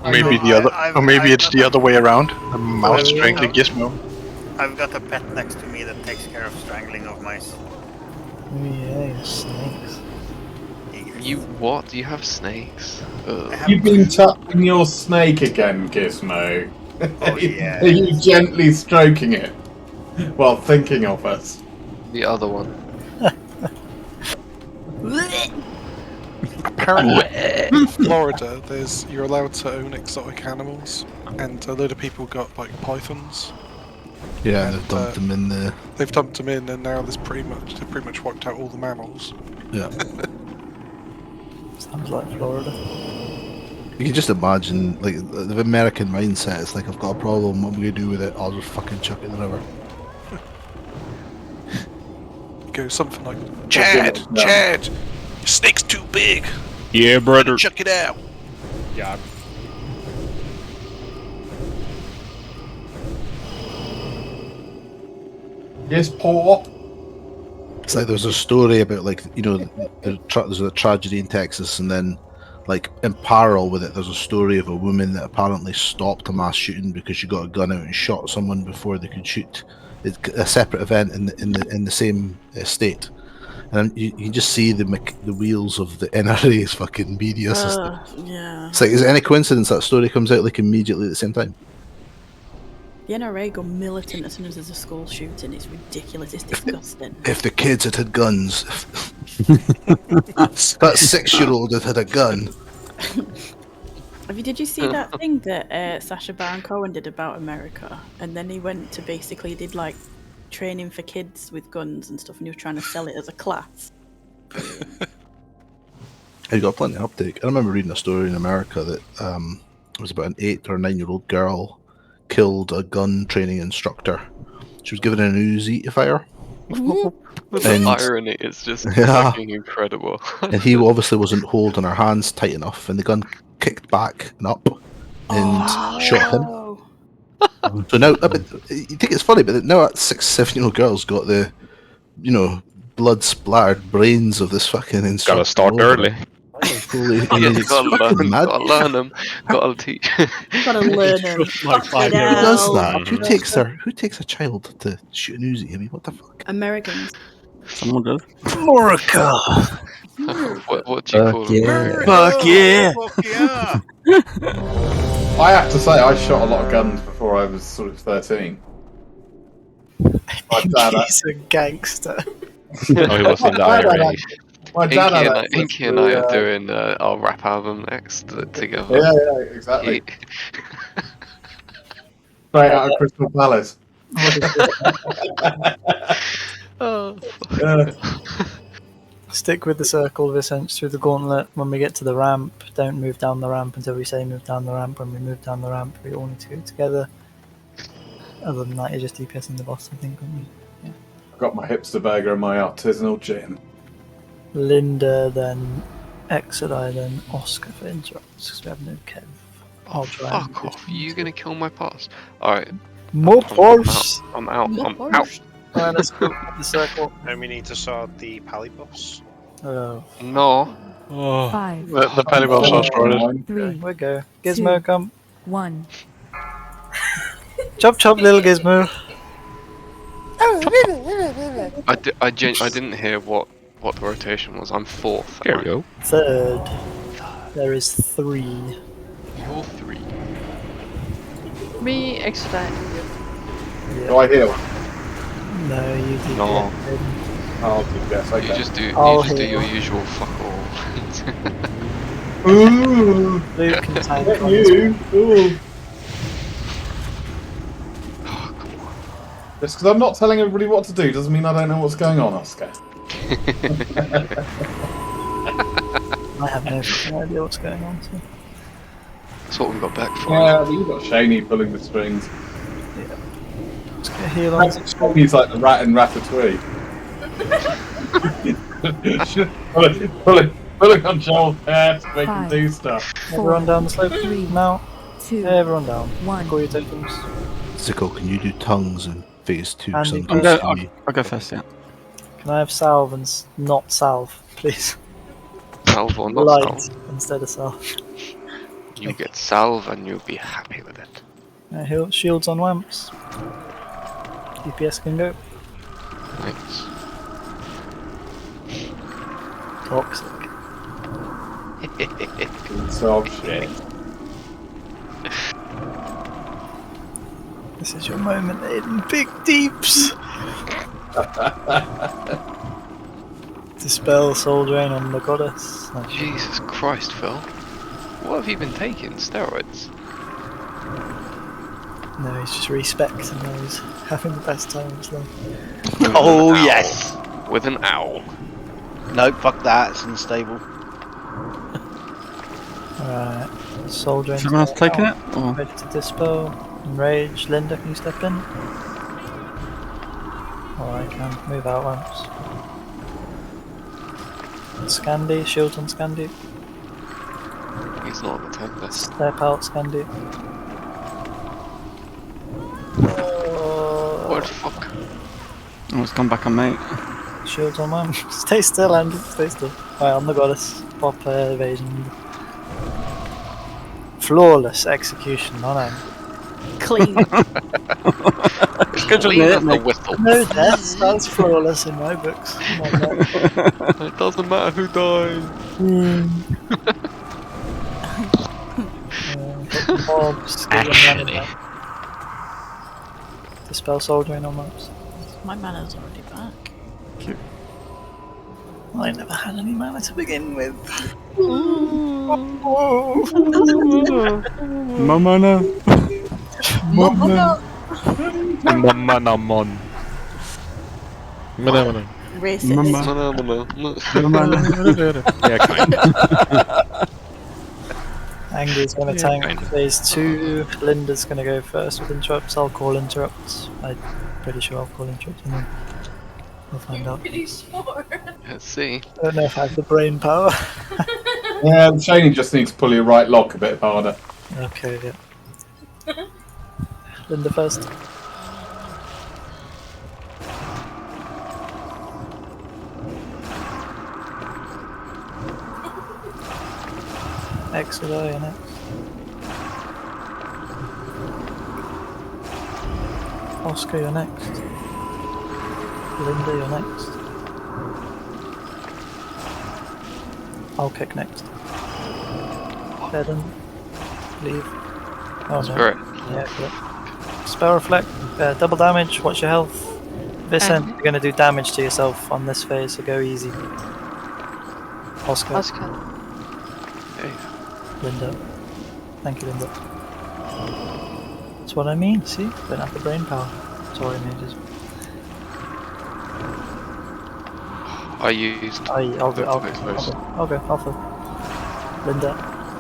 Maybe the other, or maybe it's the other way around. A mouse strangling Gizmo. I've got a pet next to me that takes care of strangling of mice. Oh yeah, snakes. You what? You have snakes? Ugh. You've been touching your snake again, Gizmo. Oh, yeah. Are you gently stroking it while thinking of us? The other one. Apparently, in Florida, you're allowed to own exotic animals, and a load of people got like pythons. Yeah, and, they've dumped them in there. They've dumped them in, and now they've pretty much wiped out all the mammals. Yeah. Sounds like Florida. You can just imagine, like, the American mindset. It's like, I've got a problem, what am I going to do with it? I'll just fucking chuck it in the river. It goes something like, Chad, your snake's too big. Yeah, brother. Chuck it out. Yeah. Yes, Paul. It's like there's a story about, like, you know, there's a tragedy in Texas, and then, like, in parallel with it, there's a story of a woman that apparently stopped a mass shooting because she got a gun out and shot someone before they could shoot. It's a separate event in the same state, and you can just see the wheels of the NRA's fucking media system. Yeah. It's like, is it any coincidence that story comes out like immediately at the same time? The NRA go militant as soon as there's a school shooting. It's ridiculous. It's disgusting. If the kids had guns, that 6-year-old had a gun. Did you see that thing that Sacha Baron Cohen did about America? And then he went to did like training for kids with guns and stuff, and he was trying to sell it as a class. He got plenty of uptake. I remember reading a story in America that it was about an 8 or 9-year-old girl killed a gun training instructor. She was given an Uzi to fire. The irony is just fucking incredible. And he obviously wasn't holding her hands tight enough, and the gun kicked back and up and shot him. So now, you think it's funny, but now that 6-7-year-old girl's got the, you know, blood splattered brains of this fucking instructor. Gotta start early. Holy, You gotta learn them. Gotta teach. Gotta learn them. Who does that? Who takes a child to shoot an Uzi? I mean, what the fuck? Americans. Someone does. America. What do you call it? Fuck yeah! Fuck yeah! I have to say, I shot a lot of guns before I was sort of 13. My dad, He's a gangster. Oh, he was in the IRA. My dad had access Inky and I are doing our rap album next together. Yeah, exactly. Straight out of Crystal Palace. Oh, Stick with the circle of ascents through the gauntlet. When we get to the ramp, don't move down the ramp until we say move down the ramp. When we move down the ramp, we all need to go together. Other than that, you're just DPSing the boss, I think, aren't you? Yeah. I've got my hipster burger and my artisanal gin. Linda, then Exodai, then Oscar for interrupts, because we have no Kev. I'll try and Fuck off! You gonna kill my pass? All right. More Pars. I'm out. I'm out. Alright, let's go the circle. And we need to sort the pally boss. Oh. No. Oh. 5, The pally boss are sorted. 3, we go. Gizmo, 2, come. 1. Chop chop, little Gizmo. I didn't hear what the rotation was. I'm fourth. There we go. Third. There is 3. You're 3. Me, Exodai. Do I heal? No, you do. No. I'll do yes, okay. You just do your usual fuck all. Ooh! Luke can tank Get on you! Ooh! Just because I'm not telling everybody what to do doesn't mean I don't know what's going on, Oscar. I have no fucking idea what's going on. So. That's what we got back for. Yeah, but you've got Shaney pulling the strings. Yeah. Let's get a heal on. He's like the rat in Ratatouille. pulling on Joel's hair to make him do stuff. Everyone down the slope. 3, now. 2, everyone down. 1. Call your tokens. Zico, can you do tongues in phase 2? Andy, I'll go first, yeah. Can I have salve and not salve, please? Salve or not Light salve? instead of salve. You get salve and you'll be happy with it. Heal shields on Wamps. DPS can go. Thanks. Toxic. So shit. This is your moment, Aiden. Big deeps! Dispel soul drain on the goddess. Oh. Jesus Christ, Phil. What have you been taking? Steroids? No, he's just respecting and he's having the best time of his life. Oh, Owl. yes! With an owl. Nope, fuck that, it's unstable. Alright, soul drain. Someone else taking it? Or? Ready to dispel. Enrage. Linda, can you step in? Or I can. Move out once. Scandi, shields on Scandi. He's not on the tank list. Step out, Scandi. What the fuck? Oh, it's gone back on mate. Shields on man. Stay still, Andy. Stay still. Right, on the goddess. Pop evasion. Flawless execution on him. Clean. Clean as a whistle. No deaths, that's flawless in my books. Come on, man. It doesn't matter who dies. Mobs. Actually. Dispel soul drain on mobs. My mana's already back. I never had any mana to begin with. Mama no. Mama Mon. Racist. Yeah, kind of. Angry's gonna tank phase 2. Linda's gonna go first with interrupts. I'll call interrupts. I'm pretty sure I'll call interrupts and then we'll find out. Pretty sure. Let's see. I don't know if I have the brain power. Yeah, Shaney just needs to pull your right lock a bit harder. Okay, yeah. Linda first. Exodai and X. Oscar, you're next. Linda, you're next. I'll kick next. Deaden. Leave. Oh no. Spirit. Yeah, correct. Spell reflect. Double damage. Watch your health. This end, you're going to do damage to yourself on this phase, so go easy. Oscar. Hey. Linda. Thank you, Linda. That's what I mean, see? Don't have the brain power. Sorry, mages. I used. I'll go. Linda,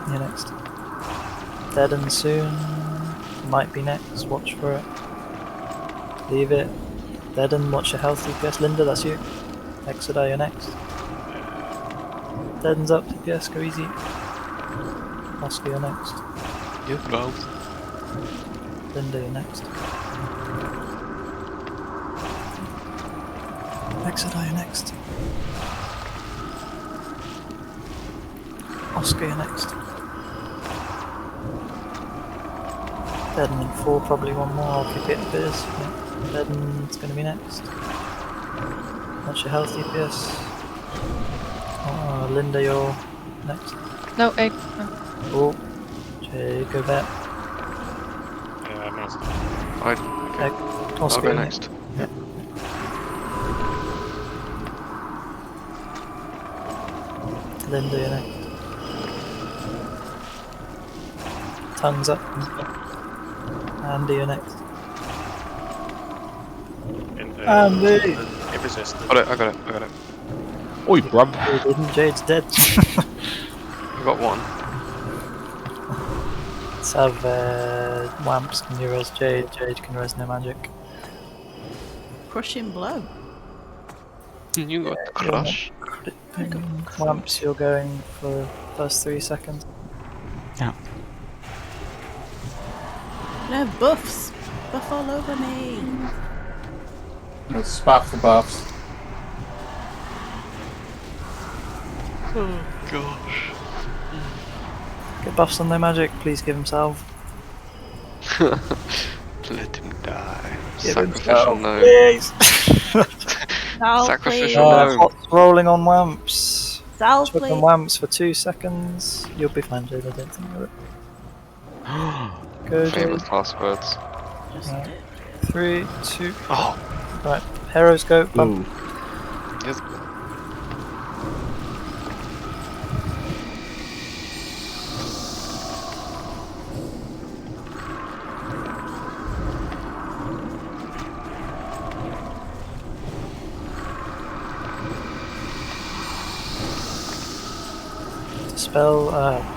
you're next. Deaden soon. Might be next. Watch for it. Leave it. Deaden, watch your health DPS. Linda, that's you. Exodai, you're next. Deaden's up, DPS, go easy. Oscar, you're next. Yes, both. Linda, you're next. Exeter, you're next. Oscar, you're next. Deaden in 4, probably one more, I'll kick it in Biz. Yeah. Deaden's gonna be next. What's your health DPS? Oh, Linda, you're next. No, egg. Oh, Jay, go back. Okay. Oscar, I'll go you're next. Yeah. Linda, you're next. Tongues up. Andy, you're next. Andy! I got it. Oi, bruv. You didn't, Jade's dead. I got one. Let's have Wamps, can you res Jade? Jade can res no magic. Crushing blow. You got crush. Wamps, you're going for the first 3 seconds. Yeah. No buffs. Buff all over me. Let's spaff for buffs. Oh gosh. Get buffs on no magic, please give him salve. Let him die. Give him Sacrificial salve, gnome. please. Sacrificial gnome. Hot's rolling on Wamps. Salve, Chuck on please. Wamps for 2 seconds. You'll be fine, Jade, I don't think you're it. Go, Famous Jade. last words. Right. 3, 2. Oh. Right, heroes go. Bump. Yes. Spell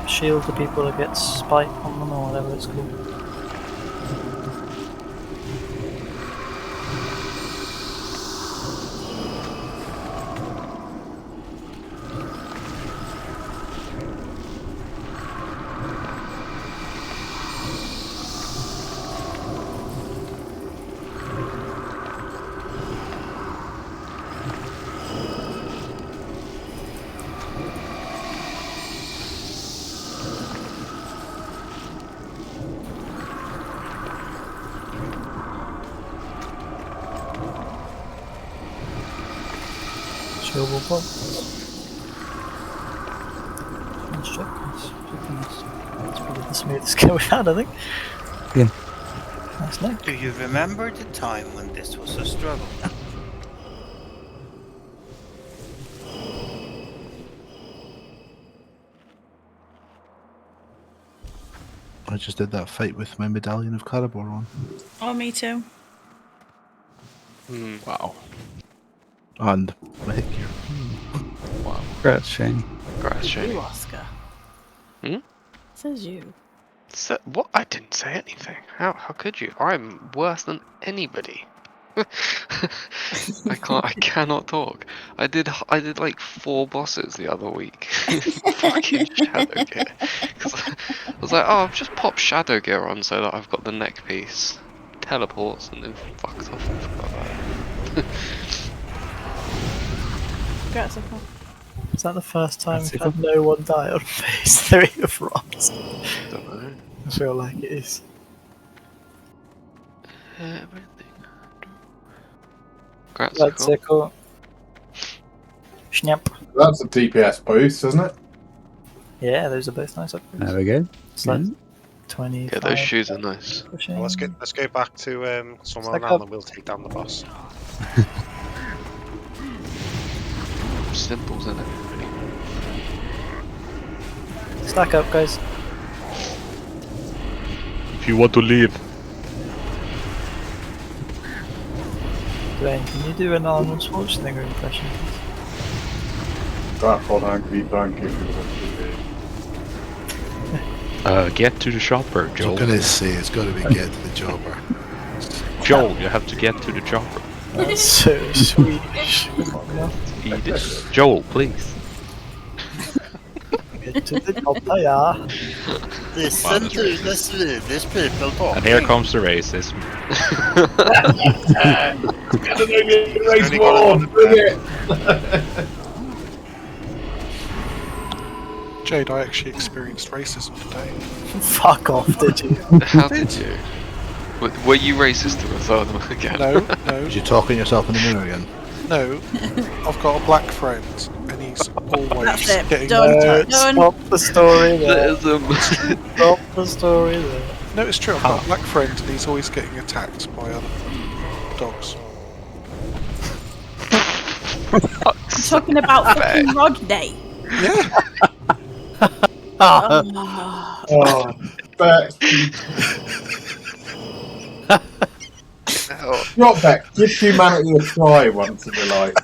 shield the people that get spite on them or whatever it's called. Shield will pop. Let's check this. It's probably the smoothest kill we've had, I think. Yeah. Nice neck. Do you remember the time when this was a struggle? I just did that fight with my medallion of Caribor on. Oh, me too. Wow. And my hit gear. Wow. Congrats, Shane. Congrats, Shane. You, Oscar. Says you. What? I didn't say anything. How could you? I'm worse than anybody. I cannot talk. I did like 4 bosses the other week. Fucking Shadow Gear. Because I was like, oh, I've just popped Shadow Gear on so that I've got the neck piece. Teleports and then fucked off and forgot about it. Congrats, Oscar. Is that the first time we've had no one die on phase 3 of Ross? Don't know. I feel like it is. Everything. That's cool. Snap. That's a DPS boost, isn't it? Yeah, those are both nice upgrades. There we go. It's like 20. Yeah, those shoes are nice. Well, let's go back to somewhere Stack now up. and we'll take down the boss. Symbols in it. Stack up, guys. If you want to leave. Dwayne, can you do an Arnold Schwarzenegger impression? Get to the shopper, Joel. I was gonna say it's got to be get to the jobber. Joel, you have to get to the chopper. That's so Swedish. Eat it. Joel, please. it to the top, yeah. Listen to the Swedish people talking. And here comes the racism. Race war, bring it! Jade, I actually experienced racism today. Fuck off, did you? How did you? Were you racist to us all again? No. Was you talking yourself in the mirror again? No, I've got a black friend, and he's always That's it. getting Done. attacked. Stop the story there. Racism. Stop the story there. No, it's true. I've got a black friend, and he's always getting attacked by other dogs. I'm talking about fucking Rodney. Yeah. Oh, but Drop back. Give humanity a try once in your life.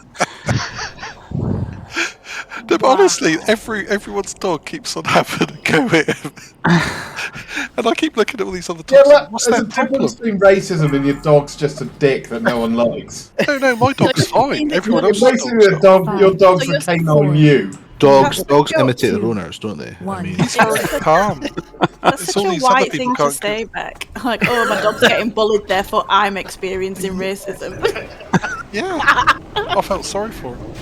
No, but honestly, everyone's dog keeps on having a go at him. And I keep looking at all these other dogs. Yeah, well, What's there's their a problem? difference between racism and your dog's just a dick that no one likes. No, my dog's fine. Everyone else's Basically, dog's a dog, your dog's So a you're canine you. Dogs imitate their owners, don't they? I mean, He's very calm. That's It's such all a these other white people thing to can't stay back. Like, oh, my dog's getting bullied, therefore I'm experiencing racism. Yeah, I felt sorry for him.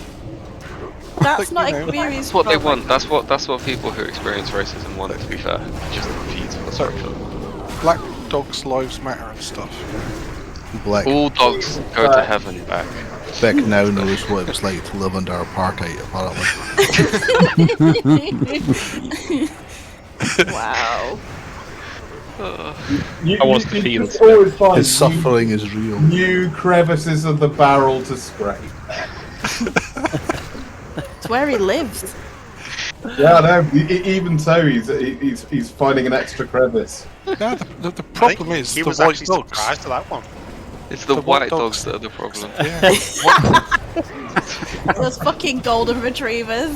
That's not you know. experience. That's what they want. That's what people who experience racism want. To be fair, just for you to feel sorry for them. Black dogs' lives matter and stuff. Black. All dogs go to heaven back. Beck now knows what it was like to live under apartheid, apparently. Wow. You, I was you- the you field. just always find His suffering is real. new crevices of the barrel to scrape. It's where he lives. Yeah, I know. Even so, he's finding an extra crevice. No, the problem is he the was white actually dogs. surprised at that one. It's the white dogs that are the problem. Those fucking golden retrievers.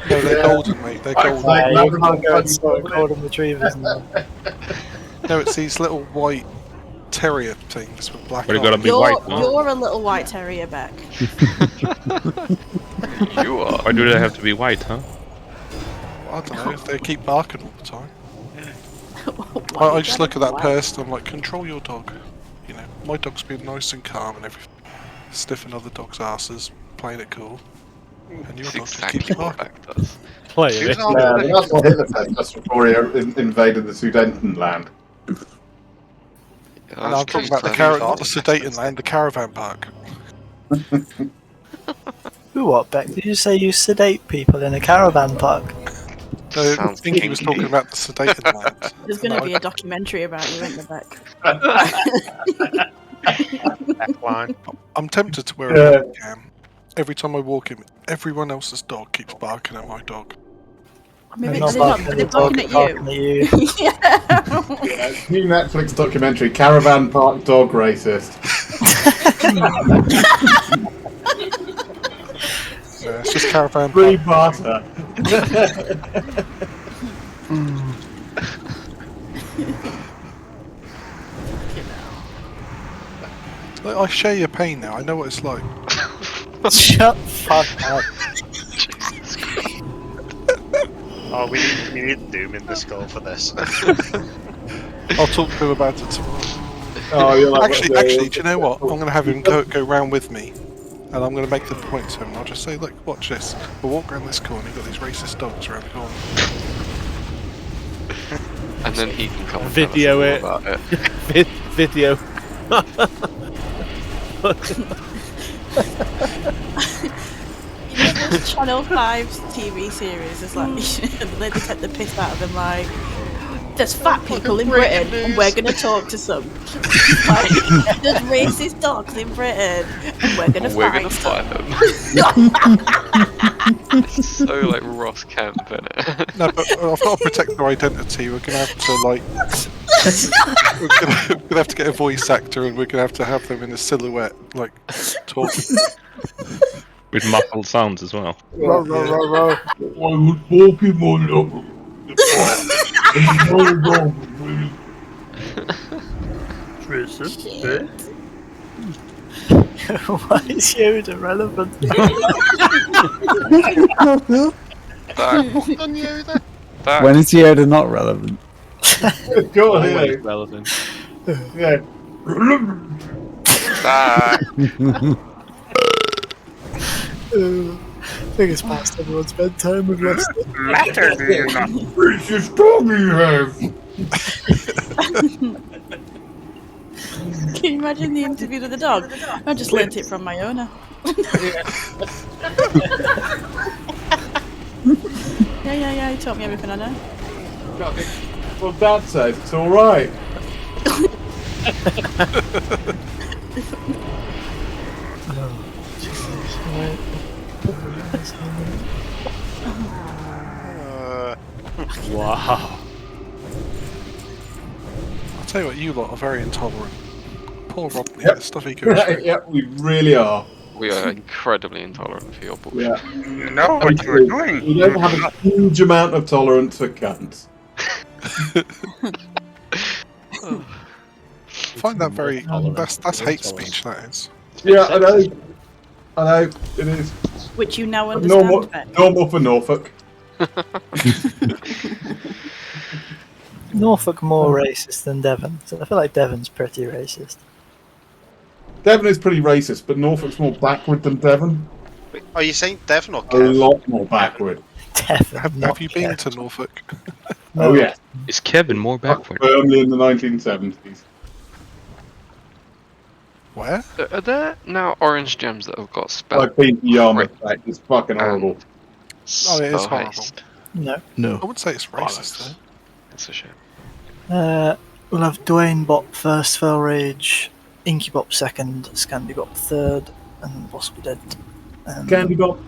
No, they're golden, mate. They're golden. You can't go and sort of golden retrievers now. No, it's these little white terrier things with black But it gotta eyes. be white, no? You're a little white terrier back. You are. Why do they have to be white, huh? I don't know, if they keep barking all the time. I just look at that person, I'm like, control your dog. You know, my dog's being nice and calm and everything. Sniffing other dogs' asses, playing it cool. And your dog just keeps barking. Yeah, but that's what Hitler said just before he invaded the Sudetenland. And I'm talking about not the Sudetenland, the caravan park. Who what, Beck? Did you say you sedate people in a caravan park? No, I think he was talking about the Sudetenland. There's going to be a documentary about you in the back. I'm tempted to wear a dog cam. Every time I walk in, everyone else's dog keeps barking at my dog. Maybe They're they're not not, barking they're at the dog, barking they're at barking you. at you. Yeah. New Netflix documentary, Caravan Park Dog Racist. Yeah, it's just caravan Free park. barter. Look, I share your pain now, I know what it's like. Shut fuck up. Oh, we need Doom in the skull for this. I'll talk to him about it tomorrow. Oh, you're like, Actually, do you know what? I'm going to have him go round with me, and I'm going to make the point to him. And I'll just say, look, watch this. We'll walk around this corner. You've got these racist dogs around the corner. And then he can come and Video tell it. us all about it. Video. You know those Channel 5's TV series? It's like they take the piss out of them, like there's fat people in Britain and we're gonna talk to some. Like, there's racist dogs in Britain and we're gonna fight them. It's so like Ross Kemp, innit? No, but I've got to protect their identity. We're going to have to, like... we're gonna have to get a voice actor, and we're going to have them in a silhouette, like, talking. With muffled sounds as well. Row, row, row, row. I was walking on up. Why is Yoda relevant? When is Yoda not relevant? Go on, Always yeah. relevant. Yeah. I think it's past everyone's bedtime. We've lost it. Matter do you not? Racist dog you have. Can you imagine the interview with the dog? I just learnt it from my owner. Yeah, he taught me everything I know. Well, Dad said it's all right. Wow. I'll tell you what, you lot are very intolerant. Poor Rodney, the stuff he goes through. Yeah, we really are. We are incredibly intolerant for your bullshit. Yeah. You know what you're doing. We don't have a huge amount of tolerance for cunts. I find that very. That's hate speech, that is. Yeah, I know. I know, it is. Which you now understand better. Normal for Norfolk. Norfolk more racist than Devon, so I feel like Devon's pretty racist. Devon is pretty racist, but Norfolk's more backward than Devon. Are you saying Devon or A Kev? lot more backward. Devon. Have you been to Norfolk? Oh, yeah. Is Kevin more backward? Firmly in the 1970s. Where? Are there now orange gems that have got spelled? I've been to Yarmouth, right? It's fucking horrible. Oh, it is Spell horrible. haste. No. No. I would say it's racist, though. It's a shame. We'll have Dwayne Bop first, Fell Rage, Inky Bop second, Scandy Bop third, and Possibly Dead. Candy Bop.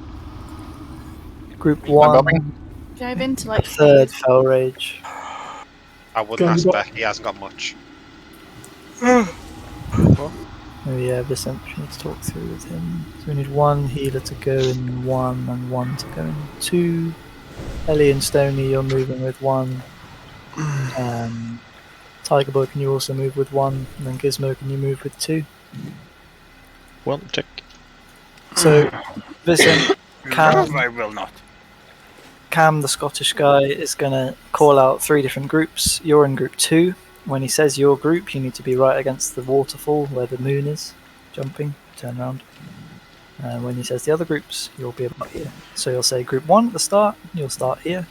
Group 1, Dive into like third, Fell Rage. I wouldn't ask Beck, he hasn't got much. Oh yeah, this we need to talk through with him. So we need one healer to go in 1 and 1 to go in 2. Ellie and Stony, you're moving with 1. Tiger Boy, can you also move with 1? And then Gizmo, can you move with 2? One check. So, Vincent, Cam, No, I will not. Cam, the Scottish guy, is going to call out 3 different groups. You're in group 2. When he says your group, you need to be right against the waterfall where the moon is. Jumping, turn around. When he says the other groups, you'll be about here. So you'll say group 1 at the start, you'll start here.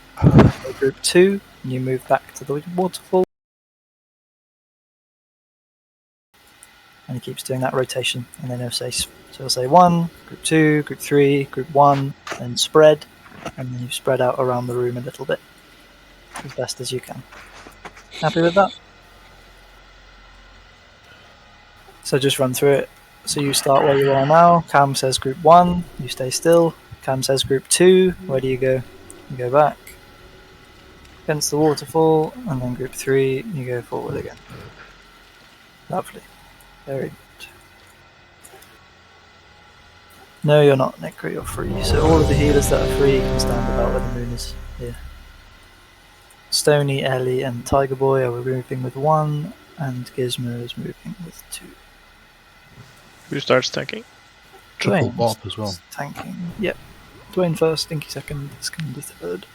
Group 2, and you move back to the waterfall. And he keeps doing that rotation. And then he'll say, so he'll say 1, group 2, group 3, group 1, and spread. And then you spread out around the room a little bit. As best as you can. Happy with that? So just run through it. So you start where you are now. Cam says group 1, you stay still. Cam says group 2, where do you go? You go back. Against the waterfall, and then group 3, you go forward again. Lovely. Very good. No, you're not, Necro, you're free. So all of the healers that are free can stand about where the moon is here. Stony, Ellie, and Tiger Boy are moving with 1, and Gizmo is moving with 2. Who starts tanking? Triple Dwayne Bop as well. Tanking. Yep. Dwayne first, Stinky second, Scandy third.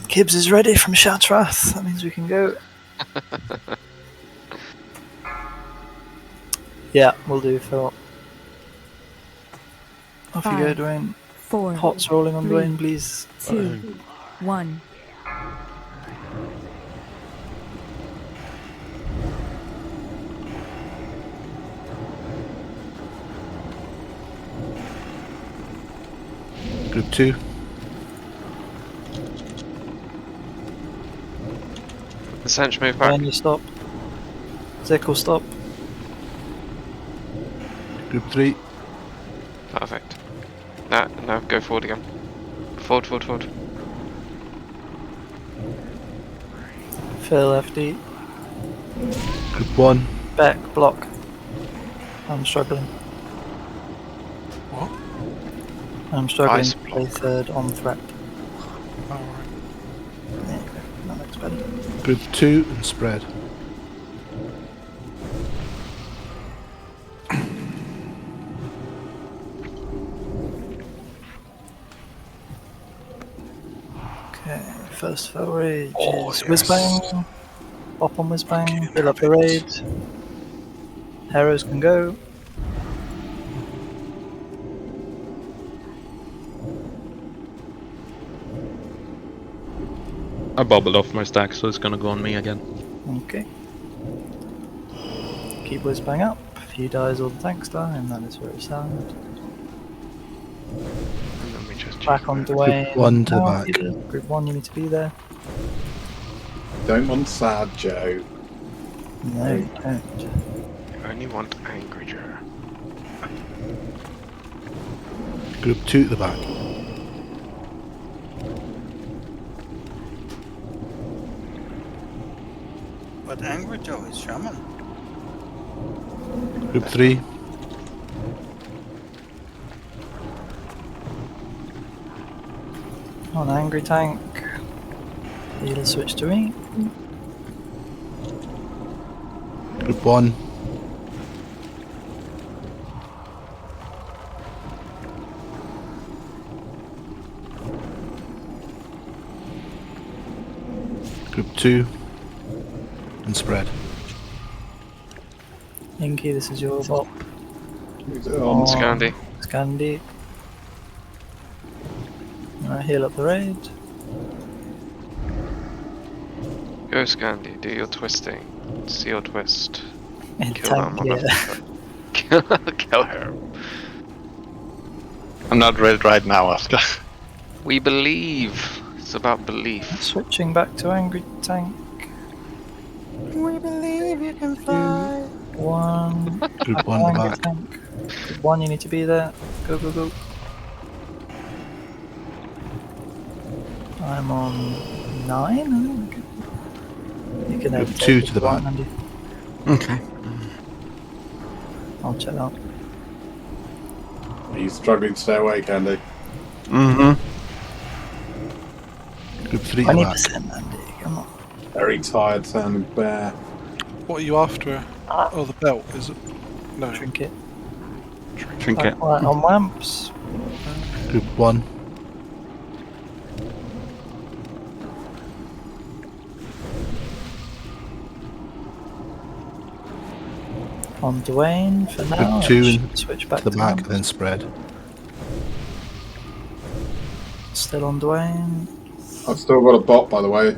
Gibbs is ready from Shatrath. That means we can go. Yeah, we'll do Phil. Off you go, 5, Dwayne. 4, Pots rolling on 3, Dwayne, please. 2, 1. Group 2. The Sench move back. And you stop. Zickle stop. Group 3. Perfect. No, go forward again. Forward. Phil FD. Group 1. Back, block. I'm struggling. What? I'm struggling Ice to play third on threat. There you go. That looks better. Group 2 and spread. Okay, first foul rage Oh, is yes. Whizbang. Pop on Whizbang, fill up the raid. Arrows can go. I bobbled off my stack, so it's gonna go on me again. Okay. Keep Whizbang up. If he dies, all the tanks die, and that is very sad. And then we just Back on Dwayne. Group 1 to the Now, back. Peter. Group 1, you need to be there. Don't want sad Joe. No, you don't. You only want angry Joe. Group 2 to the back. But Angry Joe is Shaman. Group 3. On Angry Tank. He'll switch to me. Group 1. Group 2. And spread. Inky, this is your bot. On Scandi. Scandi. Alright, heal up the raid. Go Scandi, do your twisting. See your twist. And Kill that tank, motherfucker. Kill her. I'm not ready right now, Oscar. We believe. It's about belief. Switching back to Angry Tank. We believe you can fly. 1. Group 1 to the Angry back. Tank. Group 1, you need to be there. Go, go, go. I'm on 9, I think. You can Group have 2 to the back. Andy. Okay. I'll check out. Are you struggling to stay awake, Andy? Mm-hmm. Group 3 to the back. 20%, Andy, come on. Very tired sounding bear. What are you after? Oh, the belt, is it? No. Trinket. Trinket. Right, on Wamps. Group 1. On Dwayne for now. Group 2 and and switch back to the back, Wamps. then spread. Still on Dwayne. I've still got a bot, by the way.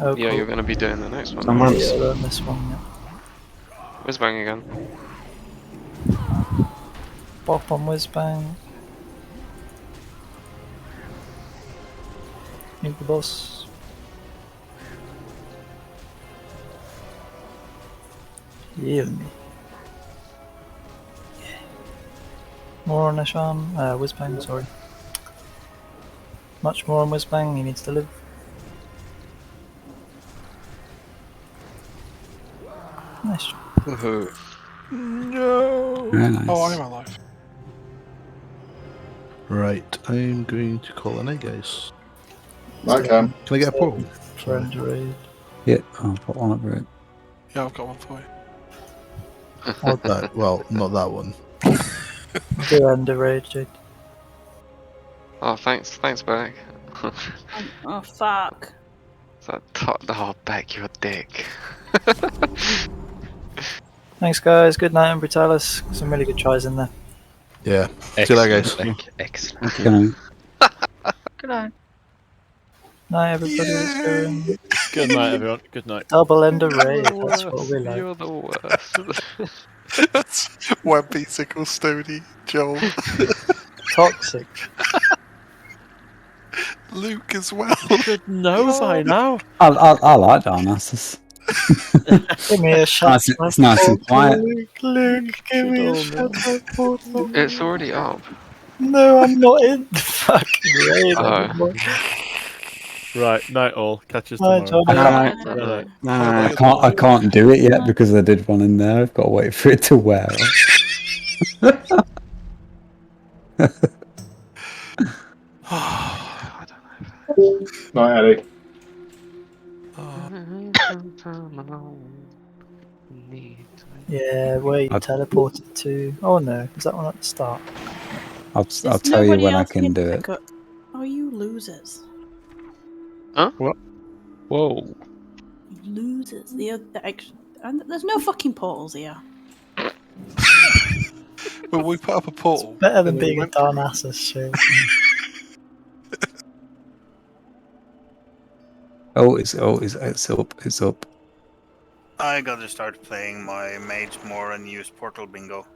Oh, Yeah, cool. you're going to be doing the next one. Someone's- Yeah, learn this one, yeah. Whizbang again. Bop on Whizbang. Meet the boss. Heal me. Yeah. More on Ashan. Whizbang, sorry. Much more on Whizbang, he needs to live. Nice job. Woohoo. No! Very nice. Oh, I'm alive. Right, I'm going to call a night, guys. Okay. Can I get a portal? Friend raid. Yeah, I'll put one up with it. Yeah, I've got one for you. Not that, well, not that one. Do end a raid, Jade. Oh, thanks, Beck. Oh, fuck. Oh, Beck, you're a dick. Thanks, guys. Good night, Brutallus. Some really good tries in there. Yeah. See you later, guys. Excellent. Good night. Good night. Night, everybody. Let's go. Good night, everyone. Good night. Double end a raid. That's what we like. You're the worst. That's Wampy, Sickle, Stony, Joel. Toxic. Luke as well. Should know by now. I like Darnassus. Give me a shot. It's nice and quiet. Luke, give me a shot. It's already up. No, I'm not in the fucking raid anymore. Right, night all. Catch us Night, tomorrow. Johnny. Night. No, I can't do it yet because I did one in there. I've got to wait for it to wear off. Night, Eddie. Yeah, where you teleported to. Oh no, is that one at the start? I'll There's tell you nobody when I else can in do the it. co- Oh, you losers. Huh? What? Whoa. Losers. And there's no fucking portals here. Well, we put up a portal. Better than and then we being a went through. Darnassus show. It's up. I gotta start playing my Mage more and use Portal Bingo.